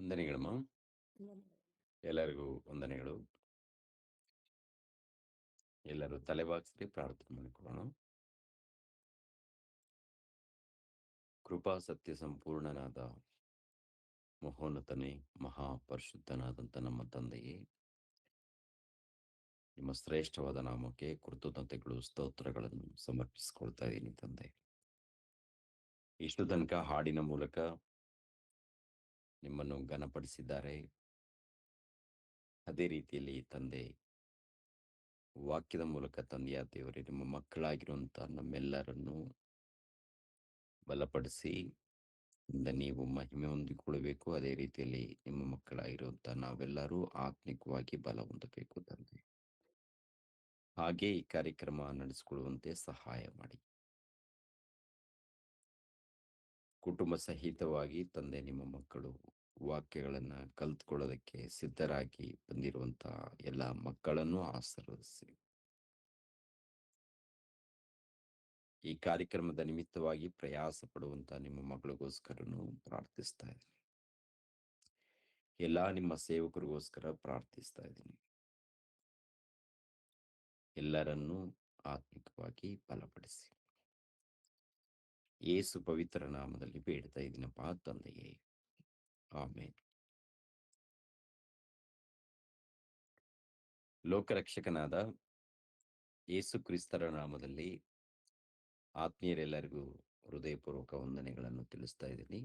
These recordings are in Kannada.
ವಂದನೆಗಳಮ್ಮ. ಎಲ್ಲರಿಗೂ ವಂದನೆಗಳು. ಎಲ್ಲರೂ ತಲೆಬಾಗಿಸಿ ಪ್ರಾರ್ಥನೆ ಮಾಡಿಕೊಳ್ಳೋಣ. ಕೃಪಾ ಸತ್ಯ ಸಂಪೂರ್ಣನಾದ ಮಹೋನ್ನತನೇ ಮಹಾಪರಿಶುದ್ಧನಾದಂಥ ನಮ್ಮ ತಂದೆಯೇ, ನಿಮ್ಮ ಶ್ರೇಷ್ಠವಾದ ನಾಮಕ್ಕೆ ಕೃತಜ್ಞತೆಗಳು ಸ್ತೋತ್ರಗಳನ್ನು ಸಮರ್ಪಿಸಿಕೊಳ್ತಾ ಇದ್ದೀನಿ ತಂದೆ. ಇಷ್ಟು ತನಕ ಹಾಡಿನ ಮೂಲಕ ನಿಮ್ಮನ್ನು ಘನಪಡಿಸಿದ್ದಾರೆ. ಅದೇ ರೀತಿಯಲ್ಲಿ ತಂದೆ, ವಾಕ್ಯದ ಮೂಲಕ ತಂದೆಯ ದೇವರೇ, ನಿಮ್ಮ ಮಕ್ಕಳಾಗಿರುವಂಥ ನಮ್ಮೆಲ್ಲರನ್ನು ಬಲಪಡಿಸಿ ನೀವು ಮಹಿಮೆ ಹೊಂದಿಕೊಳ್ಳಬೇಕು. ಅದೇ ರೀತಿಯಲ್ಲಿ ನಿಮ್ಮ ಮಕ್ಕಳಾಗಿರುವಂತ ನಾವೆಲ್ಲರೂ ಆತ್ಮಿಕವಾಗಿ ಬಲ ಹೊಂದಬೇಕು ತಂದೆ. ಹಾಗೆ ಈ ಕಾರ್ಯಕ್ರಮ ನಡೆಸಿಕೊಳ್ಳುವಂತೆ ಸಹಾಯ ಮಾಡಿ. ಕುಟುಂಬ ಸಹಿತವಾಗಿ ತಂದೆ, ನಿಮ್ಮ ಮಕ್ಕಳು ವಾಕ್ಯಗಳನ್ನ ಕಲ್ತ್ಕೊಳ್ಳೋದಕ್ಕೆ ಸಿದ್ಧರಾಗಿ ಬಂದಿರುವಂತ ಎಲ್ಲ ಮಕ್ಕಳನ್ನು ಆಶೀರ್ವದಿಸಿ. ಈ ಕಾರ್ಯಕ್ರಮದ ನಿಮಿತ್ತವಾಗಿ ಪ್ರಯಾಸ ಪಡುವಂತ ನಿಮ್ಮ ಮಗಳಿಗೋಸ್ಕರನು ಪ್ರಾರ್ಥಿಸ್ತಾ ಇದ್ದೀನಿ. ಎಲ್ಲಾ ನಿಮ್ಮ ಸೇವಕರಿಗೋಸ್ಕರ ಪ್ರಾರ್ಥಿಸ್ತಾ ಇದ್ದೀನಿ. ಎಲ್ಲರನ್ನೂ ಆತ್ಮಿಕವಾಗಿ ಬಲಪಡಿಸಿ. ಯೇಸು ಪವಿತ್ರ ನಾಮದಲ್ಲಿ ಬೇಡ್ತಾ ಇದ್ದೀನಪ್ಪ ತಂದೆಯೇ, ಆಮೇನ್. ಲೋಕರಕ್ಷಕನಾದ ಯೇಸು ಕ್ರಿಸ್ತರ ನಾಮದಲ್ಲಿ ಆತ್ಮೀಯರೆಲ್ಲರಿಗೂ ಹೃದಯಪೂರ್ವಕ ವಂದನೆಗಳನ್ನು ತಿಳಿಸ್ತಾ ಇದ್ದೀನಿ.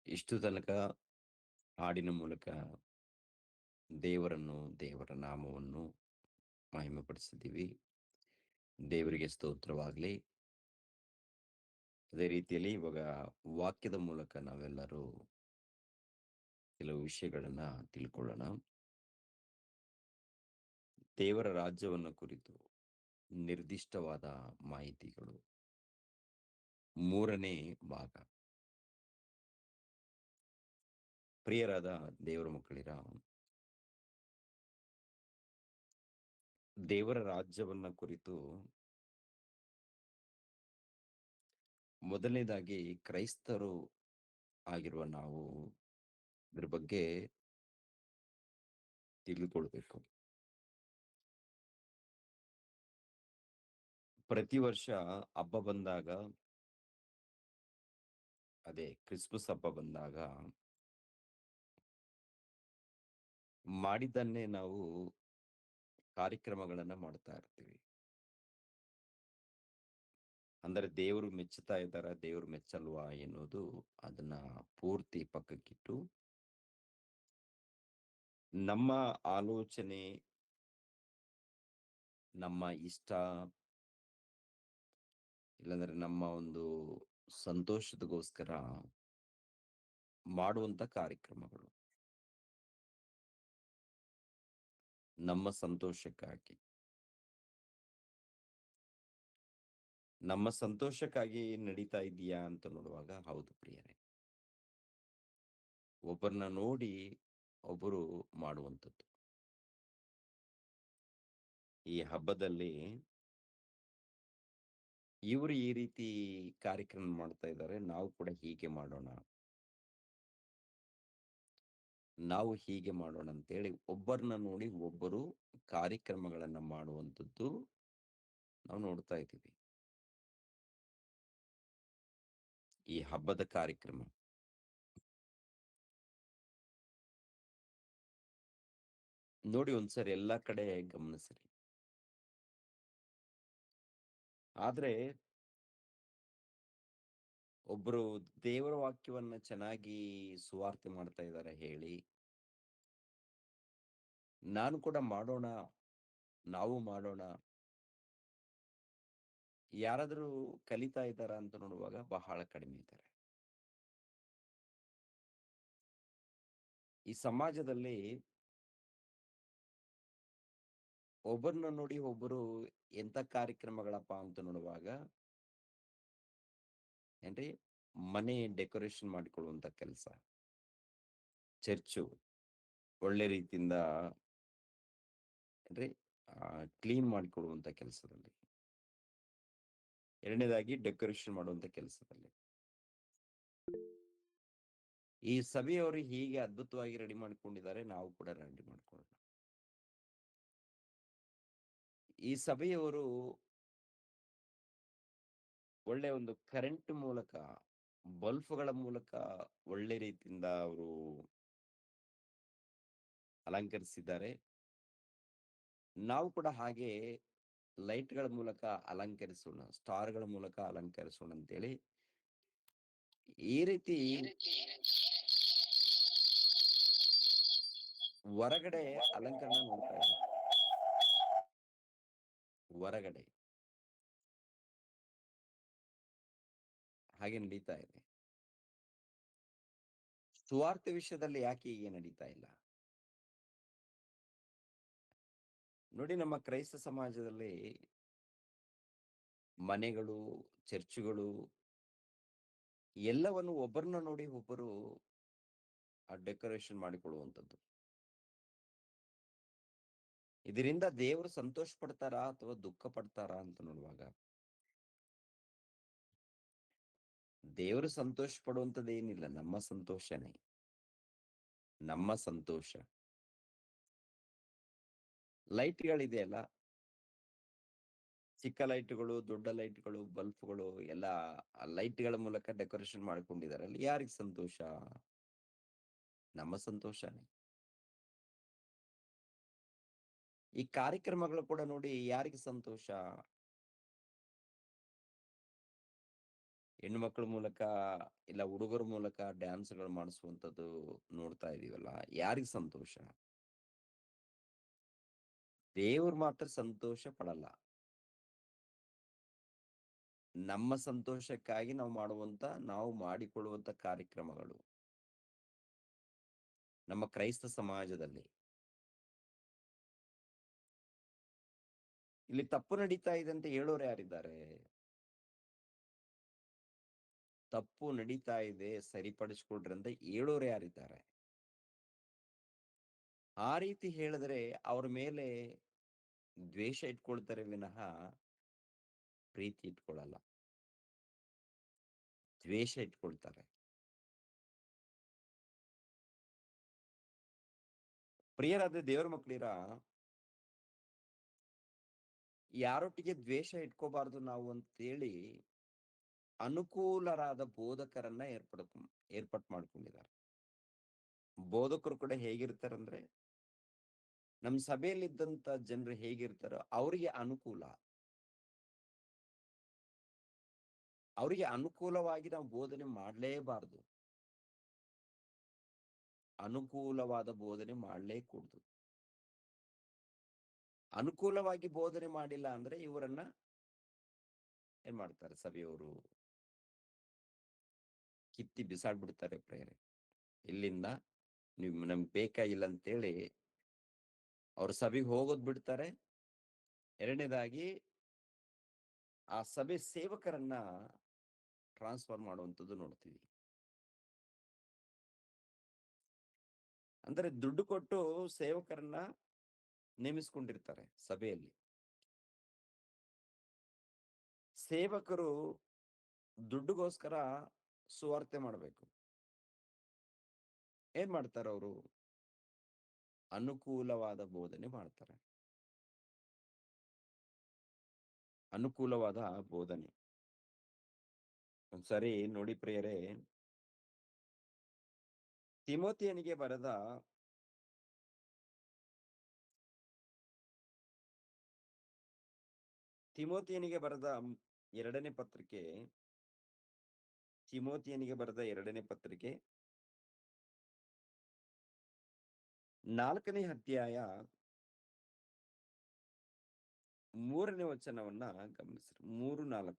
ಇಷ್ಟು ತನಕ ಹಾಡಿನ ಮೂಲಕ ದೇವರನ್ನು, ದೇವರ ನಾಮವನ್ನು ಮಹಿಮೆಪಡಿಸಿದ್ದೀವಿ. ದೇವರಿಗೆ ಸ್ತೋತ್ರವಾಗಲಿ. ಅದೇ ರೀತಿಯಲ್ಲಿ ಇವಾಗ ವಾಕ್ಯದ ಮೂಲಕ ನಾವೆಲ್ಲರೂ ಕೆಲವು ವಿಷಯಗಳನ್ನ ತಿಳ್ಕೊಳ್ಳೋಣ. ದೇವರ ರಾಜ್ಯವನ್ನು ಕುರಿತು ನಿರ್ದಿಷ್ಟವಾದ ಮಾಹಿತಿಗಳು, 3ನೇ ಭಾಗ. ಪ್ರಿಯರಾದ ದೇವರ ಮಕ್ಕಳಿರ, ದೇವರ ರಾಜ್ಯವನ್ನ ಕುರಿತು ಮೊದಲನೇದಾಗಿ ಕ್ರೈಸ್ತರು ಆಗಿರುವ ನಾವು ಇದ್ರ ಬಗ್ಗೆ ತಿಳಿದುಕೊಳ್ಬೇಕು. ಪ್ರತಿ ವರ್ಷ ಹಬ್ಬ ಬಂದಾಗ, ಅದೇ ಕ್ರಿಸ್ಮಸ್ ಹಬ್ಬ ಬಂದಾಗ ಮಾಡಿದ್ದನ್ನೇ ನಾವು ಕಾರ್ಯಕ್ರಮಗಳನ್ನ ಮಾಡ್ತಾ ಇರ್ತೀವಿ. ಅಂದರೆ ದೇವರು ಮೆಚ್ಚುತ್ತಾ ಇದ್ದಾರ, ದೇವರು ಮೆಚ್ಚಲ್ವಾ ಎನ್ನುವುದು ಅದನ್ನ ಪೂರ್ತಿ ಪಕ್ಕಕ್ಕಿಟ್ಟು ನಮ್ಮ ಆಲೋಚನೆ, ನಮ್ಮ ಇಷ್ಟ, ಇಲ್ಲಾಂದ್ರೆ ನಮ್ಮ ಒಂದು ಸಂತೋಷದಗೋಸ್ಕರ ಮಾಡುವಂತ ಕಾರ್ಯಕ್ರಮಗಳು, ನಮ್ಮ ಸಂತೋಷಕ್ಕಾಗಿ ನಡೀತಾ ಇದೆಯಾ ಅಂತ ನೋಡುವಾಗ ಹೌದು ಪ್ರಿಯರೇ, ಒಬ್ಬರನ್ನ ನೋಡಿ ಒಬ್ಬರು ಮಾಡುವಂಥದ್ದು. ಈ ಹಬ್ಬದಲ್ಲಿ ಇವರು ಈ ರೀತಿ ಕಾರ್ಯಕ್ರಮ ಮಾಡ್ತಾ ಇದ್ದಾರೆ, ನಾವು ಕೂಡ ಹೀಗೆ ಮಾಡೋಣ, ನಾವು ಹೀಗೆ ಮಾಡೋಣ ಅಂತೇಳಿ ಒಬ್ಬರನ್ನ ನೋಡಿ ಒಬ್ಬರು ಕಾರ್ಯಕ್ರಮಗಳನ್ನ ಮಾಡುವಂಥದ್ದು ನಾವು ನೋಡ್ತಾ ಇದ್ದೀವಿ. ಈ ಹಬ್ಬದ ಕಾರ್ಯಕ್ರಮ ನೋಡಿ ಒಂದ್ಸರಿ ಎಲ್ಲಾ ಕಡೆ ಗಮನಿಸ್ರಿ. ಆದ್ರೆ ಒಬ್ರು ದೇವರ ವಾಕ್ಯವನ್ನ ಚೆನ್ನಾಗಿ ಸುವಾರ್ತೆ ಮಾಡ್ತಾ ಇದ್ದಾರೆ ಹೇಳಿ, ನಾನು ಕೂಡ ಮಾಡೋಣ, ನಾವು ಮಾಡೋಣ, ಯಾರಾದ್ರೂ ಕಲಿತಾ ಇದ್ದಾರ ಅಂತ ನೋಡುವಾಗ ಬಹಳ ಕಡಿಮೆ ಇದ್ದಾರೆ. ಈ ಸಮಾಜದಲ್ಲಿ ಒಬ್ಬರನ್ನ ನೋಡಿ ಒಬ್ಬರು ಎಂತ ಕಾರ್ಯಕ್ರಮಗಳಪ್ಪ ಅಂತ ನೋಡುವಾಗ ಏನ್ರಿ, ಮನೆ ಡೆಕೋರೇಷನ್ ಮಾಡಿಕೊಳ್ಳುವಂತ ಕೆಲಸ, ಚರ್ಚು ಒಳ್ಳೆ ರೀತಿಯಿಂದ ಏನ್ರಿ ಕ್ಲೀನ್ ಮಾಡಿಕೊಳ್ಳುವಂತ ಕೆಲಸದಲ್ಲಿ, ಎರಡನೇದಾಗಿ ಡೆಕೋರೇಷನ್ ಮಾಡುವಂತ ಕೆಲಸದಲ್ಲಿ, ಈ ಸಭೆಯವರು ಹೀಗೆ ಅದ್ಭುತವಾಗಿ ರೆಡಿ ಮಾಡ್ಕೊಂಡಿದ್ದಾರೆ, ನಾವು ಕೂಡ ರೆಡಿ ಮಾಡ್ಕೊಳ್ಳೋಣ. ಈ ಸಭೆಯವರು ಒಳ್ಳೆ ಒಂದು ಕರೆಂಟ್ ಮೂಲಕ, ಬಲ್ಬ್‌ಗಳ ಮೂಲಕ ಒಳ್ಳೆ ರೀತಿಯಿಂದ ಅವರು ಅಲಂಕರಿಸಿದ್ದಾರೆ. ನಾವು ಕೂಡ ಹಾಗೆ ಲೈಟ್‌ಗಳ ಮೂಲಕ ಅಲಂಕರಿಸೋಣ, ಸ್ಟಾರ್‌ಗಳ ಮೂಲಕ ಅಲಂಕರಿಸೋಣ ಅಂತೇಳಿ ಈ ರೀತಿ ಹೊರಗಡೆ ಅಲಂಕರಣ ನೋಡ್ತಾ ಇದ್ದೀವಿ. ಹೊರಗಡೆ ಹಾಗೆ ನಡೀತಾ ಇದೆ. ಸುವಾರ್ತೆ ವಿಷಯದಲ್ಲಿ ಯಾಕೆ ಹೀಗೆ ನಡೀತಾ ಇಲ್ಲ? ನೋಡಿ, ನಮ್ಮ ಕ್ರೈಸ್ತ ಸಮಾಜದಲ್ಲಿ ಮನೆಗಳು, ಚರ್ಚುಗಳು ಎಲ್ಲವನ್ನು ಒಬ್ಬರನ್ನ ನೋಡಿ ಒಬ್ಬರು ಡೆಕೋರೇಷನ್ ಮಾಡಿಕೊಳ್ಳುವಂಥದ್ದು. ಇದರಿಂದ ದೇವರು ಸಂತೋಷ ಪಡ್ತಾರಾ ಅಥವಾ ದುಃಖ ಪಡ್ತಾರಾ ಅಂತ ನೋಡುವಾಗ, ದೇವರು ಸಂತೋಷ ಪಡುವಂಥದ್ದು ಏನಿಲ್ಲ, ನಮ್ಮ ಸಂತೋಷನೇ. ನಮ್ಮ ಸಂತೋಷ. ಲೈಟ್‌ಗಳಿದೆಯಲ್ಲ, ಚಿಕ್ಕ ಲೈಟ್‌ಗಳು, ದೊಡ್ಡ ಲೈಟ್‌ಗಳು, ಬಲ್ಬ್‌ಗಳು ಎಲ್ಲ ಲೈಟ್‌ಗಳ ಮೂಲಕ ಡೆಕೋರೇಷನ್ ಮಾಡ್ಕೊಂಡಿದಾರಲ್ಲ, ಯಾರಿಗ್ ಸಂತೋಷ? ನಮ್ಮ ಸಂತೋಷನೇ. ಈ ಕಾರ್ಯಕ್ರಮಗಳು ಕೂಡ ನೋಡಿ ಯಾರಿಗೆ ಸಂತೋಷ? ಹೆಣ್ಣು ಮಕ್ಕಳ ಮೂಲಕ ಇಲ್ಲ ಹುಡುಗರ ಮೂಲಕ ಡ್ಯಾನ್ಸ್‌ಗಳು ಮಾಡಿಸುವಂಥದ್ದು ನೋಡ್ತಾ ಇದೀವಲ್ಲ, ಯಾರಿಗ್ ಸಂತೋಷ? ದೇವ್ರು ಮಾತ್ರ ಸಂತೋಷ ಪಡಲ್ಲ. ನಮ್ಮ ಸಂತೋಷಕ್ಕಾಗಿ ನಾವು ಮಾಡಿಕೊಳ್ಳುವಂತ ಕಾರ್ಯಕ್ರಮಗಳು. ನಮ್ಮ ಕ್ರೈಸ್ತ ಸಮಾಜದಲ್ಲಿ. ಇಲ್ಲಿ ತಪ್ಪು ನಡೀತಾ ಇದೆ ಅಂತ ಹೇಳೋರು ಯಾರಿದ್ದಾರೆ? ತಪ್ಪು ನಡೀತಾ ಇದೆ, ಸರಿಪಡಿಸ್ಕೊಳ್ರಿ ಅಂತ ಹೇಳೋರು ಯಾರಿದ್ದಾರೆ? ಆ ರೀತಿ ಹೇಳಿದ್ರೆ ಅವ್ರ ಮೇಲೆ ದ್ವೇಷ ಇಟ್ಕೊಳ್ತಾರೆ ವಿನಃ ಪ್ರೀತಿ ಇಟ್ಕೊಳ್ಳಲ್ಲ. ದ್ವೇಷ ಇಟ್ಕೊಳ್ತಾರೆ. ಪ್ರಿಯರಾದ ದೇವರ ಮಕ್ಕಳಿರ, ಯಾರೊಟ್ಟಿಗೆ ದ್ವೇಷ ಇಟ್ಕೋಬಾರ್ದು ನಾವು ಅಂತೇಳಿ ಅನುಕೂಲರಾದ ಬೋಧಕರನ್ನ ಏರ್ಪಾಟ್ ಮಾಡ್ಕೊಂಡಿದ್ದಾರೆ. ಬೋಧಕರು ಕೂಡ ಹೇಗಿರ್ತಾರಂದ್ರೆ, ನಮ್ ಸಭೆಯಲ್ಲಿದ್ದಂತ ಜನರು ಹೇಗಿರ್ತಾರೋ ಅವ್ರಿಗೆ ಅನುಕೂಲ. ಅವ್ರಿಗೆ ಅನುಕೂಲವಾಗಿ ನಾವು ಬೋಧನೆ ಮಾಡ್ಲೇಬಾರ್ದು. ಅನುಕೂಲವಾದ ಬೋಧನೆ ಮಾಡ್ಲೇ ಕೂಡ್ದು. ಅನುಕೂಲವಾಗಿ ಬೋಧನೆ ಮಾಡಿಲ್ಲ ಅಂದ್ರೆ ಇವರನ್ನ ಏನ್ ಮಾಡ್ತಾರೆ ಸಭೆಯವರು? ಕಿತ್ತಿ ಬಿಸಾಡ್ಬಿಡ್ತಾರೆ ಪ್ರೇರೆ. ಇಲ್ಲಿಂದ ನಮ್ಗ್ ಬೇಕಾಗಿಲ್ಲ ಅಂತೇಳಿ ಅವ್ರ ಸಭೆಗೆ ಹೋಗೋದ್ ಬಿಡ್ತಾರೆ. ಎರಡನೇದಾಗಿ ಆ ಸಭೆ ಸೇವಕರನ್ನ ಟ್ರಾನ್ಸ್‌ಫರ್ ಮಾಡುವಂಥದ್ದು ನೋಡ್ತೀವಿ. ಅಂದ್ರೆ ದುಡ್ಡು ಕೊಟ್ಟು ಸೇವಕರನ್ನ ನೇಮಿಸ್ಕೊಂಡಿರ್ತಾರೆ ಸಭೆಯಲ್ಲಿ. ಸೇವಕರು ದುಡ್ಡುಗೋಸ್ಕರ ಸುವಾರ್ತೆ ಮಾಡ್ಬೇಕು. ಏನ್ ಮಾಡ್ತಾರವ್ರು? ಅನುಕೂಲವಾದ ಬೋಧನೆ ಮಾಡ್ತಾರೆ. ಅನುಕೂಲವಾದ ಬೋಧನೆ. ಒಂದ್ಸರಿ ನೋಡಿ ಪ್ರಿಯರೇ, ತಿಮೋಥೆಯನಿಗೆ ಬರೆದ ತಿಮೋಥೆಯನಿಗೆ ಬರೆದ 2ನೇ ಪತ್ರಿಕೆ, ತಿಮೋಥೆಯನಿಗೆ ಬರೆದ 2ನೇ ಪತ್ರಿಕೆ 4ನೇ ಅಧ್ಯಾಯ 3ನೇ ವಚನವನ್ನ ಗಮನಿಸ್ರಿ. 3, 4.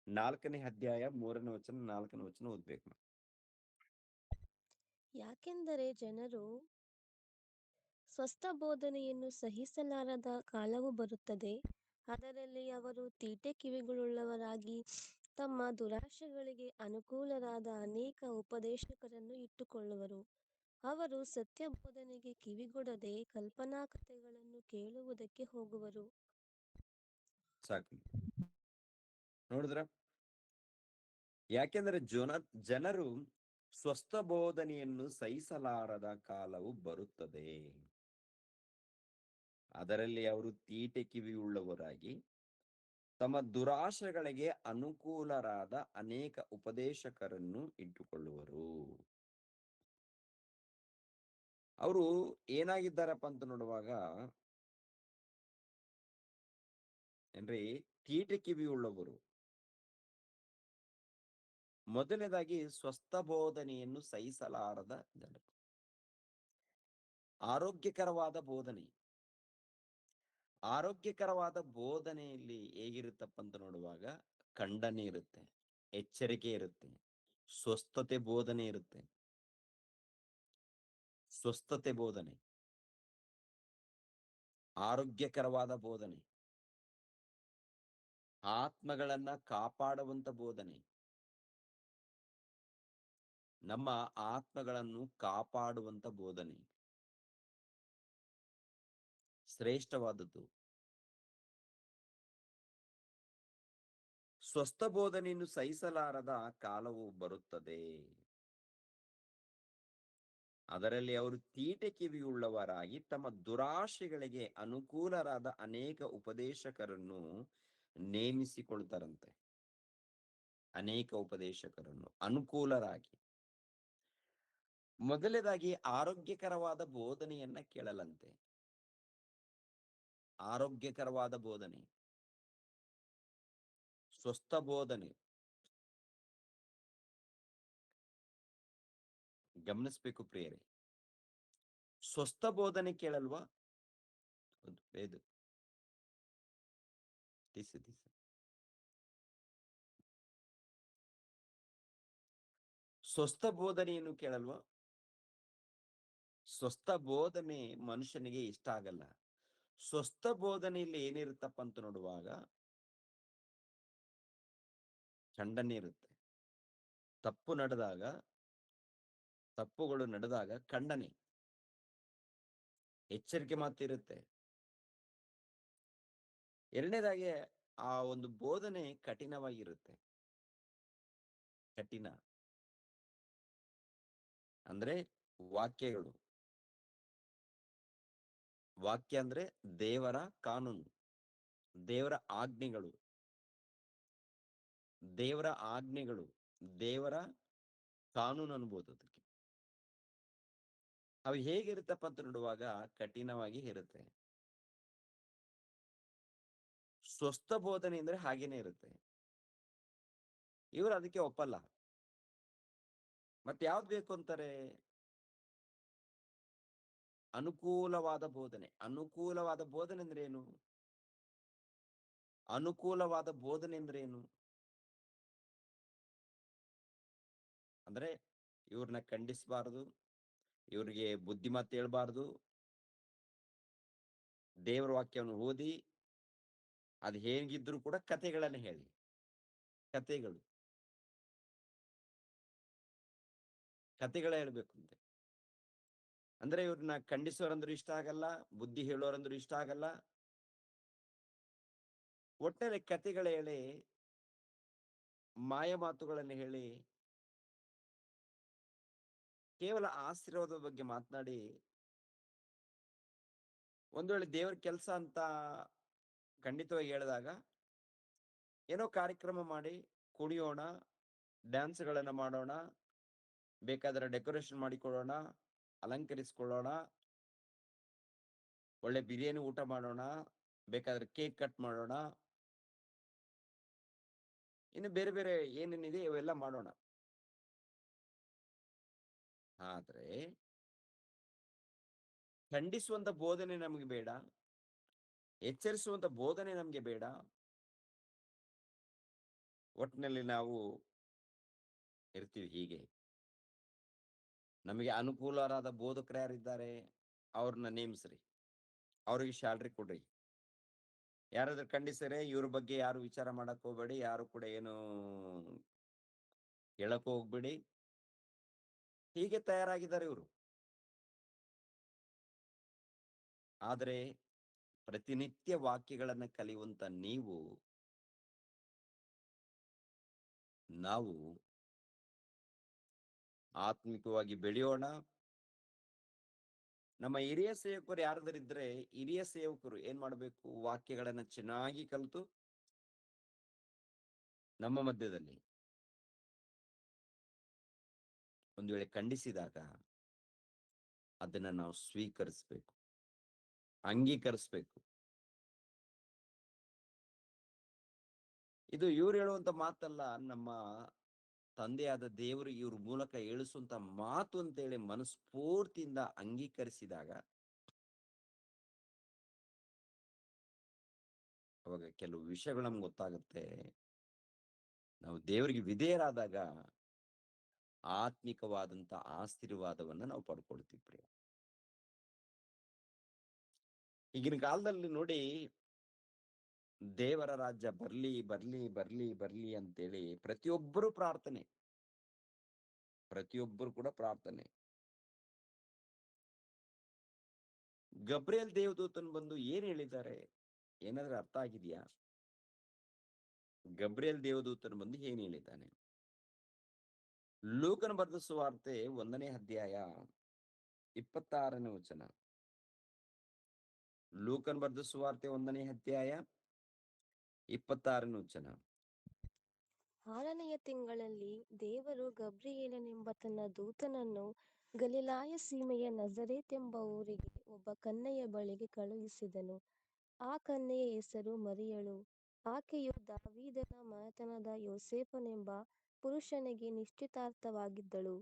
4ನೇ ಅಧ್ಯಾಯ 3ನೇ ವಚನ, 4ನೇ ವಚನ ಓದ್ಬೇಕು. ಯಾಕೆಂದರೆ ಜನರು ಸ್ವಸ್ಥ ಬೋಧನೆಯನ್ನು ಸಹಿಸಲಾರದ ಕಾಲವು ಬರುತ್ತದೆ. ಅದರಲ್ಲಿ ಅವರು ತೀಟೆ ಕಿವಿಗಳುಳ್ಳವರಾಗಿ ತಮ್ಮ ದುರಾಶೆಗಳಿಗೆ ಅನುಕೂಲರಾದ ಅನೇಕ ಉಪದೇಶಕರನ್ನು ಇಟ್ಟುಕೊಳ್ಳುವರು. ಅವರು ಸತ್ಯ ಬೋಧನೆಗೆ ಕಿವಿಗೊಡದೆ ಕಲ್ಪನಾ ಕಥೆಗಳನ್ನು ಕೇಳುವುದಕ್ಕೆ ಹೋಗುವರು. ಸಾಕು. ನೋಡಿದ್ರ? ಯಾಕೆಂದರೆ ಜನರು ಸ್ವಸ್ಥ ಬೋಧನೆಯನ್ನು ಸಹಿಸಲಾರದ ಕಾಲವು ಬರುತ್ತದೆ. ಅದರಲ್ಲಿ ಅವರು ತೀಟೆ ಕಿವಿಯುಳ್ಳವರಾಗಿ ತಮ್ಮ ದುರಾಶೆಗಳಿಗೆ ಅನುಕೂಲರಾದ ಅನೇಕ ಉಪದೇಶಕರನ್ನು ಇಟ್ಟುಕೊಳ್ಳುವರು. ಅವರು ಏನಾಗಿದ್ದಾರಪ್ಪ ಅಂತ ನೋಡುವಾಗ ಏನ್ರಿ, ತೀಟೆ ಕಿವಿಯುಳ್ಳವರು. ಮೊದಲನೇದಾಗಿ ಸ್ವಸ್ಥ ಬೋಧನೆಯನ್ನು ಸಹಿಸಲಾರದ ಜನರು. ಆರೋಗ್ಯಕರವಾದ ಬೋಧನೆ. ಆರೋಗ್ಯಕರವಾದ ಬೋಧನೆಯಲ್ಲಿ ಹೇಗಿರುತ್ತಪ್ಪ ಅಂತ ನೋಡುವಾಗ ಖಂಡನೆ ಇರುತ್ತೆ, ಎಚ್ಚರಿಕೆ ಇರುತ್ತೆ, ಸ್ವಸ್ಥತೆ ಬೋಧನೆ ಇರುತ್ತೆ. ಸ್ವಸ್ಥತೆ ಬೋಧನೆ, ಆರೋಗ್ಯಕರವಾದ ಬೋಧನೆ, ಆತ್ಮಗಳನ್ನ ಕಾಪಾಡುವಂತ ಬೋಧನೆ, ನಮ್ಮ ಆತ್ಮಗಳನ್ನು ಕಾಪಾಡುವಂತ ಬೋಧನೆ ಶ್ರೇಷ್ಠವಾದದ್ದು. ಸ್ವಸ್ಥ ಬೋಧನೆಯನ್ನು ಸಹಿಸಲಾರದ ಕಾಲವು ಬರುತ್ತದೆ. ಅದರಲ್ಲಿ ಅವರು ತೀಟೆ ಕಿವಿಯುಳ್ಳವರಾಗಿ ತಮ್ಮ ದುರಾಶೆಗಳಿಗೆ ಅನುಕೂಲರಾದ ಅನೇಕ ಉಪದೇಶಕರನ್ನು ನೇಮಿಸಿಕೊಳ್ತಾರಂತೆ. ಅನೇಕ ಉಪದೇಶಕರನ್ನು ಅನುಕೂಲರಾಗಿ. ಮೊದಲನೇದಾಗಿ ಆರೋಗ್ಯಕರವಾದ ಬೋಧನೆಯನ್ನ ಕೇಳಲಂತೆ. ಆರೋಗ್ಯಕರವಾದ ಬೋಧನೆ, ಸ್ವಸ್ಥ ಬೋಧನೆ. ಗಮನಿಸ್ಬೇಕು ಪ್ರಿಯರೇ, ಸ್ವಸ್ಥ ಬೋಧನೆ ಕೇಳಲ್ವಾ? ಇದು ಸ್ವಸ್ಥ ಬೋಧನೆಯನ್ನು ಕೇಳಲ್ವಾ? ಸ್ವಸ್ಥ ಬೋಧನೆ ಮನುಷ್ಯನಿಗೆ ಇಷ್ಟ ಆಗಲ್ಲ. ಸ್ವಸ್ಥ ಬೋಧನೆಯಲ್ಲಿ ಏನಿರುತ್ತಪ್ಪ ಅಂತ ನೋಡುವಾಗ ಖಂಡನೆ ಇರುತ್ತೆ. ತಪ್ಪುಗಳು ನಡೆದಾಗ ಖಂಡನೆ, ಎಚ್ಚರಿಕೆ ಮಾತಿರುತ್ತೆ. ಎರಡನೇದಾಗಿ ಆ ಒಂದು ಬೋಧನೆ ಕಠಿಣವಾಗಿರುತ್ತೆ. ಕಠಿಣ ಅಂದ್ರೆ ವಾಕ್ಯಗಳು. ವಾಕ್ಯ ಅಂದ್ರೆ ದೇವರ ಕಾನೂನು, ದೇವರ ಆಜ್ಞೆಗಳು, ದೇವರ ಕಾನೂನು ಅನ್ಬೋದು. ಅದಕ್ಕೆ ಅವು ಹೇಗಿರುತ್ತಪ್ಪ ಅಂತ ನೋಡುವಾಗ ಕಠಿಣವಾಗಿ ಇರುತ್ತೆ. ಸ್ವಸ್ಥ ಬೋಧನೆ ಅಂದ್ರೆ ಹಾಗೇನೆ ಇರುತ್ತೆ. ಇವರು ಅದಕ್ಕೆ ಒಪ್ಪಲ್ಲ. ಮತ್ತೆ ಯಾವ್ದು ಬೇಕು ಅಂತಾರೆ? ಅನುಕೂಲವಾದ ಬೋಧನೆ. ಅನುಕೂಲವಾದ ಬೋಧನೆ ಅಂದ್ರೆ ಏನು? ಅನುಕೂಲವಾದ ಬೋಧನೆ ಅಂದ್ರೆ ಏನು ಅಂದ್ರೆ ಇವ್ರನ್ನ ಖಂಡಿಸಬಾರದು, ಇವ್ರಿಗೆ ಬುದ್ಧಿಮತ್ತೆ ಹೇಳ್ಬಾರ್ದು, ದೇವರ ವಾಕ್ಯವನ್ನು ಓದಿ ಅದು ಹೇಗಿದ್ರು ಕೂಡ ಕಥೆಗಳನ್ನ ಹೇಳಿ. ಕಥೆಗಳ ಹೇಳ್ಬೇಕು ಅಂತೆ. ಅಂದ್ರೆ ಇವ್ರನ್ನ ಖಂಡಿಸೋರಂದ್ರೂ ಇಷ್ಟ ಆಗಲ್ಲ, ಬುದ್ಧಿ ಹೇಳೋರಂದ್ರೂ ಇಷ್ಟ ಆಗಲ್ಲ. ಒಟ್ಟಿನಲ್ಲಿ ಕಥೆಗಳ ಹೇಳಿ, ಮಾಯ ಮಾತುಗಳನ್ನು ಹೇಳಿ, ಕೇವಲ ಆಶೀರ್ವಾದದ ಬಗ್ಗೆ ಮಾತನಾಡಿ, ಒಂದು ವೇಳೆ ದೇವರ ಕೆಲಸ ಅಂತ ಖಂಡಿತವಾಗಿ ಹೇಳಿದಾಗ ಏನೋ ಕಾರ್ಯಕ್ರಮ ಮಾಡಿ ಕುಣಿಯೋಣ, ಡ್ಯಾನ್ಸ್ಗಳನ್ನ ಮಾಡೋಣ, ಬೇಕಾದ್ರೆ ಡೆಕೋರೇಷನ್ ಮಾಡಿಕೊಳ್ಳೋಣ, ಅಲಂಕರಿಸಿಕೊಳ್ಳೋಣ, ಒಳ್ಳೆ ಬಿರಿಯಾನಿ ಊಟ ಮಾಡೋಣ, ಬೇಕಾದ್ರೆ ಕೇಕ್ ಕಟ್ ಮಾಡೋಣ, ಇನ್ನು ಬೇರೆ ಬೇರೆ ಏನೇನಿದೆ ಇವೆಲ್ಲ ಮಾಡೋಣ. ಆದ್ರೆ ಖಂಡಿಸುವಂತ ಬೋಧನೆ ನಮಗೆ ಬೇಡ, ಎಚ್ಚರಿಸುವಂತ ಬೋಧನೆ ನಮಗೆ ಬೇಡ. ಒಟ್ಟಿನಲ್ಲಿ ನಾವು ಇರ್ತೀವಿ ಹೀಗೆ. ನಮಗೆ ಅನುಕೂಲರಾದ ಬೋಧಕರು ಯಾರಿದ್ದಾರೆ ಅವ್ರನ್ನ ನೇಮಿಸ್ರಿ, ಅವ್ರಿಗೆ ಸ್ಯಾಲ್ರಿ ಕೊಡ್ರಿ. ಯಾರಾದ್ರೂ ಖಂಡಿಸರೆ ಇವ್ರ ಬಗ್ಗೆ ಯಾರು ವಿಚಾರ ಮಾಡಕ್ ಹೋಗ್ಬೇಡಿ, ಯಾರು ಕೂಡ ಏನು ಹೇಳಕ್ ಹೋಗ್ಬೇಡಿ. ಹೀಗೆ ತಯಾರಾಗಿದ್ದಾರೆ ಇವರು. ಆದರೆ ಪ್ರತಿನಿತ್ಯ ವಾಕ್ಯಗಳನ್ನ ಕಲಿಯುವಂತ ನೀವು ನಾವು ಆತ್ಮಿಕವಾಗಿ ಬೆಳೆಯೋಣ. ನಮ್ಮ ಹಿರಿಯ ಸೇವಕರು ಯಾರಾದರಿದ್ರೆ ಹಿರಿಯ ಸೇವಕರು ಏನ್ ಮಾಡಬೇಕು? ವಾಕ್ಯಗಳನ್ನ ಚೆನ್ನಾಗಿ ಕಲಿತು ನಮ್ಮ ಮಧ್ಯದಲ್ಲಿ ಒಂದು ವೇಳೆ ಖಂಡಿಸಿದಾಗ ಅದನ್ನ ನಾವು ಸ್ವೀಕರಿಸಬೇಕು, ಅಂಗೀಕರಿಸಬೇಕು. ಇದು ಇವ್ರು ಹೇಳುವಂತ ಮಾತಲ್ಲ, ನಮ್ಮ ತಂದೆಯಾದ ದೇವರು ಇವ್ರ ಮೂಲಕ ಹೇಳಿಸುವಂತ ಮಾತು ಅಂತೇಳಿ ಮನಸ್ಫೂರ್ತಿಯಿಂದ ಅಂಗೀಕರಿಸಿದಾಗ ಅವಾಗ ಕೆಲವು ವಿಷಯಗಳು ನಮ್ಗೆ ಗೊತ್ತಾಗುತ್ತೆ. ನಾವು ದೇವರಿಗೆ ವಿಧೇಯರಾದಾಗ ಆತ್ಮಿಕವಾದಂತ ಆಶೀರ್ವಾದವನ್ನ ನಾವು ಪಡ್ಕೊಳ್ತೀವಿ ಪ್ರಿಯ. ಈಗಿನ ಕಾಲದಲ್ಲಿ ನೋಡಿ, ದೇವರ ರಾಜ್ಯ ಬರ್ಲಿ ಬರ್ಲಿ ಬರ್ಲಿ ಬರ್ಲಿ ಅಂತೇಳಿ ಪ್ರತಿಯೊಬ್ಬರು ಪ್ರಾರ್ಥನೆ, ಪ್ರತಿಯೊಬ್ಬರು ಕೂಡ ಪ್ರಾರ್ಥನೆ. ಗಬ್ರಿಯಲ್ ದೇವದೂತನ್ ಬಂದು ಏನ್ ಹೇಳಿದ್ದಾರೆ? ಏನಾದ್ರೂ ಅರ್ಥ ಆಗಿದೆಯಾ? ಗಬ್ರಿಯಲ್ ದೇವದೂತನ್ ಬಂದು ಏನ್ ಹೇಳಿದ್ದಾನೆ? ಲೂಕನ ಬರೆದ ಸುವಾರ್ತೆ 1ನೇ ಅಧ್ಯಾಯ 26ನೇ ವಚನ. ಲೂಕನ್ ಬರೆದ ಸುವಾರ್ತೆ 1ನೇ ಅಧ್ಯಾಯ 26ನೇ ವಚನ. 6ನೆಯ ತಿಂಗಳಲ್ಲಿ ದೇವರು ಗಬ್ರಿಯೇಲನೆಂಬ ತನ್ನ ದೂತನನ್ನು ಗಲಿಲಾಯ ಸೀಮೆಯ ನಜರೇತ್ ಎಂಬ ಊರಿಗೆ ಒಬ್ಬ ಕನ್ಯೆಯ ಬಳಿಗೆ ಕಳುಹಿಸಿದನು. ಆ ಕನ್ಯೆಯ ಹೆಸರು ಮರಿಯಳು. ಆಕೆಯು ದಾವೀದನ ಮನೆತನದ ಯೋಸೇಫನೆಂಬ ಪುರುಷನಿಗೆ ನಿಶ್ಚಿತಾರ್ಥವಾಗಿದ್ದಳು.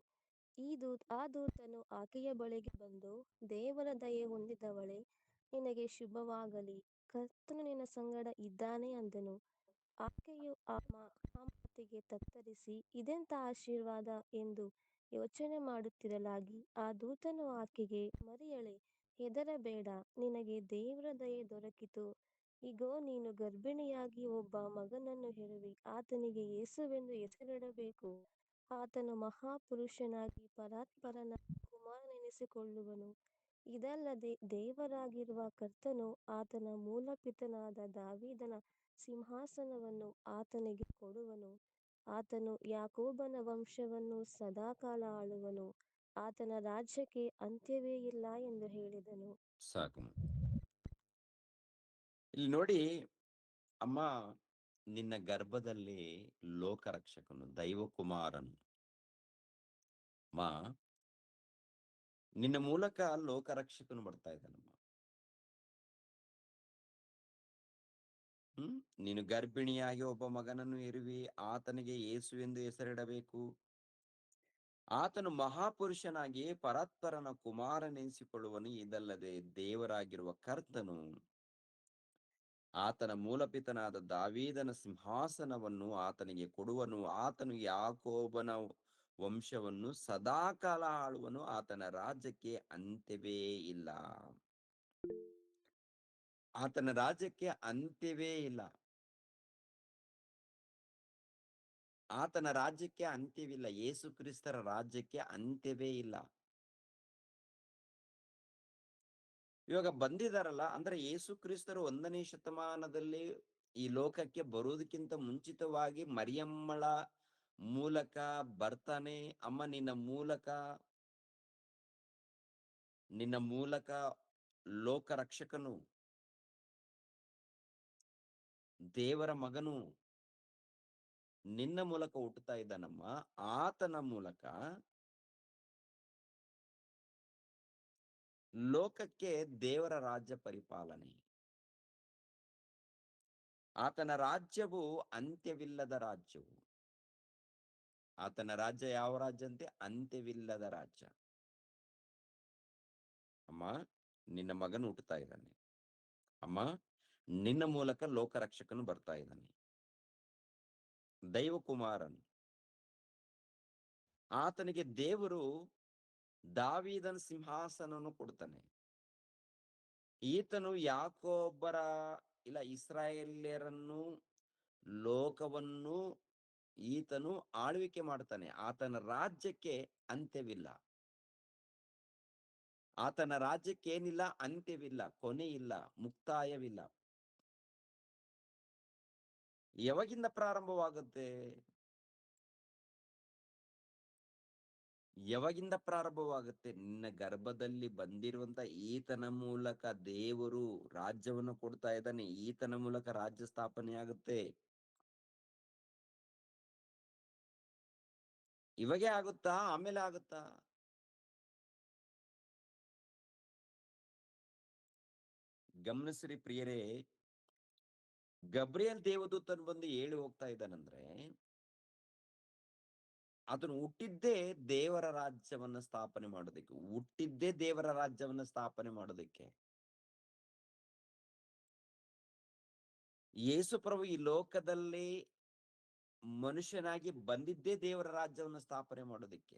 ಆ ದೂತನು ಆಕೆಯ ಬಳಿಗೆ ಬಂದು, ದೇವರ ದಯೆ ಹೊಂದಿದವಳೇ, ನಿನಗೆ ಶುಭವಾಗಲಿ, ಕರ್ತನು ನಿನ್ನ ಸಂಗಡ ಇದ್ದಾನೆ ಅಂದನು. ಆಕೆಯು ಆ ಮಾತಿಗೆ ತತ್ತರಿಸಿ, ಇದೆಂಥ ಆಶೀರ್ವಾದ ಎಂದು ಯೋಚನೆ ಮಾಡುತ್ತಿರಲಾಗಿ, ಆ ದೂತನು ಆಕೆಗೆ, ಮರಿಯಳೇ, ಹೆದರಬೇಡ, ನಿನಗೆ ದೇವರ ದಯೆ ದೊರಕಿತು. ಇಗೋ, ನೀನು ಗರ್ಭಿಣಿಯಾಗಿ ಒಬ್ಬ ಮಗನನ್ನು ಹೆರುವಿ, ಆತನಿಗೆ ಯೇಸುವೆಂದು ಹೆಸರಿಡಬೇಕು. ಆತನು ಮಹಾಪುರುಷನಾಗಿ ಪರಾತ್ಪರನ ಕುಮಾರನೆನಿಸಿಕೊಳ್ಳುವನು. ಇದಲ್ಲದೆ ದೇವರಾಗಿರುವ ಕರ್ತನು ಆತನ ಮೂಲಪಿತನಾದ ದಾವೀದನ ಸಿಂಹಾಸನವನ್ನು ಆತನಿಗೆ ಕೊಡುವನು. ಆತನು ಯಾಕೋಬನ ವಂಶವನ್ನು ಸದಾಕಾಲ ಆಳುವನು. ಆತನ ರಾಜ್ಯಕ್ಕೆ ಅಂತ್ಯವೇ ಇಲ್ಲ ಎಂದು ಹೇಳಿದನು. ಸಾಕು. ಇಲ್ಲಿ ನೋಡಿ ಅಮ್ಮ, ನಿನ್ನ ಗರ್ಭದಲ್ಲಿ ಲೋಕರಕ್ಷಕನು, ದೈವಕುಮಾರನು, ಮಾ ನಿನ್ನ ಮೂಲಕ ಲೋಕರಕ್ಷಕನು ಬರ್ತಾ ಇದ್ದಾನಮ್ಮ. ನೀನು ಗರ್ಭಿಣಿಯಾಗಿ ಒಬ್ಬ ಮಗನನ್ನು ಹೆರುವಿ, ಆತನಿಗೆ ಯೇಸು ಎಂದು ಹೆಸರಿಡಬೇಕು. ಆತನು ಮಹಾಪುರುಷನಾಗಿ ಪರಾತ್ಪರನ ಕುಮಾರನೆನಿಸಿಕೊಳ್ಳುವನು. ಇದಲ್ಲದೆ ದೇವರಾಗಿರುವ ಕರ್ತನು ಆತನ ಮೂಲಪಿತನಾದ ದಾವೀದನ ಸಿಂಹಾಸನವನ್ನು ಆತನಿಗೆ ಕೊಡುವನು. ಆತನು ಯಾಕೋಬನ ವಂಶವನ್ನು ಸದಾಕಾಲ ಆಳುವನು. ಆತನ ರಾಜ್ಯಕ್ಕೆ ಅಂತ್ಯವೇ ಇಲ್ಲ. ಆತನ ರಾಜ್ಯಕ್ಕೆ ಅಂತ್ಯವೇ ಇಲ್ಲ. ಆತನ ರಾಜ್ಯಕ್ಕೆ ಅಂತ್ಯವಿಲ್ಲ. ಯೇಸು ಕ್ರಿಸ್ತರ ರಾಜ್ಯಕ್ಕೆ ಅಂತ್ಯವೇ ಇಲ್ಲ. ಇವಾಗ ಬಂದಿದಾರಲ್ಲ, ಅಂದ್ರೆ ಯೇಸು ಕ್ರಿಸ್ತರು 1ನೇ ಶತಮಾನದಲ್ಲಿ ಈ ಲೋಕಕ್ಕೆ ಬರುವುದಕ್ಕಿಂತ ಮುಂಚಿತವಾಗಿ ಮರಿಯಮ್ಮಳ ಮೂಲಕ ಬರ್ತಾನೆ. ಅಮ್ಮ, ನಿನ್ನ ಮೂಲಕ ಲೋಕ ರಕ್ಷಕನು, ದೇವರ ಮಗನು ನಿನ್ನ ಮೂಲಕ ಹುಟ್ಟುತ್ತಾ ಇದ್ದಾನಮ್ಮ. ಆತನ ಮೂಲಕ ಲೋಕಕ್ಕೆ ದೇವರ ರಾಜ್ಯ ಪರಿಪಾಲನೆ. ಆತನ ರಾಜ್ಯವು ಅಂತ್ಯವಿಲ್ಲದ ರಾಜ್ಯವು. ಆತನ ರಾಜ್ಯ ಯಾವ ರಾಜ್ಯ ಅಂತೆ? ಅಂತ್ಯವಿಲ್ಲದ ರಾಜ್ಯ. ಅಮ್ಮ, ನಿನ್ನ ಮಗನು ಹುಟ್ಟುತ್ತಾ ಇದ್ದಾನೆ. ಅಮ್ಮ, ನಿನ್ನ ಮೂಲಕ ಲೋಕ ರಕ್ಷಕನು ಬರ್ತಾ ಇದ್ದಾನೆ, ದೈವಕುಮಾರನು. ಆತನಿಗೆ ದೇವರು ದಾವೀದನ ಸಿಂಹಾಸನವನ್ನು ಕೊಡ್ತಾನೆ. ಈತನು ಯಾಕೋಬರ ಇಲ್ಲ ಇಸ್ರಾಯೇಲ್ಯರನ್ನು, ಲೋಕವನ್ನು ಈತನು ಆಳ್ವಿಕೆ ಮಾಡ್ತಾನೆ. ಆತನ ರಾಜ್ಯಕ್ಕೆ ಅಂತ್ಯವಿಲ್ಲ. ಆತನ ರಾಜ್ಯಕ್ಕೆ ಏನಿಲ್ಲ? ಅಂತ್ಯವಿಲ್ಲ, ಕೊನೆ ಇಲ್ಲ, ಮುಕ್ತಾಯವಿಲ್ಲ. ಯಾವಾಗಿಂದ ಪ್ರಾರಂಭವಾಗುತ್ತೆ? ಯಾವಾಗಿಂದ ಪ್ರಾರಂಭವಾಗುತ್ತೆ? ನಿನ್ನ ಗರ್ಭದಲ್ಲಿ ಬಂದಿರುವಂತ ಈತನ ಮೂಲಕ ದೇವರು ರಾಜ್ಯವನ್ನು ಕೊಡ್ತಾ ಇದ್ದಾನೆ. ಈತನ ಮೂಲಕ ರಾಜ್ಯ ಸ್ಥಾಪನೆ ಆಗುತ್ತೆ. ಇವಾಗೆ ಆಗುತ್ತಾ? ಆಮೇಲೆ ಆಗುತ್ತಾ? ಗಮನಿಸ್ರಿ ಪ್ರಿಯರೇ, ಗಬ್ರಿಯಲ್ ದೇವದೂತನ್ ಬಂದು ಹೇಳಿ ಹೋಗ್ತಾ ಇದ್ದಾನಂದ್ರೆ, ಅದನ್ನು ಹುಟ್ಟಿದ್ದೇ ದೇವರ ರಾಜ್ಯವನ್ನ ಸ್ಥಾಪನೆ ಮಾಡೋದಕ್ಕೆ. ಹುಟ್ಟಿದ್ದೇ ದೇವರ ರಾಜ್ಯವನ್ನ ಸ್ಥಾಪನೆ ಮಾಡೋದಕ್ಕೆ. ಯೇಸು ಪ್ರಭು ಈ ಲೋಕದಲ್ಲಿ ಮನುಷ್ಯನಾಗಿ ಬಂದಿದ್ದೇ ದೇವರ ರಾಜ್ಯವನ್ನು ಸ್ಥಾಪನೆ ಮಾಡೋದಕ್ಕೆ.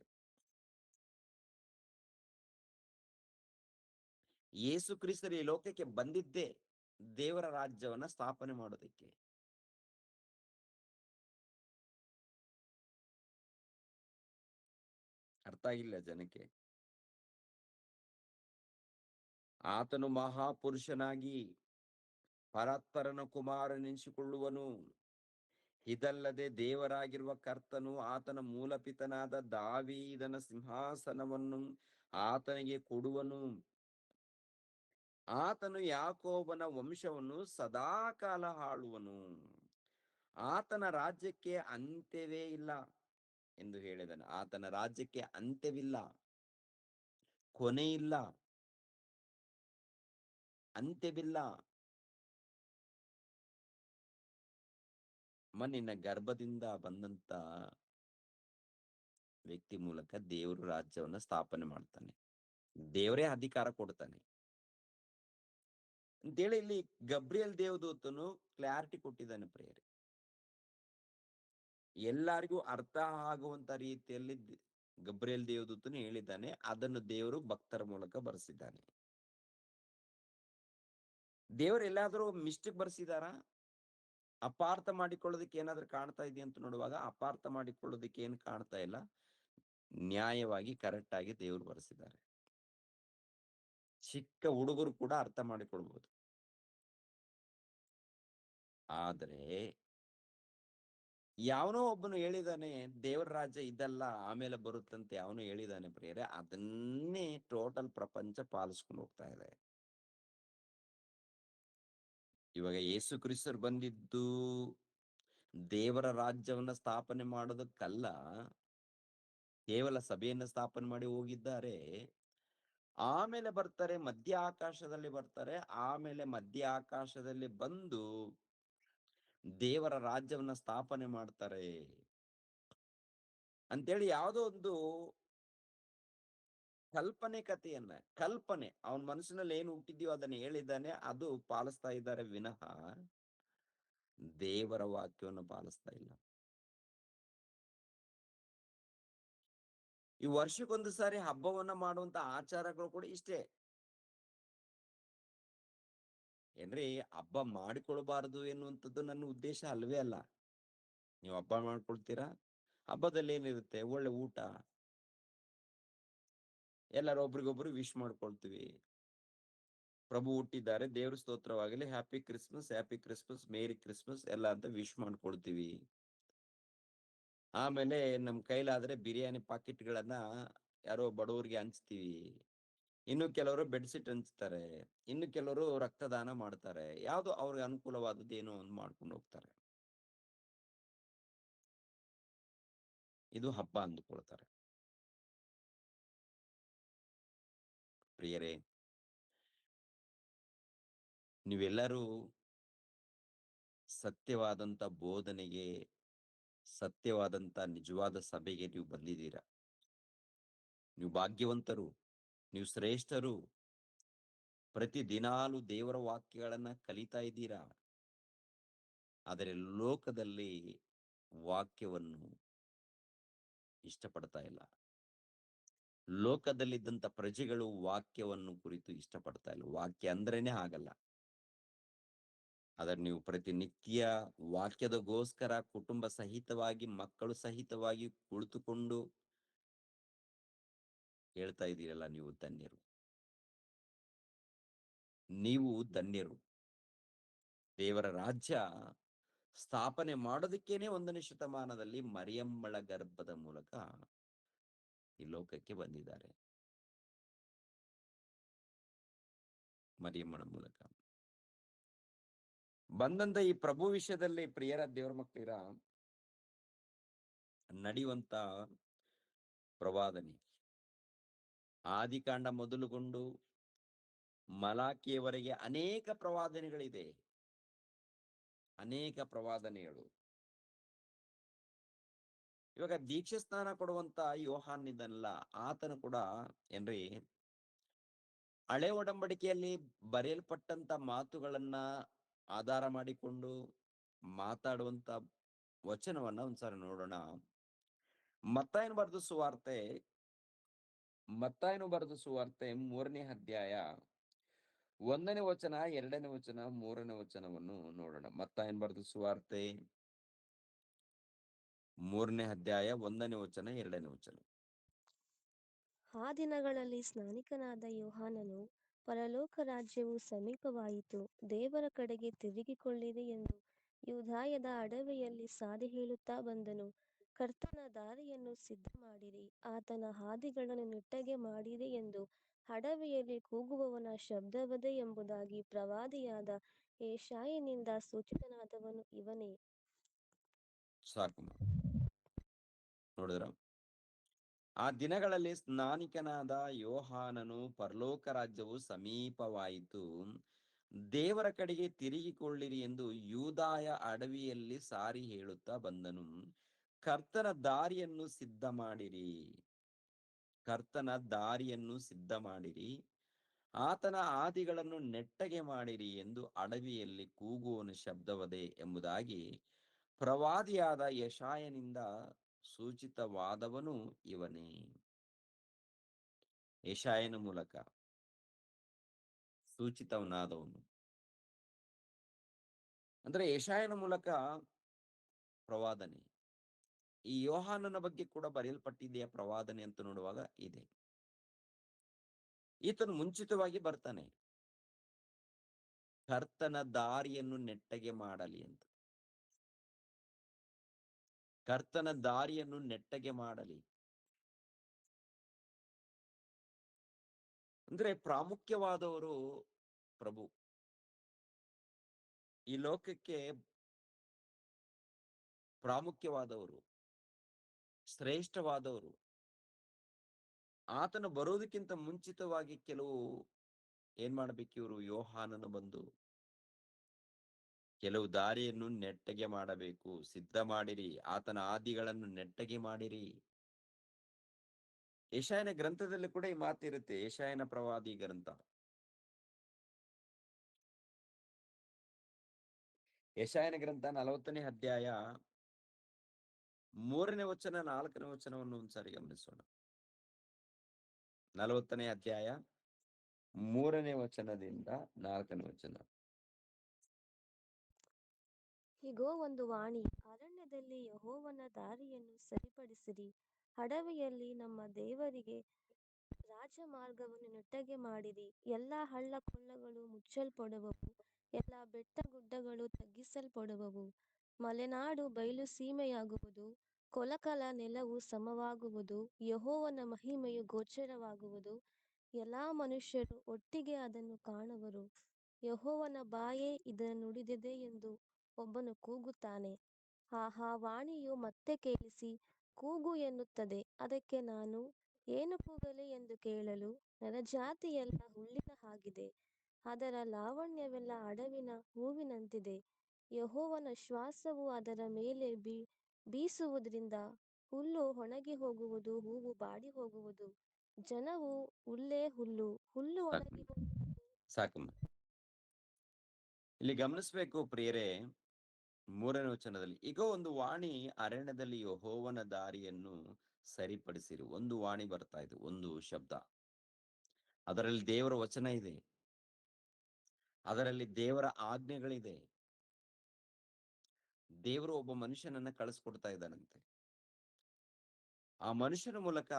ಯೇಸು ಕ್ರಿಸ್ತರು ಈ ಲೋಕಕ್ಕೆ ಬಂದಿದ್ದೇ ದೇವರ ರಾಜ್ಯವನ್ನ ಸ್ಥಾಪನೆ ಮಾಡೋದಕ್ಕೆ. ಅರ್ಥ ಆಗಿಲ್ಲ ಜನಕ್ಕೆ. ಆತನು ಮಹಾಪುರುಷನಾಗಿ ಪರಾತ್ಪರನ ಕುಮಾರನೆನಿಸಿಕೊಳ್ಳುವನು. ಇದಲ್ಲದೆ ದೇವರಾಗಿರುವ ಕರ್ತನು ಆತನ ಮೂಲಪಿತನಾದ ದಾವೀದನ ಸಿಂಹಾಸನವನ್ನು ಆತನಿಗೆ ಕೊಡುವನು. ಆತನು ಯಾಕೋಬನ ವಂಶವನ್ನು ಸದಾಕಾಲ ಆಳುವನು. ಆತನ ರಾಜ್ಯಕ್ಕೆ ಅಂತ್ಯವೇ ಇಲ್ಲ ಎಂದು ಹೇಳಿದನು. ಆತನ ರಾಜ್ಯಕ್ಕೆ ಅಂತ್ಯವಿಲ್ಲ, ಕೊನೆ ಇಲ್ಲ, ಅಂತ್ಯವಿಲ್ಲ. ನಿನ್ನ ಗರ್ಭದಿಂದ ಬಂದಂತ ವ್ಯಕ್ತಿ ಮೂಲಕ ದೇವರು ರಾಜ್ಯವನ್ನ ಸ್ಥಾಪನೆ ಮಾಡ್ತಾನೆ. ದೇವರೇ ಅಧಿಕಾರ ಕೊಡ್ತಾನೆ ಅಂತೇಳಿ ಇಲ್ಲಿ ಗಬ್ರಿಯಲ್ ದೇವದೂತನು ಕ್ಲಾರಿಟಿ ಕೊಟ್ಟಿದ್ದಾನೆ ಪ್ರಿಯರೇ. ಎಲ್ಲರಿಗೂ ಅರ್ಥ ಆಗುವಂತ ರೀತಿಯಲ್ಲಿ ಗಬ್ರಿಯಲ್ ದೇವದೂತನು ಹೇಳಿದ್ದಾನೆ. ಅದನ್ನು ದೇವರು ಭಕ್ತರ ಮೂಲಕ ಬರೆಸಿದ್ದಾನೆ. ದೇವರು ಎಲ್ಲಾದ್ರೂ ಮಿಸ್ಟೇಕ್ ಬರ್ಸಿದಾರಾ? ಅಪಾರ್ಥ ಮಾಡಿಕೊಳ್ಳೋದಕ್ಕೆ ಏನಾದ್ರೂ ಕಾಣ್ತಾ ಇದೆಯಾ ಅಂತ ನೋಡುವಾಗ ಅಪಾರ್ಥ ಮಾಡಿಕೊಳ್ಳೋದಕ್ಕೆ ಏನು ಕಾಣ್ತಾ ಇಲ್ಲ. ನ್ಯಾಯವಾಗಿ ಕರೆಕ್ಟ್ ಆಗಿ ದೇವರು ಬರೆಸಿದ್ದಾರೆ. ಚಿಕ್ಕ ಹುಡುಗರು ಕೂಡ ಅರ್ಥ ಮಾಡಿಕೊಳ್ಬಹುದು. ಆದ್ರೆ ಯಾವನೋ ಒಬ್ಬನು ಹೇಳಿದಾನೆ ದೇವರ ರಾಜ್ಯ ಇದಲ್ಲ ಆಮೇಲೆ ಬರುತ್ತಂತೆ, ಅವನು ಹೇಳಿದಾನೆ ಪ್ರಿಯರೇ. ಅದನ್ನೇ ಟೋಟಲ್ ಪ್ರಪಂಚ ಪಾಲಿಸ್ಕೊಂಡು ಹೋಗ್ತಾ ಇದೆ. ಇವಾಗ ಯೇಸು ಕ್ರಿಸ್ತರು ಬಂದಿದ್ದು ದೇವರ ರಾಜ್ಯವನ್ನ ಸ್ಥಾಪನೆ ಮಾಡೋದಕ್ಕಲ್ಲ, ಕೇವಲ ಸಭೆಯನ್ನ ಸ್ಥಾಪನೆ ಮಾಡಿ ಹೋಗಿದ್ದಾರೆ. ಆಮೇಲೆ ಬರ್ತಾರೆ, ಮಧ್ಯ ಆಕಾಶದಲ್ಲಿ ಬರ್ತಾರೆ. ಆಮೇಲೆ ಮಧ್ಯ ಆಕಾಶದಲ್ಲಿ ಬಂದು ದೇವರ ರಾಜ್ಯವನ್ನ ಸ್ಥಾಪನೆ ಮಾಡ್ತಾರೆ ಅಂತೇಳಿ ಯಾವುದೋ ಒಂದು ಕಲ್ಪನೆ ಅವನ ಮನಸ್ಸಿನಲ್ಲಿ ಏನು ಹುಟ್ಟಿದ್ಯೋ ಅದನ್ನ ಹೇಳಿದ್ದಾನೆ. ಅದು ಪಾಲಿಸ್ತಾ ಇದ್ದಾರೆ ವಿನಃ ದೇವರ ವಾಕ್ಯವನ್ನು ಪಾಲಿಸ್ತಾ ಇಲ್ಲ. ಈ ವರ್ಷಕ್ಕೊಂದು ಸಾರಿ ಹಬ್ಬವನ್ನ ಮಾಡುವಂತ ಆಚಾರಗಳು ಕೂಡ ಇಷ್ಟೇ ಏನ್ರಿ. ಹಬ್ಬ ಮಾಡಿಕೊಳ್ಬಾರದು ಎನ್ನುವಂಥದ್ದು ನನ್ನ ಉದ್ದೇಶ ಅಲ್ವೇ ಅಲ್ಲ. ನೀವು ಹಬ್ಬ ಮಾಡ್ಕೊಳ್ತೀರಾ, ಹಬ್ಬದಲ್ಲಿ ಏನಿರುತ್ತೆ? ಒಳ್ಳೆ ಊಟ, ಎಲ್ಲರೂ ಒಬ್ರಿಗೊಬ್ರು ವಿಶ್ ಮಾಡ್ಕೊಳ್ತೀವಿ. ಪ್ರಭು ಹುಟ್ಟಿದ್ದಾರೆ, ದೇವ್ರ ಸ್ತೋತ್ರವಾಗಲಿ, happy Christmas, happy Christmas, merry Christmas ಎಲ್ಲ ಅಂತ ವಿಶ್ ಮಾಡ್ಕೊಳ್ತೀವಿ. ಆಮೇಲೆ ನಮ್ ಕೈಲಾದ್ರೆ ಬಿರಿಯಾನಿ ಪಾಕೆಟ್ಗಳನ್ನ ಯಾರೋ ಬಡವರಿಗೆ ಹಂಚ್ತೀವಿ. ಇನ್ನು ಕೆಲವರು ಬೆಡ್ಶೀಟ್ ಹಂಚ್ತಾರೆ. ಇನ್ನು ಕೆಲವರು ರಕ್ತದಾನ ಮಾಡ್ತಾರೆ. ಯಾವ್ದು ಅವ್ರಿಗೆ ಅನುಕೂಲವಾದದ್ದು ಏನೋ ಒಂದು ಮಾಡ್ಕೊಂಡು ಹೋಗ್ತಾರೆ. ಇದು ಹಬ್ಬ ಅಂದುಕೊಳ್ತಾರೆ. ಪ್ರಿಯರೇ, ನೀವೆಲ್ಲರೂ ಸತ್ಯವಾದಂತ ಬೋಧನೆಗೆ, ಸತ್ಯವಾದಂತ ನಿಜವಾದ ಸಭೆಗೆ ನೀವು ಬಂದಿದ್ದೀರಾ. ನೀವು ಭಾಗ್ಯವಂತರು, ನೀವು ಶ್ರೇಷ್ಠರು. ಪ್ರತಿ ದಿನಾಲು ದೇವರ ವಾಕ್ಯಗಳನ್ನ ಕಲಿತಾ ಇದ್ದೀರಾ. ಆದರೆ ಲೋಕದಲ್ಲಿ ವಾಕ್ಯವನ್ನು ಇಷ್ಟಪಡ್ತಾ ಇಲ್ಲ. ಲೋಕದಲ್ಲಿದ್ದಂತ ಪ್ರಜೆಗಳು ವಾಕ್ಯವನ್ನು ಕುರಿತು ಇಷ್ಟಪಡ್ತಾ ಇಲ್ಲ. ವಾಕ್ಯ ಅಂದ್ರೇನೆ ಆಗಲ್ಲ. ಆದ್ರೆ ನೀವು ಪ್ರತಿನಿತ್ಯ ವಾಕ್ಯದಗೋಸ್ಕರ ಕುಟುಂಬ ಸಹಿತವಾಗಿ, ಮಕ್ಕಳು ಸಹಿತವಾಗಿ ಕುಳಿತುಕೊಂಡು ಹೇಳ್ತಾ ಇದ್ದೀರಲ್ಲ, ನೀವು ಧನ್ಯರು. ನೀವು ಧನ್ಯರು. ದೇವರ ರಾಜ್ಯ ಸ್ಥಾಪನೆ ಮಾಡೋದಕ್ಕೇನೆ 1ನೇ ಶತಮಾನದಲ್ಲಿ ಮರಿಯಮ್ಮಳ ಗರ್ಭದ ಮೂಲಕ ಈ ಲೋಕಕ್ಕೆ ಬಂದಿದ್ದಾರೆ ಮರಿಯಮ್ಮನ ಮೂಲಕ. ಬಂದಂತ ಈ ಪ್ರಭು ವಿಷಯದಲ್ಲಿ ಪ್ರಿಯರ ದೇವರ ಮಕ್ಕಳಿರ ನಡೆಯುವಂತ ಪ್ರವಾದನೆ ಆದಿಕಾಂಡ ಮೊದಲುಗೊಂಡು ಮಲಾಕಿಯವರೆಗೆ ಅನೇಕ ಪ್ರವಾದನೆಗಳಿದೆ, ಅನೇಕ ಪ್ರವಾದನೆಗಳು. ಇವಾಗ ದೀಕ್ಷೆ ಸ್ನಾನ ಕೊಡುವಂತ ಯೋಹಾನಿದನಲ್ಲ, ಆತನು ಕೂಡ ಏನ್ರಿ ಹಳೆ ಒಡಂಬಡಿಕೆಯಲ್ಲಿ ಬರೆಯಲ್ಪಟ್ಟಂತ ಮಾತುಗಳನ್ನ ಆಧಾರ ಮಾಡಿಕೊಂಡು ಮಾತಾಡುವಂತ ವಚನವನ್ನ ಒಂದ್ಸಾರಿ ನೋಡೋಣ. ಮತ್ತಾಯನು ಬರೆದ ಸುವಾರ್ತೆ 3ನೇ ಅಧ್ಯಾಯ 1ನೇ ವಚನ 2ನೇ ವಚನ 3ನೇ ವಚನವನ್ನು ನೋಡೋಣ. ಮತ್ತಾಯನು ಬರೆದ ಸುವಾರ್ತೆ 3ನೇ ಅಧ್ಯಾಯ 1ನೇ ವಚನ 2ನೇ ವಚನ. ಆ ದಿನಗಳಲ್ಲಿ ಸ್ನಾನಿಕನಾದ ಯೋಹಾನನು, ಪರಲೋಕ ರಾಜ್ಯವು ಸಮೀಪವಾಯಿತು, ದೇವರ ಕಡೆಗೆ ತಿರುಗಿಕೊಳ್ಳಿರಿ ಎಂದು ಯೂದಾಯದ ಅಡವಿಯಲ್ಲಿ ಸಾರಿ ಹೇಳುತ್ತಾ ಬಂದನು. ಕರ್ತನ ದಾರಿಯನ್ನು ಸಿದ್ಧ ಮಾಡಿರಿ, ಆತನ ಹಾದಿಗಳನ್ನು ನೆಟ್ಟಗೆ ಮಾಡಿರಿ ಎಂದು ಅಡವಿಯಲ್ಲಿ ಕೂಗುವವನ ಶಬ್ದವದೇ ಎಂಬುದಾಗಿ ಪ್ರವಾದಿಯಾದ ಯೆಶಾಯನಿಂದ ಸೂಚಿತನಾದವನು ಇವನೇ. ಸಾಕು ನೋಡಿದ್ರ, ಆ ದಿನಗಳಲ್ಲಿ ಸ್ನಾನಿಕನಾದ ಯೋಹಾನನು, ಪರಲೋಕ ರಾಜ್ಯವು ಸಮೀಪವಾಯಿತು, ದೇವರ ಕಡೆಗೆ ತಿರುಗಿಕೊಳ್ಳಿರಿ ಎಂದು ಯೂದಾಯ ಅಡವಿಯಲ್ಲಿ ಸಾರಿ ಹೇಳುತ್ತಾ ಬಂದನು. ಕರ್ತನ ದಾರಿಯನ್ನು ಸಿದ್ಧ ಮಾಡಿರಿ, ಕರ್ತನ ದಾರಿಯನ್ನು ಸಿದ್ಧ ಮಾಡಿರಿ, ಆತನ ಹಾದಿಗಳನ್ನು ನೆಟ್ಟಗೆ ಮಾಡಿರಿ ಎಂದು ಅಡವಿಯಲ್ಲಿ ಕೂಗುವವನ ಶಬ್ದವದೇ ಎಂಬುದಾಗಿ ಪ್ರವಾದಿಯಾದ ಯೆಶಾಯನಿಂದ ಸೂಚಿತವಾದವನು ಇವನೇ. ಯೆಶಾಯನ ಮೂಲಕ ಸೂಚಿತವನಾದವನು ಅಂದ್ರೆ ಯೆಶಾಯನ ಮೂಲಕ ಪ್ರವಾದನೆ. ಈ ಯೋಹಾನನ ಬಗ್ಗೆ ಕೂಡ ಬರೆಯಲ್ಪಟ್ಟಿದೆಯಾ ಪ್ರವಾದನೆ ಅಂತ ನೋಡುವಾಗ ಇದೆ. ಈತನು ಮುಂಚಿತವಾಗಿ ಬರ್ತಾನೆ, ಕರ್ತನ ದಾರಿಯನ್ನು ನೆಟ್ಟಗೆ ಮಾಡಲಿ ಅಂತ. ಕರ್ತನ ದಾರಿಯನ್ನು ನೆಟ್ಟಗೆ ಮಾಡಲಿ ಅಂದ್ರೆ ಪ್ರಾಮುಖ್ಯವಾದವರು ಪ್ರಭು. ಈ ಲೋಕಕ್ಕೆ ಪ್ರಾಮುಖ್ಯವಾದವರು, ಶ್ರೇಷ್ಠವಾದವರು. ಆತನು ಬರೋದಕ್ಕಿಂತ ಮುಂಚಿತವಾಗಿ ಕೆಲವು ಏನ್ ಮಾಡ್ಬೇಕು, ಇವರು ಯೋಹಾನನು ಬಂದು ಕೆಲವು ದಾರಿಯನ್ನು ನೆಟ್ಟಗೆ ಮಾಡಬೇಕು, ಸಿದ್ಧ ಮಾಡಿರಿ, ಆತನ ಹಾದಿಗಳನ್ನು ನೆಟ್ಟಗೆ ಮಾಡಿರಿ. ಯೆಶಾಯನ ಗ್ರಂಥದಲ್ಲಿ ಕೂಡ ಈ ಮಾತಿರುತ್ತೆ, ಯೆಶಾಯನ ಪ್ರವಾದಿ ಗ್ರಂಥ. ಯೆಶಾಯನ ಗ್ರಂಥ 40ನೇ ಅಧ್ಯಾಯ 3ನೇ ವಚನ 4ನೇ ವಚನವನ್ನು ಒಂದ್ಸಾರಿ ಗಮನಿಸೋಣ. 40ನೇ ಅಧ್ಯಾಯ 3ನೇ ವಚನದಿಂದ 4ನೇ ವಚನ. ಇಗೋ, ಒಂದು ವಾಣಿ, ಅರಣ್ಯದಲ್ಲಿ ಯೆಹೋವನ ದಾರಿಯನ್ನು ಸರಿಪಡಿಸಿರಿ, ಅಡವಿಯಲ್ಲಿ ನಮ್ಮ ದೇವರಿಗೆ ರಾಜಮಾರ್ಗವನ್ನು ನೆಟ್ಟಗೆ ಮಾಡಿರಿ. ಎಲ್ಲಾ ಹಳ್ಳ ಕೊಳ್ಳಗಳು ಮುಚ್ಚಲ್ಪಡುವವು, ಎಲ್ಲಾ ಬೆಟ್ಟ ಗುಡ್ಡಗಳು ತಗ್ಗಿಸಲ್ಪಡುವವು. ಮಲೆನಾಡು ಬಯಲು ಸೀಮೆಯಾಗುವುದು, ಕೊಲಕಲ ನೆಲವು ಸಮವಾಗುವುದು, ಯೆಹೋವನ ಮಹಿಮೆಯು ಗೋಚರವಾಗುವುದು, ಎಲ್ಲಾ ಮನುಷ್ಯರು ಒಟ್ಟಿಗೆ ಅದನ್ನು ಕಾಣುವರು. ಯೆಹೋವನ ಬಾಯೇ ಇದನ್ನು ನುಡಿದಿದೆ ಎಂದು ಒಬ್ಬನು ಕೂಗುತ್ತಾನೆ. ಆಹಾ, ವಾಣಿಯು ಮತ್ತೆ ಕೇಳಿಸಿ ಕೂಗು ಎನ್ನುತ್ತದೆ. ಅದಕ್ಕೆ ನಾನು, ಏನು ಕೂಗಲಿ ಎಂದು ಕೇಳಲು, ನರಜಾತಿಯೆಲ್ಲ ಹುಲ್ಲಿನ ಹಾಗಿದೆ, ಅದರ ಲಾವಣ್ಯವೆಲ್ಲ ಅಡವಿನ ಹೂವಿನಂತಿದೆ. ಯೆಹೋವನ ಶ್ವಾಸವು ಅದರ ಮೇಲೆ ಬೀಸುವುದರಿಂದ ಹುಲ್ಲು ಒಣಗಿ ಹೋಗುವುದು, ಹೂವು ಬಾಡಿ ಹೋಗುವುದು. ಜನವು ಹುಲ್ಲೇ ಹುಲ್ಲು, ಹುಲ್ಲು ಒಣಗಿ ಹೋಗುವುದು. ಸಾಕಮ್ಮ, ಇಲ್ಲಿ ಗಮನಿಸ್ಬೇಕು ಪ್ರಿಯರೇ. 3ನೇ ವಚನದಲ್ಲಿ, ಈಗ ಒಂದು ವಾಣಿ ಅರಣ್ಯದಲ್ಲಿ ಯೆಹೋವನ ದಾರಿಯನ್ನು ಸರಿಪಡಿಸಿರಿ. ಒಂದು ವಾಣಿ ಬರ್ತಾ ಇದೆ, ಒಂದು ಶಬ್ದ. ಅದರಲ್ಲಿ ದೇವರ ವಚನ ಇದೆ, ಅದರಲ್ಲಿ ದೇವರ ಆಜ್ಞೆಗಳಿದೆ. ದೇವರು ಒಬ್ಬ ಮನುಷ್ಯನನ್ನ ಕಳಿಸ್ಕೊಡ್ತಾ ಇದ್ದಾನಂತೆ. ಆ ಮನುಷ್ಯನ ಮೂಲಕ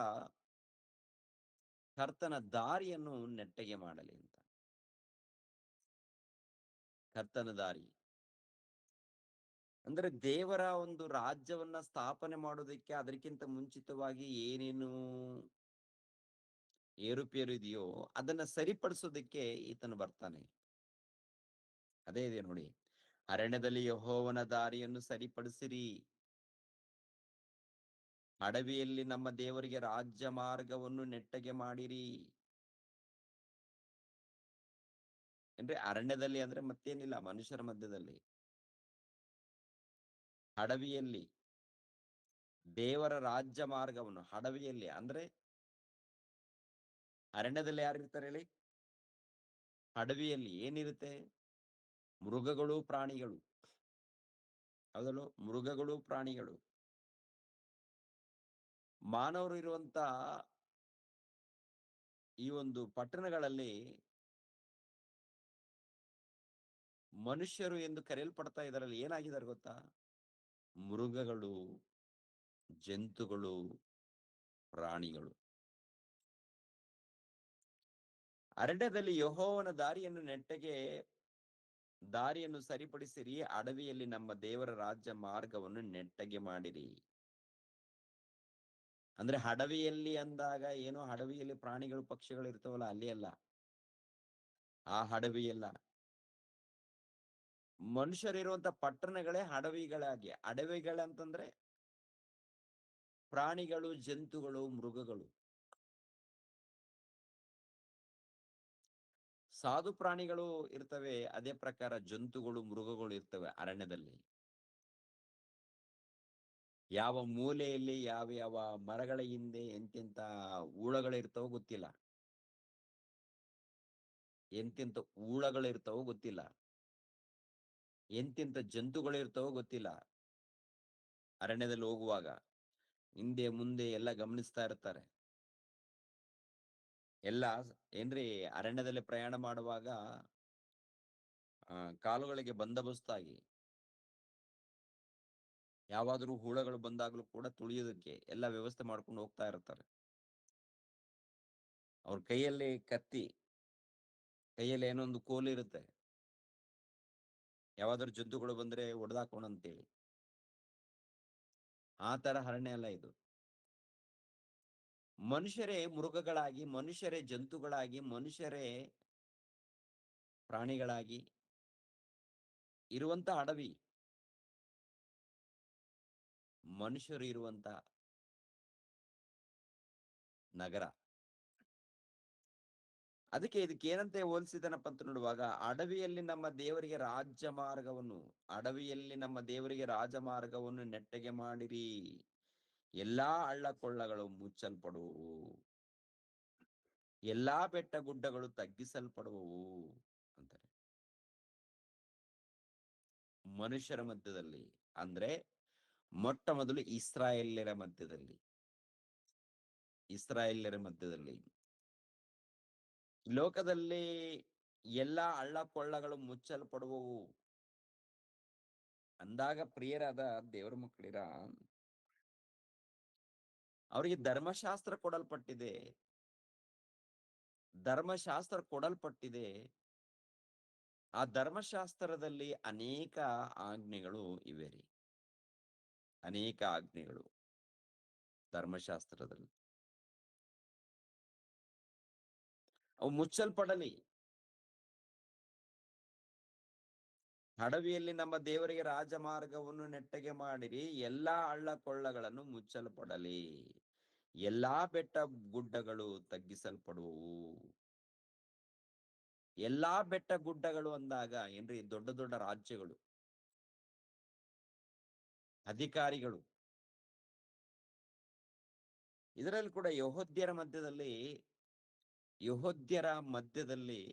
ಕರ್ತನ ದಾರಿಯನ್ನು ನೆಟ್ಟಗೆ ಮಾಡಲಿ ಅಂತ. ಕರ್ತನ ದಾರಿ ಅಂದ್ರೆ ದೇವರ ಒಂದು ರಾಜ್ಯವನ್ನ ಸ್ಥಾಪನೆ ಮಾಡೋದಕ್ಕೆ ಅದಕ್ಕಿಂತ ಮುಂಚಿತವಾಗಿ ಏನೇನು ಏರುಪೇರು ಇದೆಯೋ ಅದನ್ನ ಸರಿಪಡಿಸೋದಕ್ಕೆ ಈತನು ಬರ್ತಾನೆ. ಅದೇ ಇದೆ ನೋಡಿ, ಅರಣ್ಯದಲ್ಲಿ ಯೆಹೋವನ ದಾರಿಯನ್ನು ಸರಿಪಡಿಸಿರಿ, ಅಡವಿಯಲ್ಲಿ ನಮ್ಮ ದೇವರಿಗೆ ರಾಜ್ಯ ಮಾರ್ಗವನ್ನು ನೆಟ್ಟಗೆ ಮಾಡಿರಿ. ಅಂದ್ರೆ ಅರಣ್ಯದಲ್ಲಿ ಅಂದ್ರೆ ಮತ್ತೇನಿಲ್ಲ, ಮನುಷ್ಯರ ಮಧ್ಯದಲ್ಲಿ. ಅಡವಿಯಲ್ಲಿ ದೇವರ ರಾಜ್ಯ ಮಾರ್ಗವನ್ನು, ಅಡವಿಯಲ್ಲಿ ಅಂದ್ರೆ ಅರಣ್ಯದಲ್ಲಿ ಯಾರಿರ್ತಾರೆ ಹೇಳಿ? ಅಡವಿಯಲ್ಲಿ ಏನಿರುತ್ತೆ? ಮೃಗಗಳು, ಪ್ರಾಣಿಗಳು. ಹೌದಲ್ವ? ಮೃಗಗಳು, ಪ್ರಾಣಿಗಳು. ಮಾನವರು ಇರುವಂತ ಈ ಒಂದು ಪಟ್ಟಣಗಳಲ್ಲಿ ಮನುಷ್ಯರು ಎಂದು ಕರೆಯಲ್ಪಡ್ತಾ ಇದರಲ್ಲಿ ಏನಾಗಿದ್ದಾರೆ ಗೊತ್ತಾ? ಮೃಗಗಳು, ಜಂತುಗಳು, ಪ್ರಾಣಿಗಳು. ಅರಣ್ಯದಲ್ಲಿ ಯೆಹೋವನ ದಾರಿಯನ್ನು ಸರಿಪಡಿಸಿರಿ, ಅಡವಿಯಲ್ಲಿ ನಮ್ಮ ದೇವರ ರಾಜ್ಯ ಮಾರ್ಗವನ್ನು ನೆಟ್ಟಗೆ ಮಾಡಿರಿ. ಅಂದ್ರೆ ಅಡವಿಯಲ್ಲಿ ಅಂದಾಗ ಏನೋ ಅಡವಿಯಲ್ಲಿ ಪ್ರಾಣಿಗಳು ಪಕ್ಷಿಗಳು ಇರ್ತಾವಲ್ಲ, ಅಲ್ಲಿ ಅಲ್ಲ. ಆ ಅಡವಿಯಲ್ಲ, ಮನುಷ್ಯರಿರುವಂತ ಪಟ್ಟಣಗಳೇ ಅಡವಿಗಳಾಗಿ. ಅಡವಿಗಳಂತಂದ್ರೆ ಪ್ರಾಣಿಗಳು, ಜಂತುಗಳು, ಮೃಗಗಳು. ಸಾಧು ಪ್ರಾಣಿಗಳು ಇರ್ತವೆ, ಅದೇ ಪ್ರಕಾರ ಜಂತುಗಳು, ಮೃಗಗಳು ಇರ್ತವೆ ಅರಣ್ಯದಲ್ಲಿ. ಯಾವ ಮೂಲೆಯಲ್ಲಿ ಯಾವ ಯಾವ ಮರಗಳ ಹಿಂದೆ ಎಂತೆಂತ ಊಳಗಳಿರ್ತಾವೋ ಗೊತ್ತಿಲ್ಲ, ಎಂತೆಂತ ಊಳಗಳಿರ್ತಾವೋ ಗೊತ್ತಿಲ್ಲ, ಎಂತೆಂತ ಜಂತುಗಳಿರ್ತಾವೋ ಗೊತ್ತಿಲ್ಲ. ಅರಣ್ಯದಲ್ಲಿ ಹೋಗುವಾಗ ಹಿಂದೆ ಮುಂದೆ ಎಲ್ಲ ಗಮನಿಸ್ತಾ ಇರ್ತಾರೆ. ಎಲ್ಲ ಏನ್ರಿ, ಅರಣ್ಯದಲ್ಲಿ ಪ್ರಯಾಣ ಮಾಡುವಾಗ ಕಾಲುಗಳಿಗೆ ಬಂದೋಬಸ್ತಾಗಿ ಯಾವಾದ್ರೂ ಹುಳಗಳು ಬಂದಾಗ್ಲೂ ಕೂಡ ತುಳಿಯೋದಕ್ಕೆ ಎಲ್ಲ ವ್ಯವಸ್ಥೆ ಮಾಡ್ಕೊಂಡು ಹೋಗ್ತಾ ಇರ್ತಾರೆ. ಅವ್ರ ಕೈಯಲ್ಲಿ ಕತ್ತಿ, ಕೈಯಲ್ಲಿ ಏನೋ ಒಂದು ಕೋಲು ಇರುತ್ತೆ, ಯಾವಾದ್ರೂ ಜಂತುಗಳು ಬಂದ್ರೆ ಹೊಡೆದಾಕೋಣ ಅಂತೇಳಿ. ಆ ತರ ಅರಣ್ಯ ಅಲ್ಲ ಇದು. ಮನುಷ್ಯರೇ ಮೃಗಗಳಾಗಿ, ಮನುಷ್ಯರೇ ಜಂತುಗಳಾಗಿ, ಮನುಷ್ಯರೇ ಪ್ರಾಣಿಗಳಾಗಿ ಇರುವಂತ ಅಡವಿ, ಮನುಷ್ಯರು ಇರುವಂತ ನಗರ. ಅದಕ್ಕೆ ಇದಕ್ಕೆ ಏನಂತೆ ಹೋಲಿಸಿದನಪ್ಪ ಅಂತ ನೋಡುವಾಗ, ಅಡವಿಯಲ್ಲಿ ನಮ್ಮ ದೇವರಿಗೆ ರಾಜಮಾರ್ಗವನ್ನು ನೆಟ್ಟಗೆ ಮಾಡಿರಿ, ಎಲ್ಲಾ ಹಳ್ಳ ಕೊಳ್ಳಗಳು ಮುಚ್ಚಲ್ಪಡುವವು, ಎಲ್ಲಾ ಬೆಟ್ಟ ಗುಡ್ಡಗಳು ತಗ್ಗಿಸಲ್ಪಡುವವು ಅಂತಾರೆ. ಮನುಷ್ಯರ ಮಧ್ಯದಲ್ಲಿ ಅಂದ್ರೆ ಮೊಟ್ಟ ಮೊದಲು ಇಸ್ರಾಯೇಲ್ಯರ ಮಧ್ಯದಲ್ಲಿ ಲೋಕದಲ್ಲಿ ಎಲ್ಲಾ ಹಳ್ಳ ಕೊಳ್ಳಗಳು ಮುಚ್ಚಲ್ಪಡುವವು ಅಂದಾಗ, ಪ್ರಿಯರಾದ ದೇವರ ಮಕ್ಕಳಿರ, ಅವರಿಗೆ ಧರ್ಮಶಾಸ್ತ್ರ ಕೊಡಲ್ಪಟ್ಟಿದೆ. ಆ ಧರ್ಮಶಾಸ್ತ್ರದಲ್ಲಿ ಅನೇಕ ಆಜ್ಞೆಗಳು ಇವೆ ರೀ, ಅನೇಕ ಆಜ್ಞೆಗಳು ಧರ್ಮಶಾಸ್ತ್ರದಲ್ಲಿ. ಅವು ಮುಚ್ಚಲ್ಪಡಲಿ. ಅಡವಿಯಲ್ಲಿ ನಮ್ಮ ದೇವರಿಗೆ ರಾಜಮಾರ್ಗವನ್ನು ನೆಟ್ಟಗೆ ಮಾಡಿರಿ, ಎಲ್ಲಾ ಹಳ್ಳ ಕೊಳ್ಳಗಳನ್ನು ಮುಚ್ಚಲ್ಪಡಲಿ, ಎಲ್ಲಾ ಬೆಟ್ಟ ಗುಡ್ಡಗಳು ತಗ್ಗಿಸಲ್ಪಡುವವು. ಎಲ್ಲಾ ಬೆಟ್ಟ ಗುಡ್ಡಗಳು ಅಂದಾಗ ಏನ್ರಿ, ದೊಡ್ಡ ದೊಡ್ಡ ರಾಜ್ಯಗಳು, ಅಧಿಕಾರಿಗಳು. ಇದರಲ್ಲಿ ಕೂಡ ಯೆಹೂದ್ಯರ ಮಧ್ಯದಲ್ಲಿ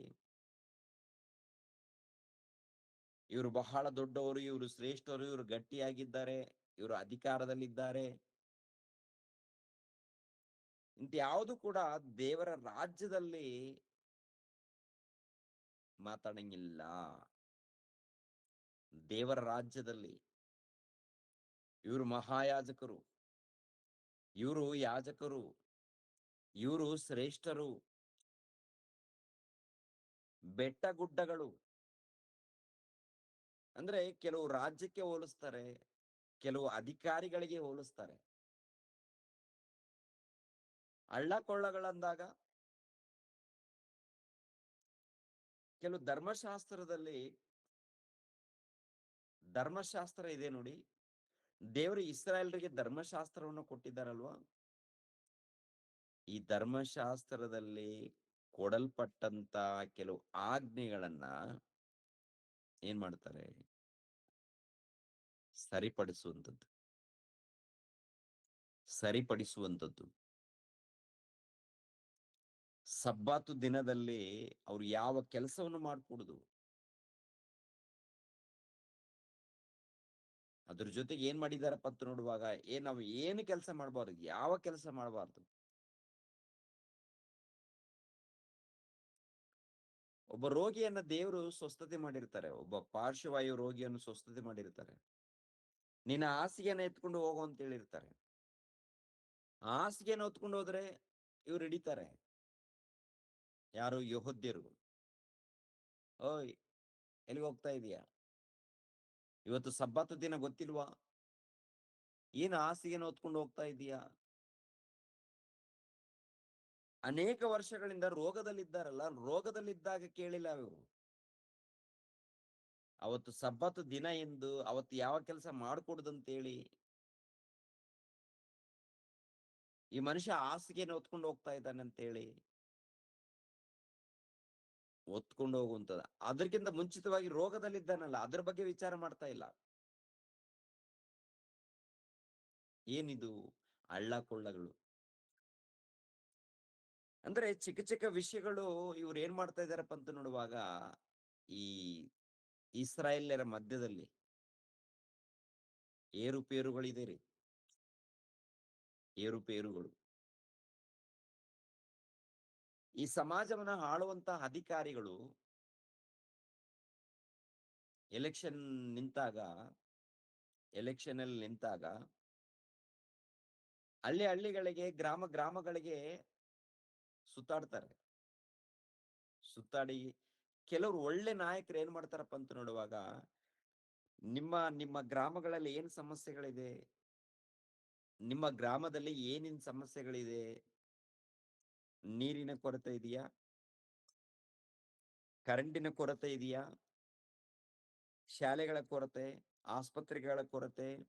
ಇವರು ಬಹಳ ದೊಡ್ಡವರು, ಇವರು ಶ್ರೇಷ್ಠರು, ಇವರು ಗಟ್ಟಿಯಾಗಿದ್ದಾರೆ, ಇವರು ಅಧಿಕಾರದಲ್ಲಿದ್ದಾರೆ ಇಂತ ಯಾವುದು ಕೂಡ ದೇವರ ರಾಜ್ಯದಲ್ಲಿ ಮಾತಾಡಂಗಿಲ್ಲ. ದೇವರ ರಾಜ್ಯದಲ್ಲಿ ಇವರು ಮಹಾಯಾಜಕರು, ಇವರು ಯಾಜಕರು, ಇವರು ಶ್ರೇಷ್ಠರು. ಬೆಟ್ಟ ಗುಡ್ಡಗಳು ಅಂದ್ರೆ ಕೆಲವು ರಾಜ್ಯಕ್ಕೆ ಹೋಲಿಸ್ತಾರೆ, ಕೆಲವು ಅಧಿಕಾರಿಗಳಿಗೆ ಹೋಲಿಸ್ತಾರೆ. ಹಳ್ಳ ಕೊಳ್ಳಗಳಂದಾಗ ಕೆಲವು ಧರ್ಮಶಾಸ್ತ್ರ ಇದೆ ನೋಡಿ. ದೇವರು ಇಸ್ರಾಯೇಲ್ರಿಗೆ ಧರ್ಮಶಾಸ್ತ್ರವನ್ನು ಕೊಟ್ಟಿದ್ದಾರಲ್ವಾ? ಈ ಧರ್ಮಶಾಸ್ತ್ರದಲ್ಲಿ ಕೊಡಲ್ಪಟ್ಟಂತ ಕೆಲವು ಆಜ್ಞೆಗಳನ್ನ ಏನ್ ಮಾಡ್ತಾರೆ? ಸರಿಪಡಿಸುವಂಥದ್ದು. ಸರಿಪಡಿಸುವಂಥದ್ದು. ಸಬ್ಬಾತು ದಿನದಲ್ಲಿ ಅವ್ರು ಯಾವ ಕೆಲಸವನ್ನು ಮಾಡ್ಕೂಡುದು. ಅದ್ರ ಜೊತೆಗೆ ಏನ್ ಮಾಡಿದಾರಪ್ಪ ಅಂತ ನೋಡುವಾಗ, ನಾವು ಏನು ಕೆಲಸ ಮಾಡಬಾರ್ದು, ಯಾವ ಕೆಲಸ ಮಾಡಬಾರ್ದು. ಒಬ್ಬ ರೋಗಿಯನ್ನ ದೇವರು ಸ್ವಸ್ಥತೆ ಮಾಡಿರ್ತಾರೆ. ಒಬ್ಬ ಪಾರ್ಶ್ವವಾಯು ರೋಗಿಯನ್ನು ಸ್ವಸ್ಥತೆ ಮಾಡಿರ್ತಾರೆ. ನಿನ್ನ ಹಾಸಿಗೆಯನ್ನ ಎತ್ಕೊಂಡು ಹೋಗು ಅಂತ ಹೇಳಿರ್ತಾರೆ. ಹಾಸಿಗೆಯನ್ನು ಹೊತ್ಕೊಂಡು ಹೋದ್ರೆ ಇವ್ರು ಹಿಡಿತಾರೆ. ಯಾರು? ಯೆಹೂದ್ಯರು. ಓಯ್, ಎಲ್ಲಿಗೆ ಹೋಗ್ತಾ ಇದೀಯಾ? ಇವತ್ತು ಸಬ್ಬಾತು ದಿನ ಗೊತ್ತಿಲ್ವಾ? ಏನ್ ಹಾಸಿಗೆನ ಹೊತ್ಕೊಂಡು ಹೋಗ್ತಾ ಇದೀಯಾ? ಅನೇಕ ವರ್ಷಗಳಿಂದ ರೋಗದಲ್ಲಿದ್ದಾರಲ್ಲ, ರೋಗದಲ್ಲಿದ್ದಾಗ ಕೇಳಿಲ್ಲ ಇವರು. ಅವತ್ತು ಸಬ್ಬಾತು ದಿನ ಎಂದು ಅವತ್ತು ಯಾವ ಕೆಲಸ ಮಾಡ್ಕೊಡುದಂತೇಳಿ ಈ ಮನುಷ್ಯ ಹಾಸಿಗೆನ ಹೊತ್ಕೊಂಡು ಹೋಗ್ತಾ ಇದ್ದಾನೆ ಅಂತೇಳಿ ಹೊತ್ಕೊಂಡು ಹೋಗುವಂತದ. ಅದಕ್ಕಿಂತ ಮುಂಚಿತವಾಗಿ ರೋಗದಲ್ಲಿದ್ದಾನಲ್ಲ, ಅದ್ರ ಬಗ್ಗೆ ವಿಚಾರ ಮಾಡ್ತಾ ಇಲ್ಲ. ಏನಿದು? ಹಳ್ಳ ಕೊಳ್ಳಗಳು. ಅಂದ್ರೆ ಚಿಕ್ಕ ಚಿಕ್ಕ ವಿಷಯಗಳು ಇವ್ರು ಏನ್ ಮಾಡ್ತಾ ಇದಾರಪ್ಪ ಅಂತ ನೋಡುವಾಗ, ಈ ಇಸ್ರಾಯೇಲ್ಯರ ಮಧ್ಯದಲ್ಲಿ ಏರುಪೇರುಗಳಿದೆ ರೀ. ಏರುಪೇರುಗಳು. ಈ ಸಮಾಜವನ್ನ ಆಳುವಂತ ಅಧಿಕಾರಿಗಳು ಎಲೆಕ್ಷನ್ ನಿಂತಾಗ ಎಲೆಕ್ಷನ್ ಅಲ್ಲಿ ನಿಂತಾಗ ಹಳ್ಳಿಗಳಿಗೆ, ಗ್ರಾಮಗಳಿಗೆ ಸುತ್ತಾಡ್ತಾರೆ. ಸುತ್ತಾಡಿ ಕೆಲವರು ಒಳ್ಳೆ ನಾಯಕರು ಏನ್ ಮಾಡ್ತಾರಪ್ಪ ಅಂತ ನೋಡುವಾಗ, ನಿಮ್ಮ ಗ್ರಾಮಗಳಲ್ಲಿ ಏನ್ ಸಮಸ್ಯೆಗಳಿದೆ, ನಿಮ್ಮ ಗ್ರಾಮದಲ್ಲಿ ಏನೇನ್ ಸಮಸ್ಯೆಗಳಿದೆ, ನೀರಿನ ಕೊರತೆ ಇದೆಯಾ, ಕರೆಂಟಿನ ಕೊರತೆ ಇದೆಯಾ, ಶಾಲೆಗಳ ಕೊರತೆ, ಆಸ್ಪತ್ರೆಗಳ ಕೊರತೆ,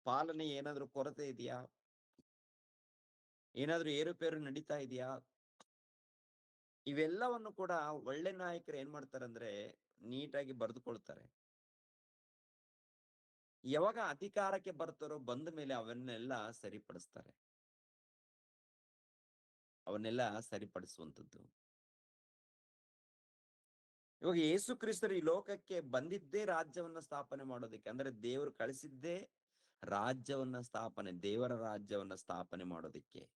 ಪಾಲನೆ ಏನಾದ್ರೂ ಕೊರತೆ ಇದೆಯಾ, ಏನಾದ್ರೂ ಏರುಪೇರು ನಡೀತಾ ಇದೆಯಾ, ಇವೆಲ್ಲವನ್ನು ಕೂಡ ಒಳ್ಳೆ ನಾಯಕರು ಏನ್ ಮಾಡ್ತಾರಂದ್ರೆ ನೀಟಾಗಿ ಬರೆದುಕೊಳ್ತಾರೆ. ಯಾವಾಗ ಅಧಿಕಾರಕ್ಕೆ ಬರ್ತಾರೋ ಬಂದ ಮೇಲೆ ಅವನ್ನೆಲ್ಲ ಸರಿಪಡಿಸ್ತಾರೆ. ಅವನ್ನೆಲ್ಲ ಸರಿಪಡಿಸುವಂಥದ್ದು. ಇವಾಗ ಯೇಸು ಕ್ರಿಸ್ತರು ಈ ಲೋಕಕ್ಕೆ ಬಂದಿದ್ದೇ ರಾಜ್ಯವನ್ನ ಸ್ಥಾಪನೆ ಮಾಡೋದಕ್ಕೆ. ಅಂದ್ರೆ ದೇವರು ಕಳಿಸಿದ್ದೇ ದೇವರ ರಾಜ್ಯವನ್ನ ಸ್ಥಾಪನೆ ಮಾಡೋದಕ್ಕೆ.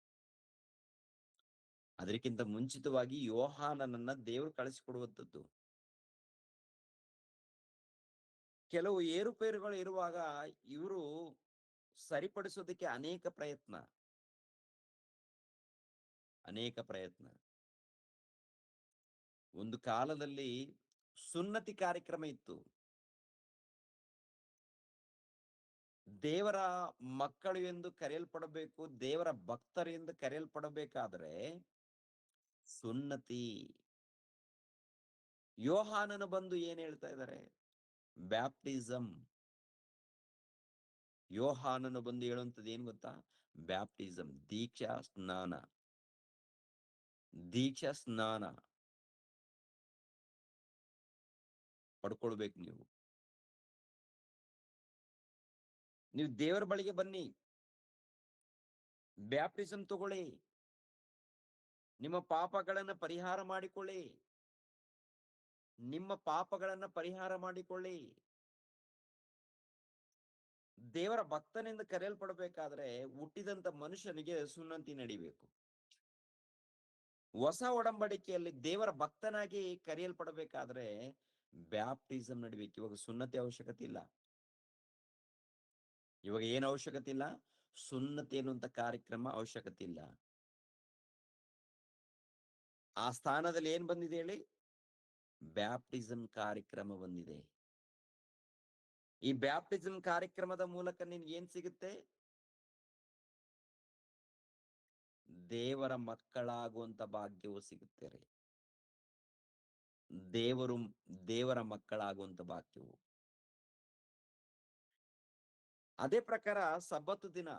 ಅದಕ್ಕಿಂತ ಮುಂಚಿತವಾಗಿ ಯೋಹಾನನನ್ನ ದೇವರು ಕಳಿಸಿಕೊಡುವಂಥದ್ದು. ಕೆಲವು ಏರುಪೇರುಗಳು ಇರುವಾಗ ಇವರು ಸರಿಪಡಿಸೋದಕ್ಕೆ ಅನೇಕ ಪ್ರಯತ್ನ. ಒಂದು ಕಾಲದಲ್ಲಿ ಸುನ್ನತಿ ಕಾರ್ಯಕ್ರಮ ಇತ್ತು. ದೇವರ ಮಕ್ಕಳು ಎಂದು ಕರೆಯಲ್ಪಡಬೇಕು, ದೇವರ ಭಕ್ತರು ಎಂದು ಕರೆಯಲ್ಪಡಬೇಕಾದ್ರೆ ಸುನ್ನತಿ. ಯೋಹಾನನು ಬಂದು ಏನ್ ಹೇಳ್ತಾ ಇದ್ದಾರೆ? ಬ್ಯಾಪ್ಟಿಸಂ. ಯೋಹಾನನು ಬಂದು ಹೇಳುವಂಥದ್ದು ಏನ್ ಗೊತ್ತಾ? ಬ್ಯಾಪ್ಟಿಸಂ, ದೀಕ್ಷಾ ಸ್ನಾನ ಪಡ್ಕೊಳ್ಬೇಕು. ನೀವು ದೇವರ ಬಳಿಗೆ ಬನ್ನಿ, ಬ್ಯಾಪ್ಟಿಸಂ ತಗೊಳ್ಳಿ, ನಿಮ್ಮ ಪಾಪಗಳನ್ನ ಪರಿಹಾರ ಮಾಡಿಕೊಳ್ಳಿ. ದೇವರ ಭಕ್ತನೆಂದು ಕರೆಯಲ್ಪಡಬೇಕಾದ್ರೆ ಹುಟ್ಟಿದಂತ ಮನುಷ್ಯನಿಗೆ ಸುನ್ನತಿ ನಡಿಬೇಕು. ಹೊಸ ಒಡಂಬಡಿಕೆಯಲ್ಲಿ ದೇವರ ಭಕ್ತನಾಗಿ ಕರೆಯಲ್ಪಡಬೇಕಾದ್ರೆ ಬ್ಯಾಪ್ಟಿಸಂ ನಡಿಬೇಕು. ಇವಾಗ ಸುನ್ನತಿ ಅವಶ್ಯಕತೆ ಇಲ್ಲ. ಇವಾಗ ಏನು ಅವಶ್ಯಕತೆ ಇಲ್ಲ? ಸುನ್ನತಿ ಅನ್ನುವಂತ ಕಾರ್ಯಕ್ರಮ ಅವಶ್ಯಕತೆ ಇಲ್ಲ. ಆ ಸ್ಥಾನದಲ್ಲಿ ಏನ್ ಬಂದಿದೆ ಹೇಳಿ? ಬ್ಯಾಪ್ಟಿಸಮ್ ಕಾರ್ಯಕ್ರಮ ಬಂದಿದೆ. ಈ ಬ್ಯಾಪ್ಟಿಸಮ್ ಕಾರ್ಯಕ್ರಮದ ಮೂಲಕ ನಿನ್ಗೆ ಏನ್ ಸಿಗುತ್ತೆ? ದೇವರ ಮಕ್ಕಳಾಗುವಂತ ಭಾಗ್ಯವು ಸಿಗುತ್ತೆ ರೀ. ದೇವರು ದೇವರ ಮಕ್ಕಳಾಗುವಂತ ಭಾಗ್ಯವು. ಅದೇ ಪ್ರಕಾರ ಸಬ್ಬತ್ತು ದಿನ,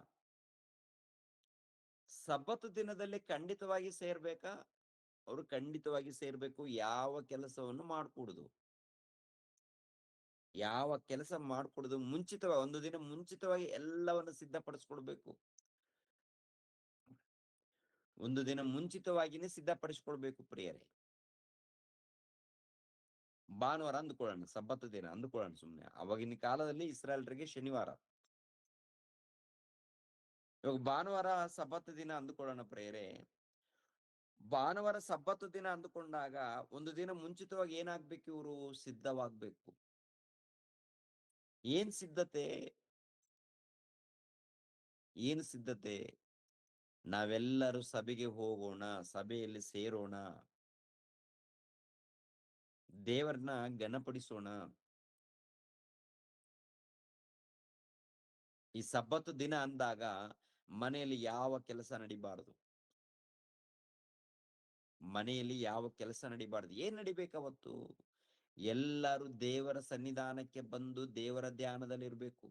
ಸಬ್ಬತ್ತು ದಿನದಲ್ಲಿ ಖಂಡಿತವಾಗಿ ಸೇರ್ಬೇಕಾ? ಅವರು ಖಂಡಿತವಾಗಿ ಸೇರ್ಬೇಕು. ಯಾವ ಕೆಲಸವನ್ನು ಮಾಡ್ಕೂಡುದು, ಯಾವ ಕೆಲಸ ಮಾಡ್ಕೊಡುದು, ಮುಂಚಿತವಾಗಿ ಒಂದು ದಿನ ಮುಂಚಿತವಾಗಿ ಎಲ್ಲವನ್ನು ಸಿದ್ಧಪಡಿಸ್ಕೊಡ್ಬೇಕು. ಒಂದು ದಿನ ಮುಂಚಿತವಾಗಿನೇ ಸಿದ್ಧಪಡಿಸ್ಕೊಳ್ಬೇಕು ಪ್ರಿಯರೇ. ಭಾನುವಾರ ಅಂದುಕೊಳ್ಳೋಣ, ಸಬ್ಬತ್ತು ದಿನ ಅಂದುಕೊಳ್ಳೋಣ ಸುಮ್ನೆ. ಅವಾಗಿನ ಕಾಲದಲ್ಲಿ ಇಸ್ರಾಯೇಲರಿಗೆ ಶನಿವಾರ, ಇವಾಗ ಭಾನುವಾರ ಸಬ್ಬತ್ತು ದಿನ ಅಂದುಕೊಳ್ಳೋಣ ಪ್ರಿಯರೇ. ಭಾನುವಾರ ಸಬ್ಬತ್ತು ದಿನ ಅಂದುಕೊಂಡಾಗ ಒಂದು ದಿನ ಮುಂಚಿತವಾಗಿ ಏನಾಗ್ಬೇಕು? ಇವರು ಸಿದ್ಧವಾಗ್ಬೇಕು. ಏನ್ ಸಿದ್ಧತೆ? ಏನು ಸಿದ್ಧತೆ? ನಾವೆಲ್ಲರೂ ಸಭೆಗೆ ಹೋಗೋಣ, ಸಭೆಯಲ್ಲಿ ಸೇರೋಣ, ದೇವರನ್ನ ಘನಪಡಿಸೋಣ. ಈ ಸಬ್ಬತ್ತು ದಿನ ಅಂದಾಗ ಮನೆಯಲ್ಲಿ ಯಾವ ಕೆಲಸ ನಡಿಬಾರದು, ಮನೆಯಲ್ಲಿ ಯಾವ ಕೆಲಸ ನಡಿಬಾರದು. ಏನ್ ನಡಿಬೇಕು ಅವತ್ತು? ಎಲ್ಲರೂ ದೇವರ ಸನ್ನಿಧಾನಕ್ಕೆ ಬಂದು ದೇವರ ಧ್ಯಾನದಲ್ಲಿರ್ಬೇಕು.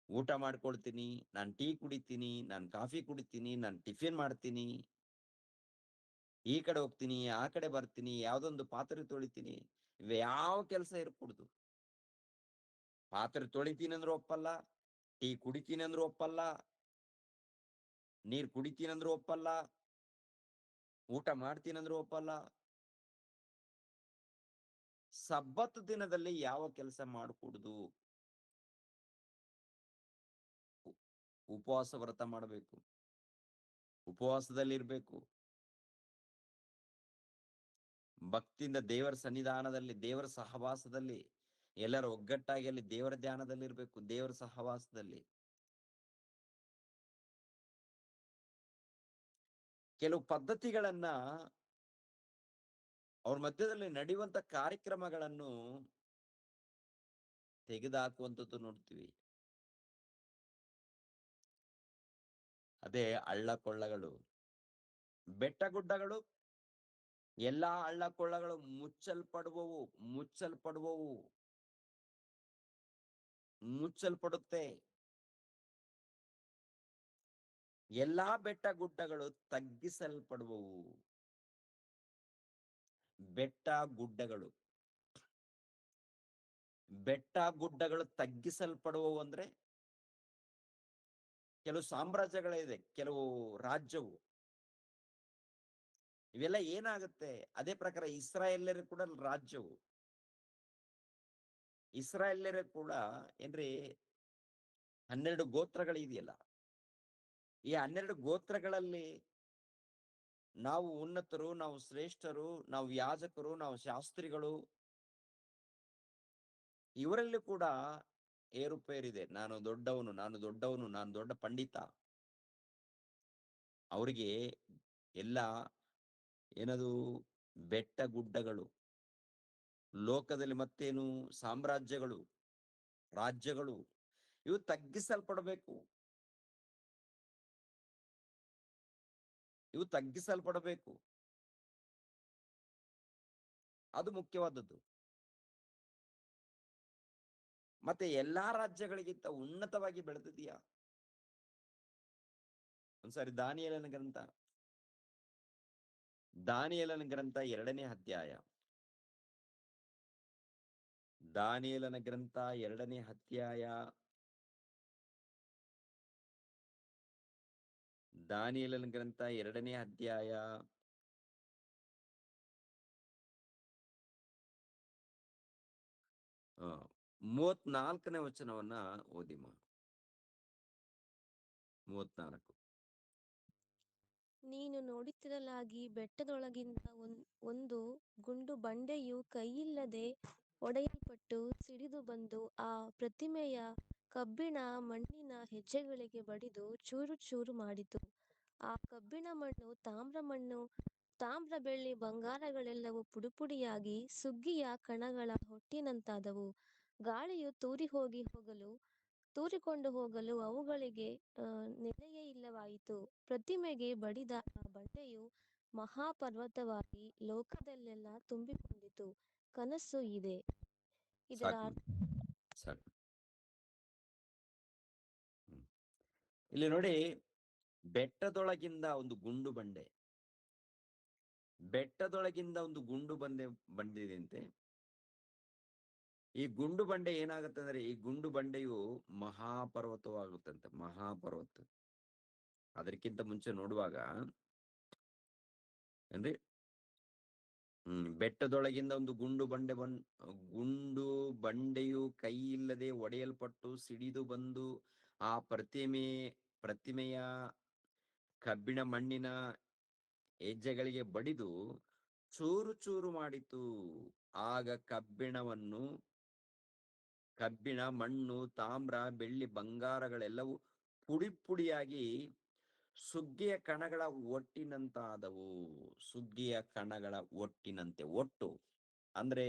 ಊಟ ಮಾಡ್ಕೊಳ್ತೀನಿ, ನಾನು ಟೀ ಕುಡಿತೀನಿ, ನಾನು ಕಾಫಿ ಕುಡಿತೀನಿ, ನಾನು ಟಿಫಿನ್ ಮಾಡ್ತೀನಿ, ಈ ಕಡೆ ಹೋಗ್ತೀನಿ, ಆ ಕಡೆ ಬರ್ತೀನಿ, ಯಾವ್ದೊಂದು ಪಾತ್ರೆ ತೊಳಿತೀನಿ, ಇವ ಯಾವ ಕೆಲಸ ಇರ್ಕೂಡ್ದು. ಪಾತ್ರೆ ತೊಳಿತೀನಿ ಅಂದ್ರೂ ಒಪ್ಪಲ್ಲ, ಟೀ ಕುಡಿತೀನಿ ಅಂದ್ರೂ ಒಪ್ಪಲ್ಲ, ನೀರ್ ಕುಡಿತೀನಿ ಅಂದ್ರೂ ಒಪ್ಪಲ್ಲ, ಊಟ ಮಾಡ್ತೀನಿ ಅಂದ್ರೂ ಒಪ್ಪಲ್ಲ. ಸಬ್ಬತ್ ದಿನದಲ್ಲಿ ಯಾವ ಕೆಲಸ ಮಾಡಕೂಡುದು? ಉಪವಾಸ ವ್ರತ ಮಾಡಬೇಕು, ಉಪವಾಸದಲ್ಲಿ ಇರ್ಬೇಕು, ಭಕ್ತಿಯಿಂದ ದೇವರ ಸನ್ನಿಧಾನದಲ್ಲಿ, ದೇವರ ಸಹವಾಸದಲ್ಲಿ ಎಲ್ಲರ ಒಗ್ಗಟ್ಟಾಗಿ ಅಲ್ಲಿ ದೇವರ ಧ್ಯಾನದಲ್ಲಿ ಇರ್ಬೇಕು, ದೇವರ ಸಹವಾಸದಲ್ಲಿ. ಕೆಲವು ಪದ್ಧತಿಗಳನ್ನ, ಅವ್ರ ಮಧ್ಯದಲ್ಲಿ ನಡೆಯುವಂತ ಕಾರ್ಯಕ್ರಮಗಳನ್ನು ತೆಗೆದುಹಾಕುವಂಥದ್ದು ನೋಡ್ತೀವಿ. ಅದೇ ಹಳ್ಳ ಕೊಳ್ಳಗಳು, ಬೆಟ್ಟ ಗುಡ್ಡಗಳು, ಎಲ್ಲಾ ಹಳ್ಳ ಕೊಳ್ಳಗಳು ಮುಚ್ಚಲ್ಪಡುವವು, ಮುಚ್ಚಲ್ಪಡುವವು, ಮುಚ್ಚಲ್ಪಡುತ್ತೆ. ಎಲ್ಲಾ ಬೆಟ್ಟ ಗುಡ್ಡಗಳು ತಗ್ಗಿಸಲ್ಪಡುವವು. ಬೆಟ್ಟ ಗುಡ್ಡಗಳು, ಬೆಟ್ಟ ಗುಡ್ಡಗಳು ತಗ್ಗಿಸಲ್ಪಡುವವು ಅಂದ್ರೆ ಕೆಲವು ಸಾಮ್ರಾಜ್ಯಗಳಿದೆ, ಕೆಲವು ರಾಜ್ಯವು, ಇವೆಲ್ಲ ಏನಾಗುತ್ತೆ? ಅದೇ ಪ್ರಕಾರ ಇಸ್ರಾಯೇಲ್ಯರು ಕೂಡ ರಾಜ್ಯವು, ಇಸ್ರಾಯೇಲ್ಯರು ಕೂಡ ಏನ್ರಿ 12 ಗೋತ್ರಗಳಿದೆಯಲ್ಲ, ಈ 12 ಗೋತ್ರಗಳಲ್ಲಿ ನಾವು ಉನ್ನತರು, ನಾವು ಶ್ರೇಷ್ಠರು, ನಾವು ಯಾಜಕರು, ನಾವು ಶಾಸ್ತ್ರಿಗಳು, ಇವರಲ್ಲಿ ಕೂಡ ಏರುಪೇರಿದೆ. ನಾನು ದೊಡ್ಡವನು, ನಾನು ದೊಡ್ಡವನು, ನಾನು ದೊಡ್ಡ ಪಂಡಿತ. ಅವರಿಗೆ ಎಲ್ಲ ಏನದು? ಬೆಟ್ಟ ಗುಡ್ಡಗಳು, ಲೋಕದಲ್ಲಿ ಮತ್ತೇನು? ಸಾಮ್ರಾಜ್ಯಗಳು, ರಾಜ್ಯಗಳು, ಇವು ತಗ್ಗಿಸಲ್ಪಡಬೇಕು, ಇವು ತಗ್ಗಿಸಲ್ಪಡಬೇಕು. ಅದು ಮುಖ್ಯವಾದದ್ದು. ಮತ್ತೆ ಎಲ್ಲಾ ರಾಜ್ಯಗಳಿಗಿಂತ ಉನ್ನತವಾಗಿ ಬೆಳೆದಿದೆಯಾ? ಒಂದ್ಸಾರಿ ದಾನಿಯೇಲನ ಗ್ರಂಥ, ದಾನಿಯೇಲನ ಗ್ರಂಥ 2ನೇ ಅಧ್ಯಾಯ, ದಾನಿಯೇಲನ ಗ್ರಂಥ 2ನೇ ಅಧ್ಯಾಯ, ದಾನಿಯೇಲನ ಗ್ರಂಥ 2ನೇ ಅಧ್ಯಾಯ 34ನೇ ವಚನವನ್ನ ಓದಿಮ್ಮ. 34. ನೀನು ನೋಡುತ್ತಿರಲಾಗಿ ಬೆಟ್ಟದೊಳಗಿಂದ ಒಂದು ಗುಂಡು ಬಂಡೆಯು ಕೈಯಿಲ್ಲದೆ ಒಡೆಯಲ್ಪಟ್ಟು ಸಿಡಿದು ಬಂದು ಆ ಪ್ರತಿಮೆಯ ಕಬ್ಬಿಣ ಮಣ್ಣಿನ ಹೆಜ್ಜೆಗಳಿಗೆ ಬಡಿದು ಚೂರು ಚೂರು ಮಾಡಿತು. ಆ ಕಬ್ಬಿಣ ಮಣ್ಣು ತಾಮ್ರ ಮಣ್ಣು ತಾಮ್ರ ಬೆಳ್ಳಿ ಬಂಗಾರಗಳೆಲ್ಲವೂ ಪುಡಿಪುಡಿಯಾಗಿ ಸುಗ್ಗಿಯ ಕಣಗಳ ಹೊಟ್ಟಿನಂತಾದವು. ಗಾಳಿಯು ತೂರಿಕೊಂಡು ಹೋಗಲು ಅವುಗಳಿಗೆ ನೆಲೆಯೇ ಇಲ್ಲವಾಯಿತು. ಪ್ರತಿಮೆಗೆ ಬಡಿದ ಆ ಬಂಡೆಯು ಮಹಾಪರ್ವತವಾಗಿ ಲೋಕದಲ್ಲೆಲ್ಲ ತುಂಬಿಕೊಂಡಿತು. ಕನಸು ಇದೆ. ಇದರ ಸಾಕು ಸಾಕು. ಇಲ್ಲಿ ನೋಡಿ, ಬೆಟ್ಟದೊಳಗಿಂದ ಒಂದು ಗುಂಡು ಬಂಡೆ, ಬೆಟ್ಟದೊಳಗಿಂದ ಒಂದು ಗುಂಡು ಬಂದಿದೆಯಂತೆ. ಈ ಗುಂಡು ಬಂಡೆ ಏನಾಗುತ್ತೆ ಅಂದ್ರೆ, ಈ ಗುಂಡು ಬಂಡೆಯು ಮಹಾಪರ್ವತವಾಗುತ್ತಂತೆ, ಮಹಾಪರ್ವತ. ಅದಕ್ಕಿಂತ ಮುಂಚೆ ನೋಡುವಾಗ ಅಂದ್ರೆ ಬೆಟ್ಟದೊಳಗಿಂದ ಒಂದು ಗುಂಡು ಬಂಡೆಯು ಕೈ ಇಲ್ಲದೆ ಒಡೆಯಲ್ಪಟ್ಟು ಸಿಡಿದು ಬಂದು ಆ ಪ್ರತಿಮೆಯ ಕಬ್ಬಿಣ ಮಣ್ಣಿನ ಹೆಜ್ಜೆಗಳಿಗೆ ಬಡಿದು ಚೂರು ಚೂರು ಮಾಡಿತು. ಆಗ ಕಬ್ಬಿಣ, ಮಣ್ಣು, ತಾಮ್ರ, ಬೆಳ್ಳಿ, ಬಂಗಾರಗಳೆಲ್ಲವೂ ಪುಡಿ ಪುಡಿಯಾಗಿ ಸುಗ್ಗಿಯ ಕಣಗಳ ಒಟ್ಟಿನಂತಾದವು. ಸುಗ್ಗಿಯ ಕಣಗಳ ಒಟ್ಟಿನಂತೆ. ಒಟ್ಟು ಅಂದ್ರೆ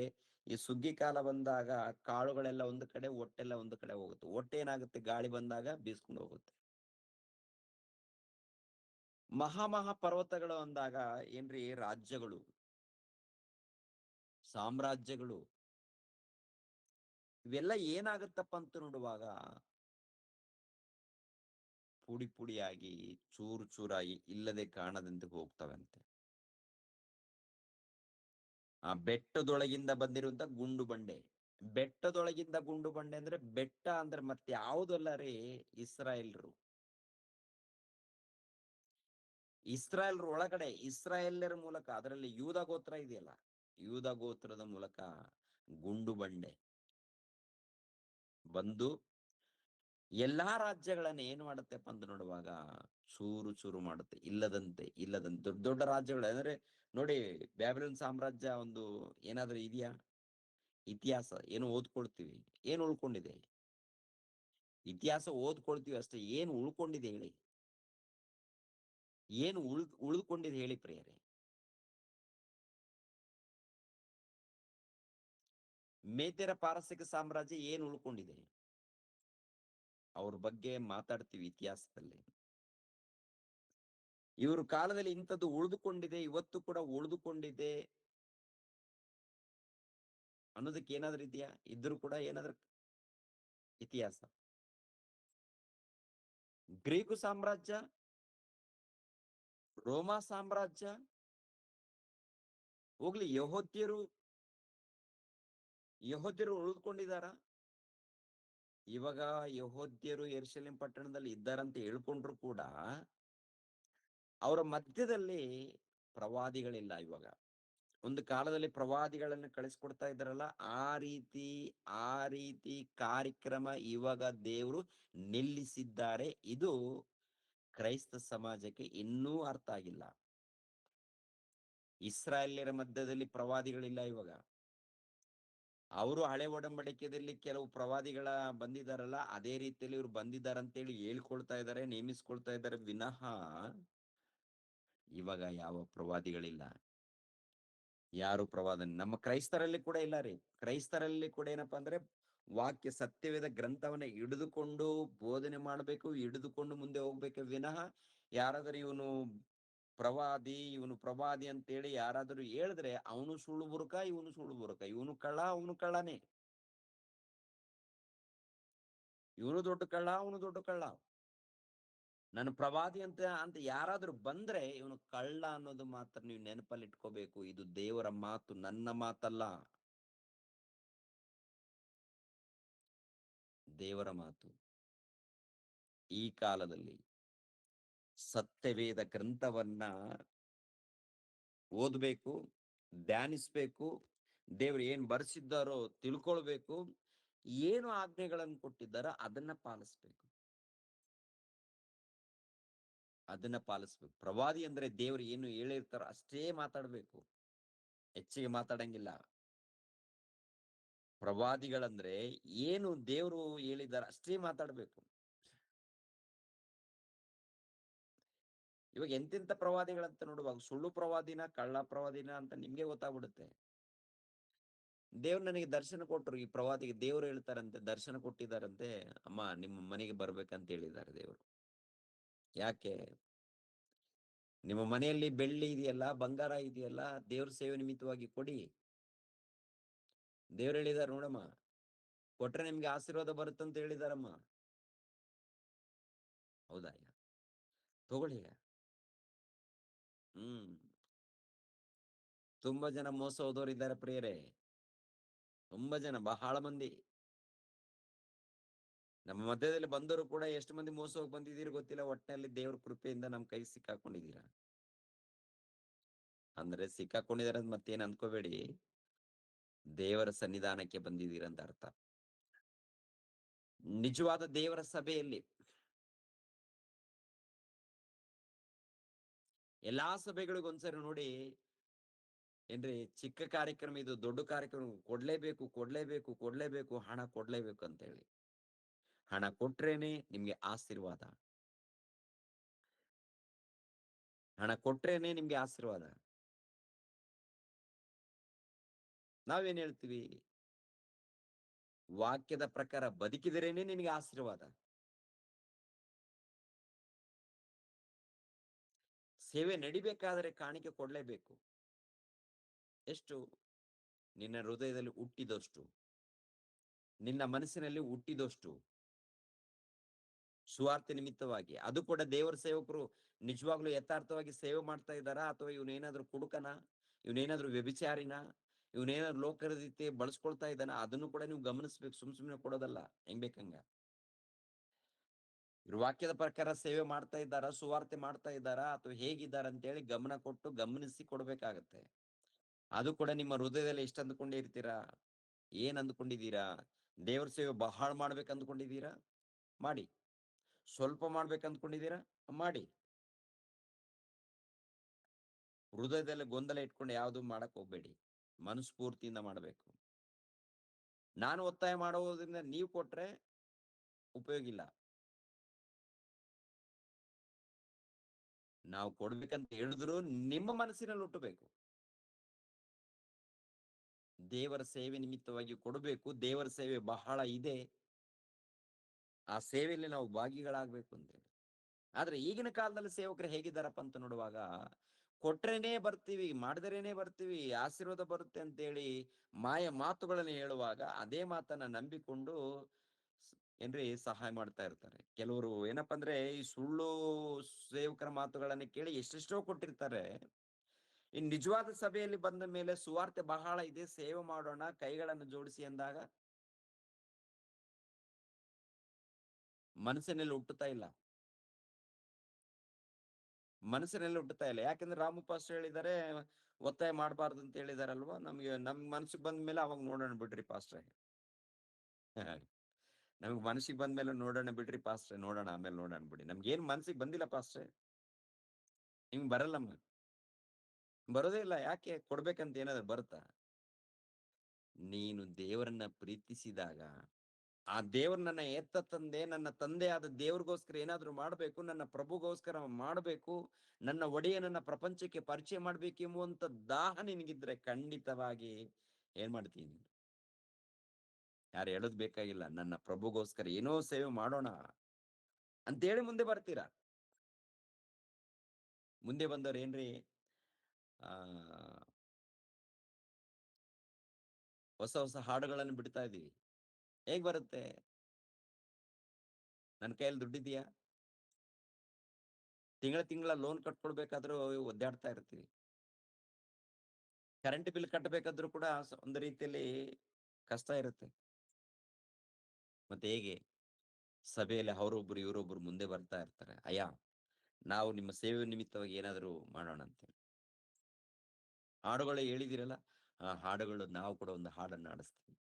ಈ ಸುಗ್ಗಿ ಕಾಲ ಬಂದಾಗ ಕಾಳುಗಳೆಲ್ಲ ಒಂದು ಕಡೆ, ಒಟ್ಟೆಲ್ಲ ಒಂದು ಕಡೆ ಹೋಗುತ್ತೆ. ಒಟ್ಟೇನಾಗುತ್ತೆ, ಗಾಳಿ ಬಂದಾಗ ಬೀಸ್ಕೊಂಡು ಹೋಗುತ್ತೆ. ಮಹಾ ಪರ್ವತಗಳು ಅಂದಾಗ ಏನ್ರಿ, ರಾಜ್ಯಗಳು, ಸಾಮ್ರಾಜ್ಯಗಳು, ಇವೆಲ್ಲ ಏನಾಗುತ್ತಪ್ಪ ಅಂತ ನೋಡುವಾಗ ಪುಡಿ ಪುಡಿಯಾಗಿ ಚೂರು ಚೂರಾಗಿ ಇಲ್ಲದೆ ಕಾಣದಂತೆ ಹೋಗ್ತವಂತೆ. ಆ ಬೆಟ್ಟದೊಳಗಿಂದ ಬಂದಿರುವಂತ ಗುಂಡು ಬಂಡೆ. ಬೆಟ್ಟದೊಳಗಿಂದ ಗುಂಡು ಬಂಡೆ ಅಂದ್ರೆ, ಬೆಟ್ಟ ಅಂದ್ರೆ ಮತ್ತೆ ಯಾವುದಲ್ಲ ರೀ, ಇಸ್ರಾಯೇಲ್ರು. ಇಸ್ರಾಯೇಲ್ರ ಒಳಗಡೆ, ಇಸ್ರಾಯೇಲ್ಯರ ಮೂಲಕ, ಅದರಲ್ಲಿ ಯೂದ ಗೋತ್ರ ಇದೆಯಲ್ಲ, ಯೂದ ಗೋತ್ರದ ಮೂಲಕ ಗುಂಡು ಬಂಡೆ ಬಂದು ಎಲ್ಲಾ ರಾಜ್ಯಗಳನ್ನ ಏನ್ ಮಾಡುತ್ತೆಪ್ಪ ಅಂತ ನೋಡುವಾಗ ಚೂರು ಚೂರು ಮಾಡುತ್ತೆ, ಇಲ್ಲದಂತೆ ದೊಡ್ಡ ದೊಡ್ಡ ರಾಜ್ಯಗಳು. ಅಂದ್ರೆ ನೋಡಿ, ಬ್ಯಾಬಿಲೋನ್ ಸಾಮ್ರಾಜ್ಯ ಒಂದು ಏನಾದ್ರೂ ಇದೆಯಾ? ಇತಿಹಾಸ ಏನು ಓದ್ಕೊಳ್ತೀವಿ, ಏನು ಉಳ್ಕೊಂಡಿದೆ? ಇತಿಹಾಸ ಓದ್ಕೊಳ್ತೀವಿ ಅಷ್ಟೇ. ಏನು ಉಳ್ಕೊಂಡಿದೆ ಹೇಳಿ? ಏನು ಉಳಿದುಕೊಂಡಿದೆ ಹೇಳಿ ಪ್ರಿಯರೇ? ಮೇದ್ಯರ ಪಾರಸಿಕ ಸಾಮ್ರಾಜ್ಯ ಏನು ಉಳ್ಕೊಂಡಿದೆ? ಅವ್ರ ಬಗ್ಗೆ ಮಾತಾಡ್ತೀವಿ ಇತಿಹಾಸದಲ್ಲಿ. ಇವ್ರ ಕಾಲದಲ್ಲಿ ಇಂಥದ್ದು ಉಳಿದುಕೊಂಡಿದೆ, ಇವತ್ತು ಕೂಡ ಉಳಿದುಕೊಂಡಿದೆ ಅನ್ನೋದಕ್ಕೆ ಏನಾದ್ರೂ ಇದೆಯಾ? ಇದ್ರೂ ಕೂಡ ಏನಾದ್ರೂ ಇತಿಹಾಸ? ಗ್ರೀಕು ಸಾಮ್ರಾಜ್ಯ, ರೋಮಾ ಸಾಮ್ರಾಜ್ಯ ಹೋಗ್ಲಿ, ಯಹೋದ್ಯರು ಉಳಿದುಕೊಂಡಿದಾರ? ಇವಾಗ ಯಹೋದ್ಯರು ಯೆರೂಸಲೇಮ್ ಪಟ್ಟಣದಲ್ಲಿ ಇದ್ದಾರಂತ ಹೇಳ್ಕೊಂಡ್ರು ಕೂಡ ಅವರ ಮಧ್ಯದಲ್ಲಿ ಪ್ರವಾದಿಗಳಿಲ್ಲ. ಇವಾಗ ಒಂದು ಕಾಲದಲ್ಲಿ ಪ್ರವಾದಿಗಳನ್ನು ಕಳಿಸ್ಕೊಡ್ತಾ ಇದ್ದಾರಲ್ಲ, ಆ ರೀತಿ ಕಾರ್ಯಕ್ರಮ ಇವಾಗ ದೇವರು ನಿಲ್ಲಿಸಿದ್ದಾರೆ. ಇದು ಕ್ರೈಸ್ತ ಸಮಾಜಕ್ಕೆ ಇನ್ನೂ ಅರ್ಥ ಆಗಿಲ್ಲ. ಇಸ್ರಾಯೇಲ್ಯರ ಮಧ್ಯದಲ್ಲಿ ಪ್ರವಾದಿಗಳಿಲ್ಲ ಇವಾಗ. ಅವರು ಹಳೆ ಒಡಂಬಡಿಕೆಯಲ್ಲಿ ಕೆಲವು ಪ್ರವಾದಿಗಳ ಬಂದಿದ್ದಾರಲ್ಲ, ಅದೇ ರೀತಿಯಲ್ಲಿ ಇವ್ರು ಬಂದಿದ್ದಾರಂತೇಳಿ ಹೇಳ್ಕೊಳ್ತಾ ಇದ್ದಾರೆ, ನೇಮಿಸ್ಕೊಳ್ತಾ ಇದ್ದಾರೆ ವಿನಃ ಇವಾಗ ಯಾವ ಪ್ರವಾದಿಗಳಿಲ್ಲ. ಯಾರು ನಮ್ಮ ಕ್ರೈಸ್ತರಲ್ಲಿ ಕೂಡ ಇಲ್ಲ ರೀ. ಕ್ರೈಸ್ತರಲ್ಲಿ ಕೂಡ ಏನಪ್ಪಾ ಅಂದ್ರೆ, ವಾಕ್ಯ ಸತ್ಯವೇದ ಗ್ರಂಥವನ್ನ ಹಿಡಿದುಕೊಂಡು ಬೋಧನೆ ಮಾಡಬೇಕು, ಹಿಡಿದುಕೊಂಡು ಮುಂದೆ ಹೋಗ್ಬೇಕು ವಿನಃ ಯಾರಾದ್ರೂ ಇವನು ಪ್ರವಾದಿ ಅಂತೇಳಿ ಯಾರಾದ್ರೂ ಹೇಳಿದ್ರೆ ಅವನು ಸುಳ್ಳು ಬುರುಕ, ಇವನು ಸುಳ್ಳು ಬುರುಕ, ಇವನು ಕಳ್ಳ, ಅವನು ಕಳ್ಳನೇ, ಇವನು ದೊಡ್ಡ ಕಳ್ಳ, ಅವನು ದೊಡ್ಡ ಕಳ್ಳ, ನನ್ನ ಪ್ರವಾದಿ ಅಂತ ಯಾರಾದ್ರೂ ಬಂದ್ರೆ ಇವನು ಕಳ್ಳ ಅನ್ನೋದು ಮಾತ್ರ ನೀವು ನೆನಪಲ್ಲಿ ಇಟ್ಕೋಬೇಕು. ಇದು ದೇವರ ಮಾತು, ನನ್ನ ಮಾತಲ್ಲ, ದೇವರ ಮಾತು. ಈ ಕಾಲದಲ್ಲಿ ಸತ್ಯವೇದ ಗ್ರಂಥವನ್ನ ಓದ್ಬೇಕು, ಧ್ಯಾನಿಸ್ಬೇಕು, ದೇವರು ಏನ್ ಬರ್ಸಿದ್ದಾರೋ ತಿಳ್ಕೊಳ್ಬೇಕು, ಏನು ಆಜ್ಞೆಗಳನ್ನು ಕೊಟ್ಟಿದ್ದಾರೋ ಅದನ್ನ ಪಾಲಿಸ್ಬೇಕು. ಪ್ರವಾದಿ ಅಂದ್ರೆ ದೇವರು ಏನು ಹೇಳಿರ್ತಾರೋ ಅಷ್ಟೇ ಮಾತಾಡ್ಬೇಕು, ಹೆಚ್ಚಿಗೆ ಮಾತಾಡಂಗಿಲ್ಲ. ಪ್ರವಾದಿಗಳಂದ್ರೆ ಏನು ದೇವರು ಹೇಳಿದಾರ ಅಷ್ಟೇ ಮಾತಾಡ್ಬೇಕು. ಇವಾಗ ಎಂತೆಂತ ಪ್ರವಾದಿಗಳಂತ ನೋಡುವಾಗ ಸುಳ್ಳು ಪ್ರವಾದಿನ ಕಳ್ಳ ಪ್ರವಾದಿನ ಅಂತ ನಿಮ್ಗೆ ಗೊತ್ತಾಗ್ಬಿಡುತ್ತೆ. ದೇವ್ರು ನನಗೆ ದರ್ಶನ ಕೊಟ್ರು. ಈ ಪ್ರವಾದಿಗೆ ದೇವ್ರು ಹೇಳ್ತಾರಂತೆ, ದರ್ಶನ ಕೊಟ್ಟಿದ್ದಾರಂತೆ, ಅಮ್ಮ ನಿಮ್ಮ ಮನೆಗೆ ಬರ್ಬೇಕಂತ ಹೇಳಿದ್ದಾರೆ ದೇವರು. ಯಾಕೆ? ನಿಮ್ಮ ಮನೆಯಲ್ಲಿ ಬೆಳ್ಳಿ ಇದೆಯಲ್ಲ, ಬಂಗಾರ ಇದೆಯಲ್ಲ, ದೇವ್ರ ಸೇವೆ ನಿಮಿತ್ತವಾಗಿ ಕೊಡಿ. ದೇವ್ರು ಹೇಳಿದಾರೆ ನೋಡಮ್ಮ, ಕೊಟ್ರೆ ನಿಮ್ಗೆ ಆಶೀರ್ವಾದ ಬರುತ್ತಂತ ಹೇಳಿದಾರಮ್ಮ. ಹೌದಾ? ತಗೊಳ್ಳಿ. ಹ್ಮ್. ತುಂಬಾ ಜನ ಮೋಸ ಹೋದವರಿದ್ದಾರೆ ಪ್ರಿಯರೇ. ತುಂಬಾ ಜನ, ಬಹಳ ಮಂದಿ ನಮ್ಮ ಮಧ್ಯದಲ್ಲಿ ಬಂದವರು ಕೂಡ ಎಷ್ಟು ಮಂದಿ ಮೋಸ ಹೋಗಿ ಬಂದಿದ್ದೀರಿ ಗೊತ್ತಿಲ್ಲ. ಒಟ್ಟಿನಲ್ಲಿ ದೇವ್ರ ಕೃಪೆಯಿಂದ ನಮ್ ಕೈ ಸಿಕ್ಕಾಕೊಂಡಿದ್ದೀರಾ. ಅಂದ್ರೆ ಸಿಕ್ಕಾಕೊಂಡಿದಾರ ಮತ್ತೇನ್ ಅನ್ಕೋಬೇಡಿ, ದೇವರ ಸನ್ನಿಧಾನಕ್ಕೆ ಬಂದಿದ್ದೀರಂತ ಅರ್ಥ. ನಿಜವಾದ ದೇವರ ಸಭೆಯಲ್ಲಿ ಎಲ್ಲಾ ಸಭೆಗಳಿಗೂ ಒಂದ್ಸರಿ ನೋಡಿ ಏನ್ರಿ, ಚಿಕ್ಕ ಕಾರ್ಯಕ್ರಮ ಇದು, ದೊಡ್ಡ ಕಾರ್ಯಕ್ರಮ, ಕೊಡ್ಲೇಬೇಕು ಕೊಡ್ಲೇಬೇಕು ಕೊಡ್ಲೇಬೇಕು, ಹಣ ಕೊಡ್ಲೇಬೇಕು ಅಂತ ಹೇಳಿ. ಹಣ ಕೊಟ್ರೇನೆ ನಿಮ್ಗೆ ಆಶೀರ್ವಾದ. ಹಣ ಕೊಟ್ರೇನೆ ನಿಮ್ಗೆ ಆಶೀರ್ವಾದ. ನಾವೇನ್ ಹೇಳ್ತೀವಿ? ವಾಕ್ಯದ ಪ್ರಕಾರ ಬದುಕಿದರೇನೆ ನಿನಗೆ ಆಶೀರ್ವಾದ. ಸೇವೆ ನಡಿಬೇಕಾದ್ರೆ ಕಾಣಿಕೆ ಕೊಡ್ಲೇಬೇಕು. ಎಷ್ಟು? ನಿನ್ನ ಹೃದಯದಲ್ಲಿ ಹುಟ್ಟಿದಷ್ಟು, ನಿನ್ನ ಮನಸ್ಸಿನಲ್ಲಿ ಹುಟ್ಟಿದಷ್ಟು, ಸುವಾರ್ತೆ ನಿಮಿತ್ತವಾಗಿ. ಅದು ಕೂಡ ದೇವರ ಸೇವಕರು ನಿಜವಾಗ್ಲೂ ಯಥಾರ್ಥವಾಗಿ ಸೇವೆ ಮಾಡ್ತಾ ಇದ್ದಾರಾ, ಅಥವಾ ಇವನೇನಾದ್ರೂ ಕುಡುಕನ, ಇವನೇನಾದ್ರೂ ವ್ಯಭಿಚಾರಿನ, ಇವನೇನಾದ್ರು ಲೋಕದ ರೀತಿ ಬಳಸ್ಕೊಳ್ತಾ ಇದ್ದಾನ, ಅದನ್ನು ಕೂಡ ನೀವು ಗಮನಿಸ್ಬೇಕು. ಸುಮ್ನೆ ಕೊಡೋದಲ್ಲ ಹೆಂಗ್ ಬೇಕಂಗ. ಇವ್ರು ವಾಕ್ಯದ ಪ್ರಕಾರ ಸೇವೆ ಮಾಡ್ತಾ ಇದ್ದಾರಾ, ಸುವಾರ್ತೆ ಮಾಡ್ತಾ ಇದ್ದಾರಾ, ಅಥವಾ ಹೇಗಿದ್ದಾರ ಅಂತೇಳಿ ಗಮನ ಕೊಟ್ಟು ಗಮನಿಸಿ ಕೊಡ್ಬೇಕಾಗತ್ತೆ. ಅದು ಕೂಡ ನಿಮ್ಮ ಹೃದಯದಲ್ಲಿ ಎಷ್ಟು ಅಂದ್ಕೊಂಡಿರ್ತೀರಾ, ಏನ್ ಅಂದ್ಕೊಂಡಿದ್ದೀರಾ? ದೇವ್ರ ಸೇವೆ ಬಹಳ ಮಾಡ್ಬೇಕು ಅಂದ್ಕೊಂಡಿದ್ದೀರಾ? ಮಾಡಿ. ಸ್ವಲ್ಪ ಮಾಡ್ಬೇಕು ಅಂದ್ಕೊಂಡಿದ್ದೀರಾ? ಮಾಡಿ. ಹೃದಯದಲ್ಲಿ ಗೊಂದಲ ಇಟ್ಕೊಂಡು ಯಾವ್ದು ಮಾಡಕ್ ಹೋಗ್ಬೇಡಿ. ಮನಸ್ಫೂರ್ತಿಯಿಂದ ಮಾಡಬೇಕು. ನಾನು ಒತ್ತಾಯ ಮಾಡೋದ್ರಿಂದ ನೀವು ಕೊಟ್ರೆ ಉಪಯೋಗ ಇಲ್ಲ. ನಾವು ಕೊಡ್ಬೇಕಂತ ಹೇಳಿದ್ರು ನಿಮ್ಮ ಮನಸ್ಸಿನಲ್ಲಿ ಹುಟ್ಟಬೇಕು. ದೇವರ ಸೇವೆ ನಿಮಿತ್ತವಾಗಿ ಕೊಡಬೇಕು. ದೇವರ ಸೇವೆ ಬಹಳ ಇದೆ, ಆ ಸೇವೆಯಲ್ಲಿ ನಾವು ಭಾಗಿಗಳಾಗ್ಬೇಕು ಅಂತೇಳಿ. ಆದ್ರೆ ಈಗಿನ ಕಾಲದಲ್ಲಿ ಸೇವಕರು ಹೇಗಿದ್ದಾರಪ್ಪ ಅಂತ ನೋಡುವಾಗ, ಕೊಟ್ರೇನೆ ಬರ್ತೀವಿ, ಮಾಡಿದರೇನೆ ಬರ್ತೀವಿ, ಆಶೀರ್ವಾದ ಬರುತ್ತೆ ಅಂತೇಳಿ ಮಾಯ ಮಾತುಗಳನ್ನು ಹೇಳುವಾಗ ಅದೇ ಮಾತನ್ನ ನಂಬಿಕೊಂಡು ಏನ್ರಿ ಸಹಾಯ ಮಾಡ್ತಾ ಇರ್ತಾರೆ. ಕೆಲವರು ಏನಪ್ಪಾ ಅಂದ್ರೆ ಈ ಸುಳ್ಳು ಸೇವಕರ ಮಾತುಗಳನ್ನ ಕೇಳಿ ಎಷ್ಟೆಷ್ಟೋ ಕೊಟ್ಟಿರ್ತಾರೆ. ಈ ನಿಜವಾದ ಸಭೆಯಲ್ಲಿ ಬಂದ ಮೇಲೆ ಸುವಾರ್ತೆ ಬಹಳ ಇದೆ, ಸೇವೆ ಮಾಡೋಣ, ಕೈಗಳನ್ನು ಜೋಡಿಸಿ ಎಂದಾಗ ಮನಸ್ಸಿನಲ್ಲಿ ಹುಟ್ಟುತ್ತಾ ಇಲ್ಲ. ಮನಸ್ಸಿನಲ್ಲಿ ಹುಟ್ಟುತ್ತಾ ಇಲ್ಲ. ಯಾಕಂದ್ರೆ ರಾಮು ಪಾಸ್ಟರ್ ಹೇಳಿದ್ದಾರೆ, ಒತ್ತಾಯ ಮಾಡಬಾರ್ದು ಅಂತ ಹೇಳಿದಾರಲ್ವಾ. ನಮ್ ಮನಸ್ಸಿಗೆ ಬಂದ ಮೇಲೆ ಅವಾಗ ನೋಡೋಣ ಬಿಡ್ರಿ ಪಾಸ್ಟ್ರೆ. ನಮ್ಗ್ ಮನಸ್ಸಿಗೆ ಬಂದ ಮೇಲೆ ನೋಡೋಣ ಬಿಡ್ರಿ ಪಾಸ್ಟ್ರೆ, ನೋಡೋಣ ಆಮೇಲೆ ನೋಡೋಣ ಬಿಡಿ. ನಮ್ಗೆ ಏನ್ ಮನಸ್ಸಿಗೆ ಬಂದಿಲ್ಲ ಪಾಸ್ಟ್ರೆ, ನಿಮ್ಗೆ ಬರಲ್ಲಮ್ಮ, ಬರೋದೇ ಇಲ್ಲ. ಯಾಕೆ? ಕೊಡ್ಬೇಕಂತ ಏನಾದ್ರು ಬರುತ್ತಾ? ನೀನು ದೇವರನ್ನ ಪ್ರೀತಿಸಿದಾಗ, ಆ ದೇವ್ರು ನನ್ನ ಎತ್ತ ತಂದೆ, ನನ್ನ ತಂದೆ ಆದ ದೇವ್ರಿಗೋಸ್ಕರ ಏನಾದ್ರು ಮಾಡ್ಬೇಕು, ನನ್ನ ಪ್ರಭುಗೋಸ್ಕರ ಮಾಡ್ಬೇಕು, ನನ್ನ ಒಡೆಯನನ್ನ ಪ್ರಪಂಚಕ್ಕೆ ಪರಿಚಯ ಮಾಡ್ಬೇಕು ಎಂಬುವಂತ ದಾಹ ನಿನಗಿದ್ರೆ ಖಂಡಿತವಾಗಿ ಏನ್ ಮಾಡ್ತೀನಿ? ಯಾರು ಹೇಳೋದ್ ಬೇಕಾಗಿಲ್ಲ. ನನ್ನ ಪ್ರಭುಗೋಸ್ಕರ ಏನೋ ಸೇವೆ ಮಾಡೋಣ ಅಂತೇಳಿ ಮುಂದೆ ಬರ್ತೀರಾ. ಮುಂದೆ ಬಂದವ್ರು ಏನ್ರಿ, ಆ ಹೊಸ ಹೊಸ ಹಾಡುಗಳನ್ನು ಬಿಡ್ತಾ ಇದೀವಿ. ಹೇಗ್ ಬರುತ್ತೆ? ನನ್ನ ಕೈಯಲ್ಲಿ ದುಡ್ಡಿದ್ಯಾ? ತಿಂಗಳ ಲೋನ್ ಕಟ್ಕೊಳ್ಬೇಕಾದ್ರೂ ಒದ್ದಾಡ್ತಾ ಇರ್ತೀವಿ. ಕರೆಂಟ್ ಬಿಲ್ ಕಟ್ಟಬೇಕಾದ್ರೂ ಕೂಡ ಒಂದು ರೀತಿಯಲ್ಲಿ ಕಷ್ಟ ಇರುತ್ತೆ. ಮತ್ತೆ ಹೇಗೆ? ಸಭೆಯಲ್ಲಿ ಅವರೊಬ್ರು ಇವರೊಬ್ರು ಮುಂದೆ ಬರ್ತಾ ಇರ್ತಾರೆ. ಅಯ್ಯ, ನಾವು ನಿಮ್ಮ ಸೇವೆ ನಿಮಿತ್ತವಾಗಿ ಏನಾದ್ರು ಮಾಡೋಣ ಅಂತೇಳಿ. ಹಾಡುಗಳು ಹೇಳಿದಿರಲ್ಲ, ಆ ಹಾಡುಗಳು ನಾವು ಕೂಡ ಒಂದು ಹಾಡನ್ನ ಆಡಿಸ್ತೀವಿ.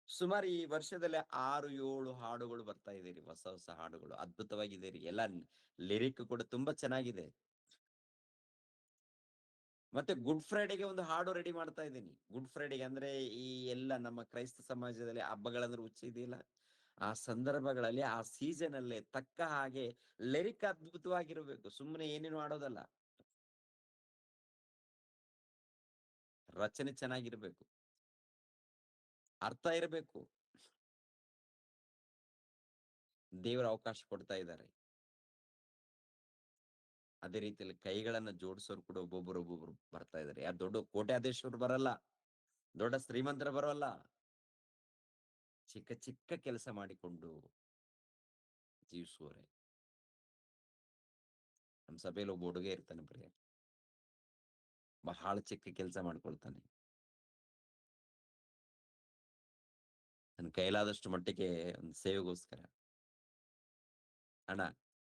ಸುಮಾರು ಈ ವರ್ಷದಲ್ಲಿ 6, 7 ಹಾಡುಗಳು ಬರ್ತಾ ಇದೆ ರೀ. ಹೊಸ ಹೊಸ ಹಾಡುಗಳು ಅದ್ಭುತವಾಗಿದೆ ರೀ. ಎಲ್ಲ ಲಿರಿಕ್ ಕೂಡ ತುಂಬಾ ಚೆನ್ನಾಗಿದೆ. ಮತ್ತೆ ಗುಡ್ ಫ್ರೈಡೆಗೆ ಒಂದು ಹಾಡು ರೆಡಿ ಮಾಡ್ತಾ ಇದ್ದೀನಿ. ಗುಡ್ ಫ್ರೈಡೆಗೆ ಅಂದ್ರೆ ಈ ಎಲ್ಲ ನಮ್ಮ ಕ್ರೈಸ್ತ ಸಮಾಜದಲ್ಲಿ ಹಬ್ಬಗಳಂದ್ರೆ ಹುಚ್ಚ ಇದೆಯಲ್ಲ, ಆ ಸಂದರ್ಭಗಳಲ್ಲಿ ಆ ಸೀಸನ್ ಅಲ್ಲೇ ತಕ್ಕ ಹಾಗೆ ಲಿರಿಕ್ ಅದ್ಭುತವಾಗಿರಬೇಕು. ಸುಮ್ಮನೆ ಏನೇನು ಆಡೋದಲ್ಲ. ರಚನೆ ಚೆನ್ನಾಗಿರ್ಬೇಕು. ಅರ್ಥ ಇರಬೇಕು. ದೇವರು ಅವಕಾಶ ಕೊಡ್ತಾ ಇದ್ದಾರೆ. ಅದೇ ರೀತಿಯಲ್ಲಿ ಕೈಗಳನ್ನ ಜೋಡಿಸೋರು ಕೂಡ ಒಬ್ಬೊಬ್ಬರು ಬರ್ತಾ ಇದ್ದಾರೆ. ಯಾರು ದೊಡ್ಡ ಕೋಟ್ಯಾಧೀಶರು ಬರಲ್ಲ, ದೊಡ್ಡ ಶ್ರೀಮಂತರ ಬರೋಲ್ಲ. ಚಿಕ್ಕ ಚಿಕ್ಕ ಕೆಲಸ ಮಾಡಿಕೊಂಡು ಜೀವಿಸುವರೆ. ನಮ್ಮ ಸಭೆಯಲ್ಲಿ ಒಬ್ಬ ಹುಡುಗ ಇರ್ತಾನೆ ಪ್ರಿಯ, ಬಹಳ ಚಿಕ್ಕ ಕೆಲಸ ಮಾಡ್ಕೊಳ್ತಾನೆ. ನನ್ನ ಕೈಲಾದಷ್ಟು ಮಟ್ಟಿಗೆ ಒಂದು ಸೇವೆಗೋಸ್ಕರ ಅಣ್ಣ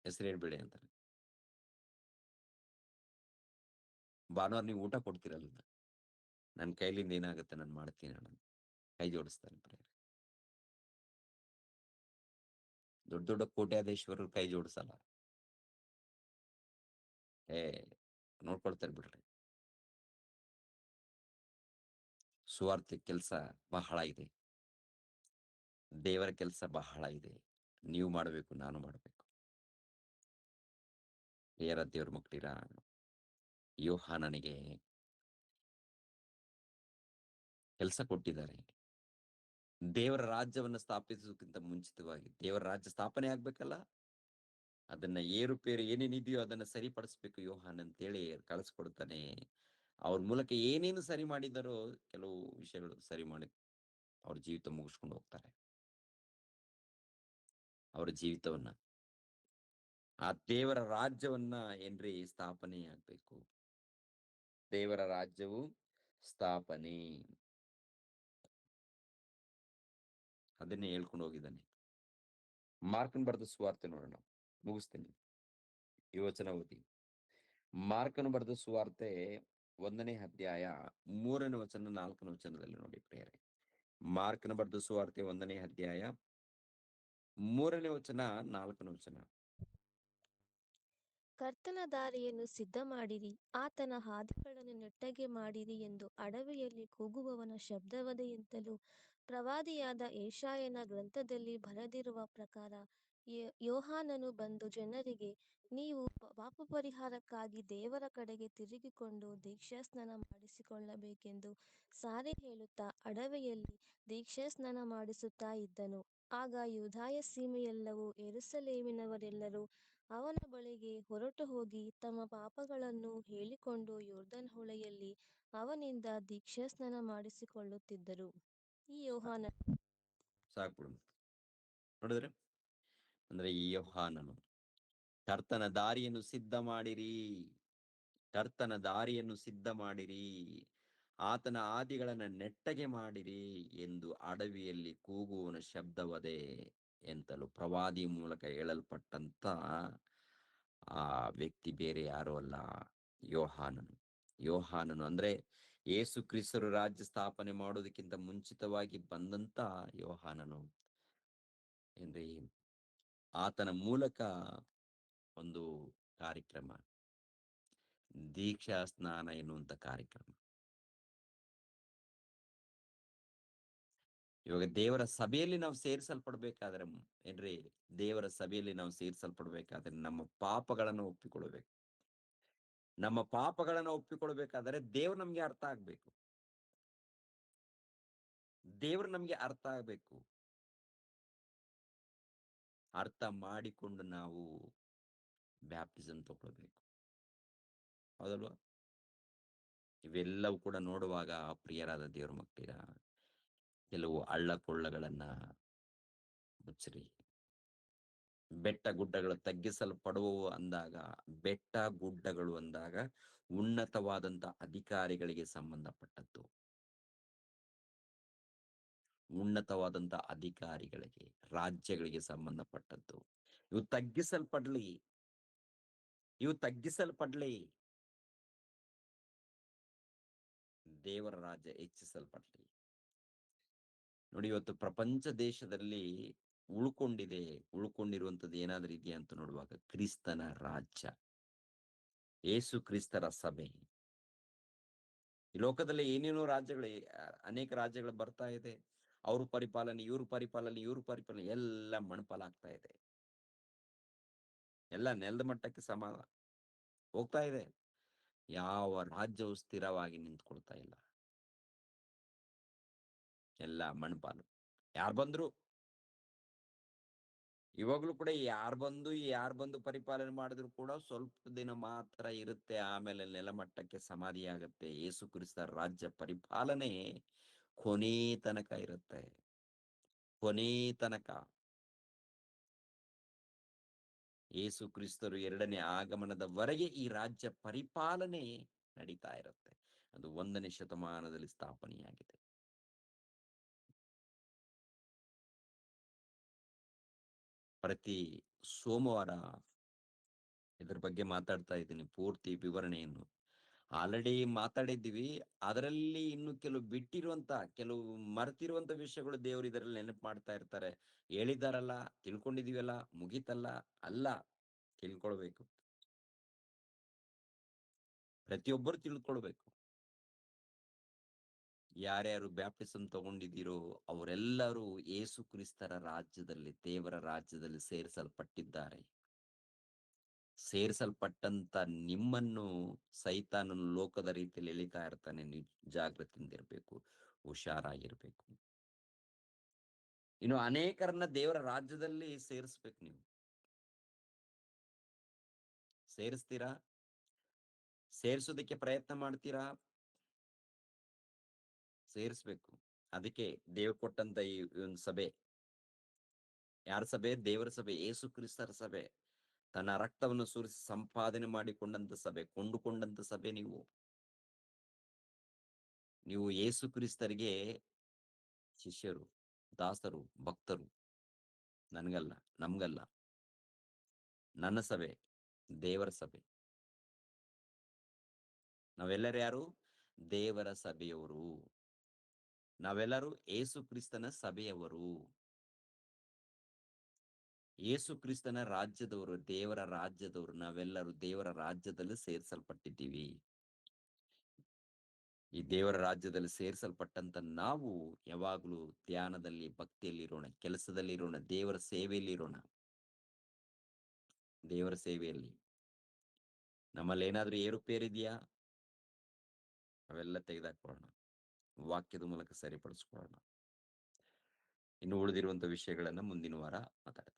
ಹೆಸರು ಹೇಳ್ಬೇಡಿ ಅಂತಾನೆ. ಭಾನುವಾರ ನೀವು ಊಟ ಕೊಡ್ತೀರಲ್ಲ, ನನ್ನ ಕೈಲಿಂದ ಏನಾಗುತ್ತೆ ನಾನು ಮಾಡ್ತೀನಿ ಅಣ್ಣ. ಕೈ ಜೋಡಿಸ್ತಾನೆ ಪ್ರಿಯ. ದೊಡ್ಡ ದೊಡ್ಡ ಕೋಟ್ಯಾಧೀಶ್ವರರು ಕೈ ಜೋಡಿಸಲ್ಲ. ಏ ನೋಡ್ಕೊಳ್ತಾರೆ ಬಿಡ್ರಿ. ಸುವಾರ್ತೆ ಕೆಲಸ ಬಹಳ ಇದೆ. ದೇವರ ಕೆಲಸ ಬಹಳ ಇದೆ. ನೀವು ಮಾಡಬೇಕು, ನಾನು ಮಾಡಬೇಕು. ಪ್ರಿಯರ ದೇವ್ರ ಮಕ್ಕಳಿರ, ಯೋಹಾನನಿಗೆ ಕೆಲಸ ಕೊಟ್ಟಿದ್ದಾರೆ. ದೇವರ ರಾಜ್ಯವನ್ನ ಸ್ಥಾಪಿಸೋದಕ್ಕಿಂತ ಮುಂಚಿತವಾಗಿ ದೇವರ ರಾಜ್ಯ ಸ್ಥಾಪನೆ ಆಗ್ಬೇಕಲ್ಲ, ಅದನ್ನ ಏರುಪೇರು ಏನೇನಿದೆಯೋ ಅದನ್ನ ಸರಿಪಡಿಸ್ಬೇಕು ಯೋಹಾನ್ ಅಂತೇಳಿ ಕಳಿಸ್ಕೊಡ್ತಾನೆ. ಅವ್ರ ಮೂಲಕ ಏನೇನು ಸರಿ ಮಾಡಿದಾರೋ ಕೆಲವು ವಿಷಯಗಳು ಸರಿ ಮಾಡಿ ಅವ್ರ ಜೀವಿತ ಮುಗಿಸ್ಕೊಂಡು ಹೋಗ್ತಾರೆ. ಅವರ ಜೀವಿತವನ್ನ ಆ ದೇವರ ರಾಜ್ಯವನ್ನ ಏನ್ರಿ ಸ್ಥಾಪನೆ ಆಗ್ಬೇಕು. ದೇವರ ರಾಜ್ಯವು ಸ್ಥಾಪನೆ, ಅದನ್ನೇ ಹೇಳ್ಕೊಂಡು ಹೋಗಿದ್ದಾನೆ. ಮಾರ್ಕನ್ ಬರೆದ ಸುವಾರ್ತೆ ನೋಡೋಣ, ಮುಗಿಸ್ತೀನಿ ಈ ವಚನ ಓದಿ. ಮಾರ್ಕನು ಬರೆದ ಸುವಾರ್ತೆ 1ನೇ ಅಧ್ಯಾಯ 3ನೇ ವಚನ 4ನೇ ವಚನದಲ್ಲಿ ನೋಡಿ ಪ್ರಿಯರೇ. ಮಾರ್ಕನ ಬರೆದ ಸುವಾರ್ತೆ 1ನೇ ಅಧ್ಯಾಯ 3ನೇ ವಚನ 4ನೇ ವಚನ. ಕರ್ತನ ದಾರಿಯನ್ನು ಸಿದ್ಧ ಮಾಡಿರಿ, ಆತನ ಹಾದಿಗಳನ್ನು ನೆಟ್ಟಗೆ ಮಾಡಿರಿ ಎಂದು ಅಡವಿಯಲ್ಲಿ ಕೂಗುವವನ ಶಬ್ದವದೆಯಂತಲೂ ಪ್ರವಾದಿಯಾದ ಯೆಶಾಯನ ಗ್ರಂಥದಲ್ಲಿ ಬರೆದಿರುವ ಪ್ರಕಾರ ಯೋಹಾನನು ಬಂದು ಜನರಿಗೆ, ನೀವು ಪಾಪ ಪರಿಹಾರಕ್ಕಾಗಿ ದೇವರ ಕಡೆಗೆ ತಿರುಗಿಕೊಂಡು ದೀಕ್ಷಾಸ್ನಾನ ಮಾಡಿಸಿಕೊಳ್ಳಬೇಕೆಂದು ಸಾರಿ ಹೇಳುತ್ತಾ ಅಡವಿಯಲ್ಲಿ ದೀಕ್ಷಾಸ್ನಾನ ಮಾಡಿಸುತ್ತಾ ಇದ್ದನು. ಆಗ ಯೂದಾಯ ಸೀಮೆಯೆಲ್ಲವೂ ಯೆರೂಸಲೇಮಿನವರೆಲ್ಲರೂ ಅವನ ಬಳಿಗೆ ಹೊರಟು ಹೋಗಿ ತಮ್ಮ ಪಾಪಗಳನ್ನು ಹೇಳಿಕೊಂಡು ಯೊರ್ದನ್ ಹೊಳೆಯಲ್ಲಿ ಅವನಿಂದ ದೀಕ್ಷಾಸ್ನಾನ ಮಾಡಿಸಿಕೊಳ್ಳುತ್ತಿದ್ದರು. ಈ ಯೋಹಾನ ಸಾಕ್ಬಿಡು. ನೋಡಿದ್ರೆ ಅಂದ್ರೆ ಈ ಯೋಹಾನನು ಕರ್ತನ ದಾರಿಯನ್ನು ಸಿದ್ಧ ಮಾಡಿರಿ, ಕರ್ತನ ದಾರಿಯನ್ನು ಸಿದ್ಧ ಮಾಡಿರಿ, ಆತನ ಆದಿಗಳನ್ನ ನೆಟ್ಟಗೆ ಮಾಡಿರಿ ಎಂದು ಅಡವಿಯಲ್ಲಿ ಕೂಗುವವನ ಶಬ್ದವದೆ ಎಂತಲೂ ಪ್ರವಾದಿ ಮೂಲಕ ಹೇಳಲ್ಪಟ್ಟಂತ ಆ ವ್ಯಕ್ತಿ ಬೇರೆ ಯಾರು ಅಲ್ಲ, ಯೋಹಾನನು. ಯೋಹಾನನು ಅಂದ್ರೆ ಯೇಸು ಕ್ರಿಸ್ತರು ರಾಜ್ಯ ಸ್ಥಾಪನೆ ಮಾಡೋದಕ್ಕಿಂತ ಮುಂಚಿತವಾಗಿ ಬಂದಂತ ಯೋಹಾನನು ಏನ್ರಿ. ಆತನ ಮೂಲಕ ಒಂದು ಕಾರ್ಯಕ್ರಮ, ದೀಕ್ಷಾ ಸ್ನಾನ ಎನ್ನುವಂತ ಕಾರ್ಯಕ್ರಮ. ಇವಾಗ ದೇವರ ಸಭೆಯಲ್ಲಿ ನಾವು ಸೇರಿಸಲ್ಪಡ್ಬೇಕಾದ್ರೆ ಏನ್ರಿ, ದೇವರ ಸಭೆಯಲ್ಲಿ ನಾವು ಸೇರಿಸಲ್ಪಡ್ಬೇಕಾದ್ರೆ ನಮ್ಮ ಪಾಪಗಳನ್ನು ಒಪ್ಪಿಕೊಳ್ಬೇಕು. ನಮ್ಮ ಪಾಪಗಳನ್ನು ಒಪ್ಪಿಕೊಳ್ಬೇಕಾದ್ರೆ ದೇವ್ರು ನಮ್ಗೆ ಅರ್ಥ ಆಗ್ಬೇಕು. ದೇವ್ರು ನಮ್ಗೆ ಅರ್ಥ ಆಗ್ಬೇಕು. ಅರ್ಥ ಮಾಡಿಕೊಂಡು ನಾವು ಬ್ಯಾಪ್ಟಿಸಮ್ ತಗೊಳ್ಬೇಕು, ಹೌದಲ್ವಾ? ಇವೆಲ್ಲವೂ ಕೂಡ ನೋಡುವಾಗ ಪ್ರಿಯರಾದ ದೇವ್ರ ಮಕ್ಕಳಿರ, ಕೆಲವು ಹಳ್ಳ ಕೊಳ್ಳಗಳನ್ನ ಮುಚ್ಚ್ರಿ. ಬೆಟ್ಟ ಗುಡ್ಡಗಳು ತಗ್ಗಿಸಲ್ಪಡುವವು ಅಂದಾಗ, ಬೆಟ್ಟ ಗುಡ್ಡಗಳು ಅಂದಾಗ ಉನ್ನತವಾದಂತ ಅಧಿಕಾರಿಗಳಿಗೆ ಸಂಬಂಧಪಟ್ಟದ್ದು. ಉನ್ನತವಾದಂತ ಅಧಿಕಾರಿಗಳಿಗೆ, ರಾಜ್ಯಗಳಿಗೆ ಸಂಬಂಧಪಟ್ಟದ್ದು. ಇವು ತಗ್ಗಿಸಲ್ಪಡ್ಲಿ, ಇವು ತಗ್ಗಿಸಲ್ಪಡ್ಲಿ, ದೇವರ ರಾಜ್ಯ ಹೆಚ್ಚಿಸಲ್ಪಡ್ಲಿ. ನೋಡಿ, ಇವತ್ತು ಪ್ರಪಂಚ ದೇಶದಲ್ಲಿ ಉಳ್ಕೊಂಡಿರುವಂತದ್ದು ಏನಾದ್ರೂ ಇದೆಯಾ ಅಂತ ನೋಡುವಾಗ ಕ್ರಿಸ್ತನ ರಾಜ್ಯ, ಏಸು ಕ್ರಿಸ್ತರ ಸಭೆ. ಈ ಲೋಕದಲ್ಲಿ ಏನೇನೋ ರಾಜ್ಯಗಳು, ಅನೇಕ ರಾಜ್ಯಗಳು ಬರ್ತಾ ಇದೆ. ಅವ್ರ ಪರಿಪಾಲನೆ, ಇವ್ರ ಪರಿಪಾಲನೆ ಎಲ್ಲ ಮಣ್ಣುಪಾಲಾಗ್ತಾ ಇದೆ. ಎಲ್ಲ ನೆಲದ ಮಟ್ಟಕ್ಕೆ ಹೋಗ್ತಾ ಇದೆ. ಯಾವ ರಾಜ್ಯವು ಸ್ಥಿರವಾಗಿ ನಿಂತ್ಕೊಳ್ತಾ ಇಲ್ಲ. ಎಲ್ಲ ಮಣ್ಣುಪಾಲು. ಯಾರ್ ಬಂದ್ರು ಇವಾಗ್ಲೂ ಕೂಡ ಯಾರ್ ಬಂದು ಪರಿಪಾಲನೆ ಮಾಡಿದ್ರು ಕೂಡ ಸ್ವಲ್ಪ ದಿನ ಮಾತ್ರ ಇರುತ್ತೆ. ಆಮೇಲೆ ನೆಲಮಟ್ಟಕ್ಕೆ ಸಮಾಧಿಯಾಗತ್ತೆ. ಯೇಸು ಕ್ರಿಸ್ತ ರಾಜ್ಯ ಪರಿಪಾಲನೆ ಕೊನೇ ತನಕ ಇರುತ್ತೆ. ಕೊನೇ ತನಕ. ಯೇಸು ಕ್ರಿಸ್ತರು 2ನೇ ಆಗಮನದವರೆಗೆ ಈ ರಾಜ್ಯ ಪರಿಪಾಲನೆ ನಡೀತಾ ಇರುತ್ತೆ. ಅದು 1ನೇ ಶತಮಾನದಲ್ಲಿ ಸ್ಥಾಪನೆಯಾಗಿದೆ. ಪ್ರತಿ ಸೋಮವಾರ ಇದ್ರ ಬಗ್ಗೆ ಮಾತಾಡ್ತಾ ಇದ್ದೀನಿ ಪೂರ್ತಿ ವಿವರಣೆಯನ್ನು. ಆಲ್ರೆಡಿ ಮಾತಾಡಿದ್ದೀವಿ. ಅದರಲ್ಲಿ ಇನ್ನು ಕೆಲವು ಮರೆತಿರುವಂತ ವಿಷಯಗಳು ದೇವರು ಇದರಲ್ಲಿ ನೆನಪು ಮಾಡ್ತಾ ಇರ್ತಾರೆ. ಹೇಳಿದ್ದಾರಲ್ಲ, ತಿಳ್ಕೊಂಡಿದೀವಲ್ಲ, ಮುಗೀತಲ್ಲ, ಅಲ್ಲ. ತಿಳ್ಕೊಳ್ಬೇಕು. ಪ್ರತಿಯೊಬ್ಬರು ತಿಳ್ಕೊಳ್ಬೇಕು. ಯಾರ್ಯಾರು ಬ್ಯಾಪ್ಟಿಸಮ್ ತಗೊಂಡಿದ್ದೀರೋ ಅವರೆಲ್ಲರೂ ಯೇಸು ಕ್ರಿಸ್ತರ ರಾಜ್ಯದಲ್ಲಿ, ದೇವರ ರಾಜ್ಯದಲ್ಲಿ ಸೇರಿಸಲ್ಪಟ್ಟಿದ್ದಾರೆ. ಸೇರಿಸಲ್ಪಟ್ಟಂತ ನಿಮ್ಮನ್ನು ಸೈತಾನನು ಲೋಕದ ರೀತಿಯಲ್ಲಿ ಎಳಿತಾ ಇರ್ತಾನೆ. ನೀವು ಜಾಗೃತಿಯಿಂದಿರ್ಬೇಕು, ಹುಷಾರಾಗಿರ್ಬೇಕು. ಇನ್ನು ಅನೇಕರನ್ನ ದೇವರ ರಾಜ್ಯದಲ್ಲಿ ಸೇರಿಸ್ಬೇಕು ನೀವು. ಸೇರಿಸ್ತೀರಾ? ಸೇರಿಸೋದಕ್ಕೆ ಪ್ರಯತ್ನ ಮಾಡ್ತೀರಾ? ಸೇರಿಸ್ಬೇಕು. ಅದಕ್ಕೆ ದೇವ್ರು ಕೊಟ್ಟಂತ ಈ ಒಂದು ಸಭೆ. ಯಾರ ಸಭೆ? ದೇವರ ಸಭೆ, ಯೇಸು ಕ್ರಿಸ್ತರ ಸಭೆ. ತನ್ನ ರಕ್ತವನ್ನು ಸುರಿಸಿ ಸಂಪಾದನೆ ಮಾಡಿಕೊಂಡಂತ ಸಭೆ, ಕೊಂಡುಕೊಂಡಂತ ಸಭೆ ನೀವು. ನೀವು ಯೇಸು ಕ್ರಿಸ್ತರಿಗೆ ಶಿಷ್ಯರು, ದಾಸರು, ಭಕ್ತರು. ನನ್ಗಲ್ಲ, ನಮ್ಗಲ್ಲ. ನನ್ನ ಸಭೆ, ದೇವರ ಸಭೆ. ನಾವೆಲ್ಲರೂ ಯಾರು? ದೇವರ ಸಭೆಯವರು. ನಾವೆಲ್ಲರೂ ಯೇಸು ಕ್ರಿಸ್ತನ ಸಭೆಯವರು. ಯೇಸು ಕ್ರಿಸ್ತನ ರಾಜ್ಯದವರು, ದೇವರ ರಾಜ್ಯದವರು. ನಾವೆಲ್ಲರೂ ದೇವರ ರಾಜ್ಯದಲ್ಲಿ ಸೇರಿಸಲ್ಪಟ್ಟಿದ್ದೀವಿ. ಈ ದೇವರ ರಾಜ್ಯದಲ್ಲಿ ಸೇರಿಸಲ್ಪಟ್ಟಂತ ನಾವು ಯಾವಾಗಲೂ ಧ್ಯಾನದಲ್ಲಿ, ಭಕ್ತಿಯಲ್ಲಿರೋಣ, ಕೆಲಸದಲ್ಲಿರೋಣ, ದೇವರ ಸೇವೆಯಲ್ಲಿರೋಣ. ದೇವರ ಸೇವೆಯಲ್ಲಿ ನಮ್ಮಲ್ಲಿ ಏನಾದ್ರೂ ಏರುಪೇರಿದೆಯಾ? ಅವೆಲ್ಲ ತೆಗೆದುಹಾಕೊಳ್ಳೋಣ. ವಾಕ್ಯದ ಮೂಲಕ ಸರಿಪಡಿಸ್ಕೊಳ್ಳೋಣ. ಇನ್ನು ಉಳಿದಿರುವಂತ ವಿಷಯಗಳನ್ನ ಮುಂದಿನ ವಾರ ಮಾತಾಡ್ತೀನಿ.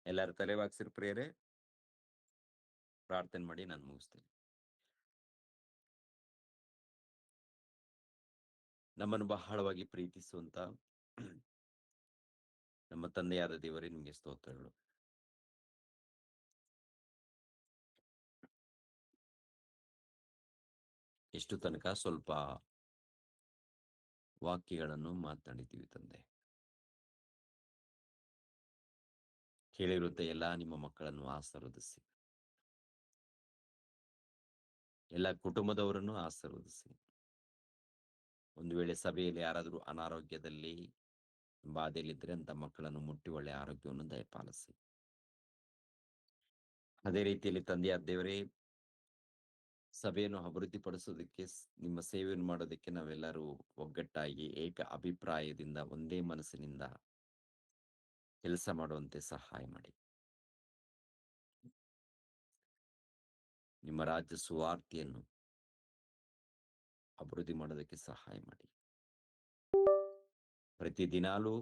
ಎಲ್ಲರೂ ತಲೆವಾಗ್ಸಿರು ಪ್ರಿಯರೇ, ಪ್ರಾರ್ಥನೆ ಮಾಡಿ ನಾನು ಮುಗಿಸ್ತೇನೆ. ನಮ್ಮನ್ನು ಬಹಳವಾಗಿ ಪ್ರೀತಿಸುವಂತ ನಮ್ಮ ತಂದೆಯಾದ ದೇವರೇ, ನಿಮಗೆ ಸ್ತೋತ್ರಗಳು. ಎಷ್ಟು ತನಕ ಸ್ವಲ್ಪ ವಾಕ್ಯಗಳನ್ನು ಮಾತನಾಡಿದ್ದೀವಿ ತಂದೆ. ಕೇಳಿರುತ್ತೆ ಎಲ್ಲಾ ನಿಮ್ಮ ಮಕ್ಕಳನ್ನು ಆಶೀರ್ವದಿಸಿ, ಎಲ್ಲ ಕುಟುಂಬದವರನ್ನು ಆಶೀರ್ವದಿಸಿ. ಒಂದು ವೇಳೆ ಸಭೆಯಲ್ಲಿ ಯಾರಾದರೂ ಅನಾರೋಗ್ಯದಲ್ಲಿ, ಬಾಧೆಯಲ್ಲಿದ್ರೆ ಅಂತ ಮಕ್ಕಳನ್ನು ಮುಟ್ಟಿ ಒಳ್ಳೆ ಆರೋಗ್ಯವನ್ನು ದಯಪಾಲಿಸಿ. ಅದೇ ರೀತಿಯಲ್ಲಿ ತಂದೆಯಾದ ದೇವರೇ, ಸಭೆಯನ್ನು ಅಭಿವೃದ್ಧಿಪಡಿಸೋದಕ್ಕೆ, ನಿಮ್ಮ ಸೇವೆಯನ್ನು ಮಾಡೋದಕ್ಕೆ ನಾವೆಲ್ಲರೂ ಒಗ್ಗಟ್ಟಾಗಿ ಏಕ ಅಭಿಪ್ರಾಯದಿಂದ ಒಂದೇ ಮನಸ್ಸಿನಿಂದ ಕೆಲಸ ಮಾಡುವಂತೆ ಸಹಾಯ ಮಾಡಿ. ನಿಮ್ಮ ರಾಜ್ಯ ಸುವಾರ್ತೆಯನ್ನು ಅಭಿವೃದ್ಧಿ ಮಾಡೋದಕ್ಕೆ ಸಹಾಯ ಮಾಡಿ. ಪ್ರತಿದಿನಾಲೂ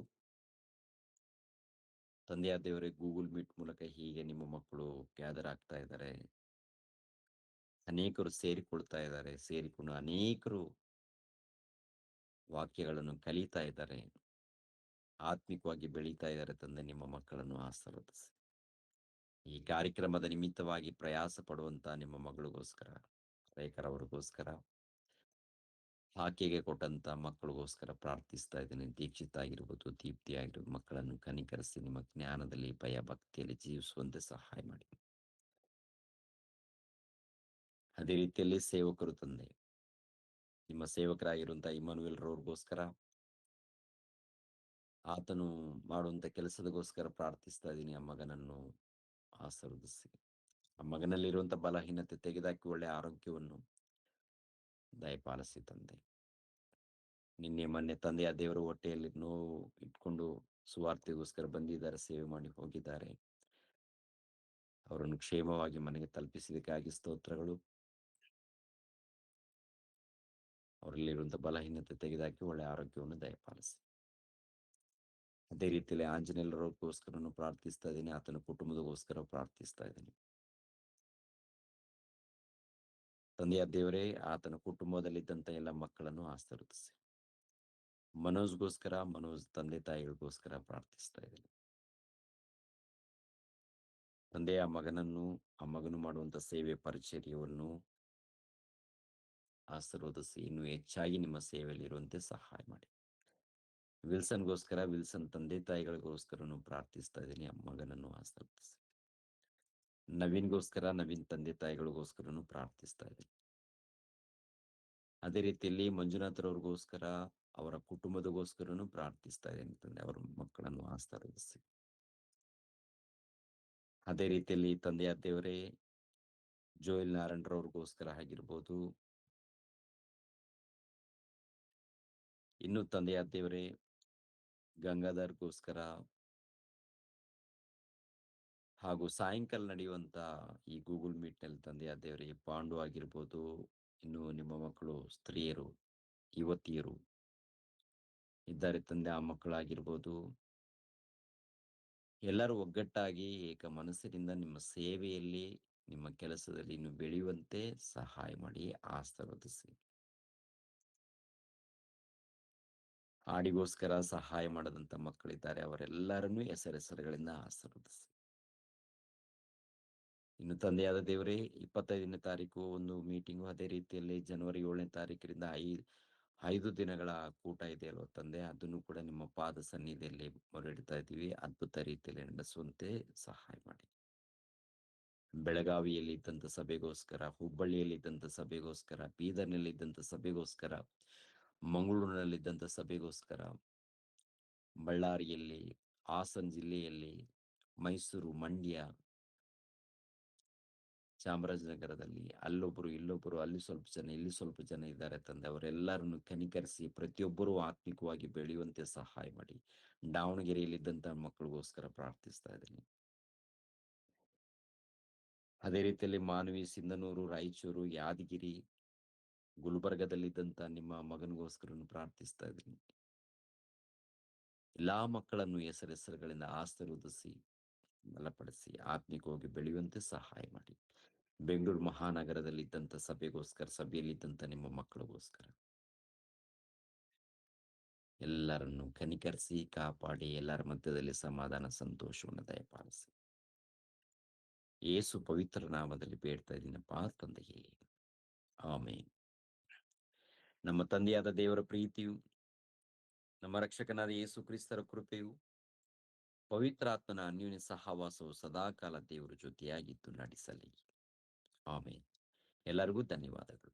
ತಂದೆಯಾದ ದೇವರೇ, ಗೂಗಲ್ ಮೀಟ್ ಮೂಲಕ ಹೀಗೆ ನಿಮ್ಮ ಮಕ್ಕಳು ಗ್ಯಾದರ್ ಆಗ್ತಾ ಇದ್ದಾರೆ. ಅನೇಕರು ಸೇರಿಕೊಳ್ತಾ ಇದ್ದಾರೆ. ಸೇರಿಕೊಂಡು ಅನೇಕರು ವಾಕ್ಯಗಳನ್ನು ಕಲಿತಾ ಇದ್ದಾರೆ. ಆತ್ಮಿಕವಾಗಿ ಬೆಳೀತಾ ಇದ್ದಾರೆ. ತಂದೆ, ನಿಮ್ಮ ಮಕ್ಕಳನ್ನು ಆಶೀರ್ವದಿಸಿ. ಈ ಕಾರ್ಯಕ್ರಮದ ನಿಮಿತ್ತವಾಗಿ ಪ್ರಯಾಸ ಪಡುವಂತ ನಿಮ್ಮ ಮಗಳಿಗೋಸ್ಕರ, ರೇಖರ್ ಅವ್ರಿಗೋಸ್ಕರ, ಆಕೆಗೆ ಕೊಟ್ಟಂತ ಮಕ್ಕಳಿಗೋಸ್ಕರ ಪ್ರಾರ್ಥಿಸ್ತಾ ಇದ್ದೀನಿ. ದೀಕ್ಷಿತ ಆಗಿರ್ಬೋದು, ದೀಪ್ತಿ ಆಗಿರ್ಬೋದು, ಮಕ್ಕಳನ್ನು ಕನಿಕರಿಸಿ ನಿಮ್ಮ ಜ್ಞಾನದಲ್ಲಿ, ಭಯ ಭಕ್ತಿಯಲ್ಲಿ ಜೀವಿಸುವಂತೆ ಸಹಾಯ ಮಾಡಿ. ಅದೇ ರೀತಿಯಲ್ಲಿ ಸೇವಕರು ತಂದೆ, ನಿಮ್ಮ ಸೇವಕರಾಗಿರುವಂತಹ ಇಮಾನುವೇಲ್ ರವ್ರಿಗೋಸ್ಕರ, ಆತನು ಮಾಡುವಂತ ಕೆಲಸದಗೋಸ್ಕರ ಪ್ರಾರ್ಥಿಸ್ತಾ ಇದ್ದೀನಿ. ಆ ಮಗನನ್ನು ಆಶೀರ್ವದಿಸಿ. ಆ ಮಗನಲ್ಲಿರುವಂತ ಬಲಹೀನತೆ ತೆಗೆದಾಕಿ ಒಳ್ಳೆ ಆರೋಗ್ಯವನ್ನು ದಯಪಾಲಿಸಿ ತಂದೆ. ನಿನ್ನೆ ಮೊನ್ನೆ ತಂದೆಯ ದೇವರ ಹೊಟ್ಟೆಯಲ್ಲಿ ನೋವು ಇಟ್ಕೊಂಡು ಸುವಾರ್ತೆಗೋಸ್ಕರ ಬಂದಿದ್ದಾರೆ, ಸೇವೆ ಮಾಡಿ ಹೋಗಿದ್ದಾರೆ. ಅವರನ್ನು ಕ್ಷೇಮವಾಗಿ ಮನೆಗೆ ತಲುಪಿಸಿದ್ದಕ್ಕಾಗಿ ಸ್ತೋತ್ರಗಳು. ಅವರಲ್ಲಿರುವಂತಹ ಬಲಹೀನತೆ ತೆಗೆದುಹಾಕಿ ಒಳ್ಳೆ ಆರೋಗ್ಯವನ್ನು ದಯಪಾಲಿಸಿ. ಅದೇ ರೀತಿಯಲ್ಲಿ ಆಂಜನೇಯರೋಗೋಸ್ಕರನು ಪ್ರಾರ್ಥಿಸ್ತಾ ಇದ್ದೀನಿ, ಆತನ ಕುಟುಂಬದಗೋಸ್ಕರ ಪ್ರಾರ್ಥಿಸ್ತಾ ಇದ್ದೀನಿ. ತಂದೆಯ ದೇವರೇ, ಆತನ ಕುಟುಂಬದಲ್ಲಿದ್ದಂಥ ಎಲ್ಲ ಮಕ್ಕಳನ್ನು ಆಶೀರ್ವದಿಸಿ. ಮನೋಜ್ ತಂದೆ ತಾಯಿಗಳಿಗೋಸ್ಕರ ಪ್ರಾರ್ಥಿಸ್ತಾ ಇದ್ದೀನಿ. ತಂದೆಯ ಮಗನನ್ನು, ಆ ಮಗನು ಮಾಡುವಂತ ಸೇವೆ ಪರಿಚರ್ಯವನ್ನು ಆಶೀರ್ವದಿಸಿ, ಇನ್ನೂ ಹೆಚ್ಚಾಗಿ ನಿಮ್ಮ ಸೇವೆಯಲ್ಲಿ ಇರುವಂತೆ ಸಹಾಯ ಮಾಡಿ. ವಿಲ್ಸನ್ ತಂದೆ ತಾಯಿಗಳಿಗೋಸ್ಕರನು ಪ್ರಾರ್ಥಿಸ್ತಾ ಇದ್ದೀನಿ, ಆ ಮಗನನ್ನು ಆಶೀರ್ವದಿಸಿ. ನವೀನ್ ತಂದೆ ತಾಯಿಗಳಿಗೋಸ್ಕರನು ಪ್ರಾರ್ಥಿಸ್ತಾ ಇದ್ದೀನಿ. ಅದೇ ರೀತಿಯಲ್ಲಿ ಮಂಜುನಾಥ್ರವ್ರಿಗೋಸ್ಕರ, ಅವರ ಕುಟುಂಬದಗೋಸ್ಕರನು ಪ್ರಾರ್ಥಿಸ್ತಾ ಇದ್ದೀನಿ ತಂದೆ, ಅವರ ಮಕ್ಕಳನ್ನು ಆಶೀರ್ವದಿಸಿ. ಅದೇ ರೀತಿಯಲ್ಲಿ ತಂದೆಯ ದೇವರೇ, ಜೋಯಿಲ್ ನಾರಾಯಣರವ್ರಿಗೋಸ್ಕರ ಆಗಿರ್ಬೋದು, ಇನ್ನು ತಂದೆಯ ದೇವರೇ ಗಂಗಾಧರ್ಗೋಸ್ಕರ, ಹಾಗೂ ಸಾಯಂಕಾಲ ನಡೆಯುವಂತ ಈ ಗೂಗಲ್ ಮೀಟ್ ನಲ್ಲಿ ತಂದೆಯ ದೇವರೇ ಪಾಂಡು ಆಗಿರ್ಬೋದು, ಇನ್ನು ನಿಮ್ಮ ಮಕ್ಕಳು ಸ್ತ್ರೀಯರು, ಯುವತಿಯರು ಇದ್ದಾರೆ ತಂದೆ, ಆ ಮಕ್ಕಳಾಗಿರ್ಬೋದು, ಎಲ್ಲರೂ ಒಗ್ಗಟ್ಟಾಗಿ ಏಕ ಮನಸ್ಸಿನಿಂದ ನಿಮ್ಮ ಸೇವೆಯಲ್ಲಿ, ನಿಮ್ಮ ಕೆಲಸದಲ್ಲಿ ಇನ್ನು ಬೆಳೆಯುವಂತೆ ಸಹಾಯ ಮಾಡಿ, ಆಶೀರ್ವದಿಸಿ. ಹಾಡಿಗೋಸ್ಕರ ಸಹಾಯ ಮಾಡದಂತ ಮಕ್ಕಳಿದ್ದಾರೆ, ಅವರೆಲ್ಲರನ್ನೂ ಹೆಸರುಗಳಿಂದ ಆಶೀರ್ವದಿಸಿ. ಇನ್ನು ತಂದೆಯಾದ ದೇವರೇ, 25ನೇ ತಾರೀಕು ಒಂದು ಮೀಟಿಂಗು, ಅದೇ ರೀತಿಯಲ್ಲಿ ಜನವರಿ 7ನೇ ತಾರೀಕಿನಿಂದ 5 ದಿನಗಳ ಕೂಟ ಇದೆ ಅಲ್ವ ತಂದೆ, ಅದನ್ನು ಕೂಡ ನಿಮ್ಮ ಪಾದ ಸನ್ನಿಧಿಯಲ್ಲಿ ಮೊರೆಯಿಡ್ತಾ ಇದ್ದೀವಿ. ಅದ್ಭುತ ರೀತಿಯಲ್ಲಿ ನಡೆಸುವಂತೆ ಸಹಾಯ ಮಾಡಿ. ಬೆಳಗಾವಿಯಲ್ಲಿ ಇದ್ದಂತ ಸಭೆಗೋಸ್ಕರ, ಹುಬ್ಬಳ್ಳಿಯಲ್ಲಿ ಇದ್ದಂತ ಸಭೆಗೋಸ್ಕರ, ಬೀದರ್ನಲ್ಲಿ ಇದ್ದಂತ ಸಭೆಗೋಸ್ಕರ, ಮಂಗಳೂರಿನಲ್ಲಿದ್ದಂತ ಸಭೆಗೋಸ್ಕರ, ಬಳ್ಳಾರಿಯಲ್ಲಿ, ಹಾಸನ ಜಿಲ್ಲೆಯಲ್ಲಿ, ಮೈಸೂರು, ಮಂಡ್ಯ, ಚಾಮರಾಜನಗರದಲ್ಲಿ ಅಲ್ಲೊಬ್ಬರು, ಇಲ್ಲೊಬ್ಬರು, ಅಲ್ಲಿ ಸ್ವಲ್ಪ ಜನ, ಇಲ್ಲಿ ಸ್ವಲ್ಪ ಜನ ಇದ್ದಾರೆ ತಂದೆ, ಅವರೆಲ್ಲರನ್ನು ಕನಿಕರಿಸಿ ಪ್ರತಿಯೊಬ್ಬರೂ ಆತ್ಮಿಕವಾಗಿ ಬೆಳೆಯುವಂತೆ ಸಹಾಯ ಮಾಡಿ. ದಾವಣಗೆರೆಯಲ್ಲಿದ್ದಂತ ಮಕ್ಕಳಿಗೋಸ್ಕರ ಪ್ರಾರ್ಥಿಸ್ತಾ ಇದ್ದೀನಿ. ಅದೇ ರೀತಿಯಲ್ಲಿ ಮಾನವಿ, ಸಿಂಧನೂರು, ರಾಯಚೂರು, ಯಾದಗಿರಿ, ಗುಲ್ಬರ್ಗದಲ್ಲಿದ್ದಂತ ನಿಮ್ಮ ಮಗನಿಗೋಸ್ಕರನು ಪ್ರಾರ್ಥಿಸ್ತಾ ಇದ್ದೀನಿ. ಎಲ್ಲಾ ಮಕ್ಕಳನ್ನು ಹೆಸರುಗಳಿಂದ ಆಶೀರ್ವದಿಸಿ, ಬಲಪಡಿಸಿ, ಆತ್ಮಿಕವಾಗಿ ಬೆಳೆಯುವಂತೆ ಸಹಾಯ ಮಾಡಿ. ಬೆಂಗಳೂರು ಮಹಾನಗರದಲ್ಲಿದ್ದಂತ ಸಭೆಯಲ್ಲಿದ್ದಂತ ನಿಮ್ಮ ಮಕ್ಕಳಿಗೋಸ್ಕರ ಎಲ್ಲರನ್ನು ಕನಿಕರಿಸಿ, ಕಾಪಾಡಿ, ಎಲ್ಲರ ಮಧ್ಯದಲ್ಲಿ ಸಮಾಧಾನ, ಸಂತೋಷವನ್ನು ದಯಪಾಲಿಸಿ. ಯೇಸು ಪವಿತ್ರ ನಾಮದಲ್ಲಿ ಬೇಡ್ತಾ ಇದ್ದೀನಪ್ಪ ತಂದೆಯೇ, ಆಮೇನ್. ನಮ್ಮ ತಂದೆಯಾದ ದೇವರ ಪ್ರೀತಿಯು, ನಮ್ಮ ರಕ್ಷಕನಾದ ಯೇಸು ಕ್ರಿಸ್ತರ ಕೃಪೆಯು, ಪವಿತ್ರಾತ್ಮನ ಅನ್ಯೋನ್ಯ ಸಹವಾಸವು ಸದಾಕಾಲ ದೇವರ ಜೊತೆಯಾಗಿದ್ದು ನಡೆಸಲಿ. ಆಮೇನ್. ಎಲ್ಲರಿಗೂ ಧನ್ಯವಾದಗಳು.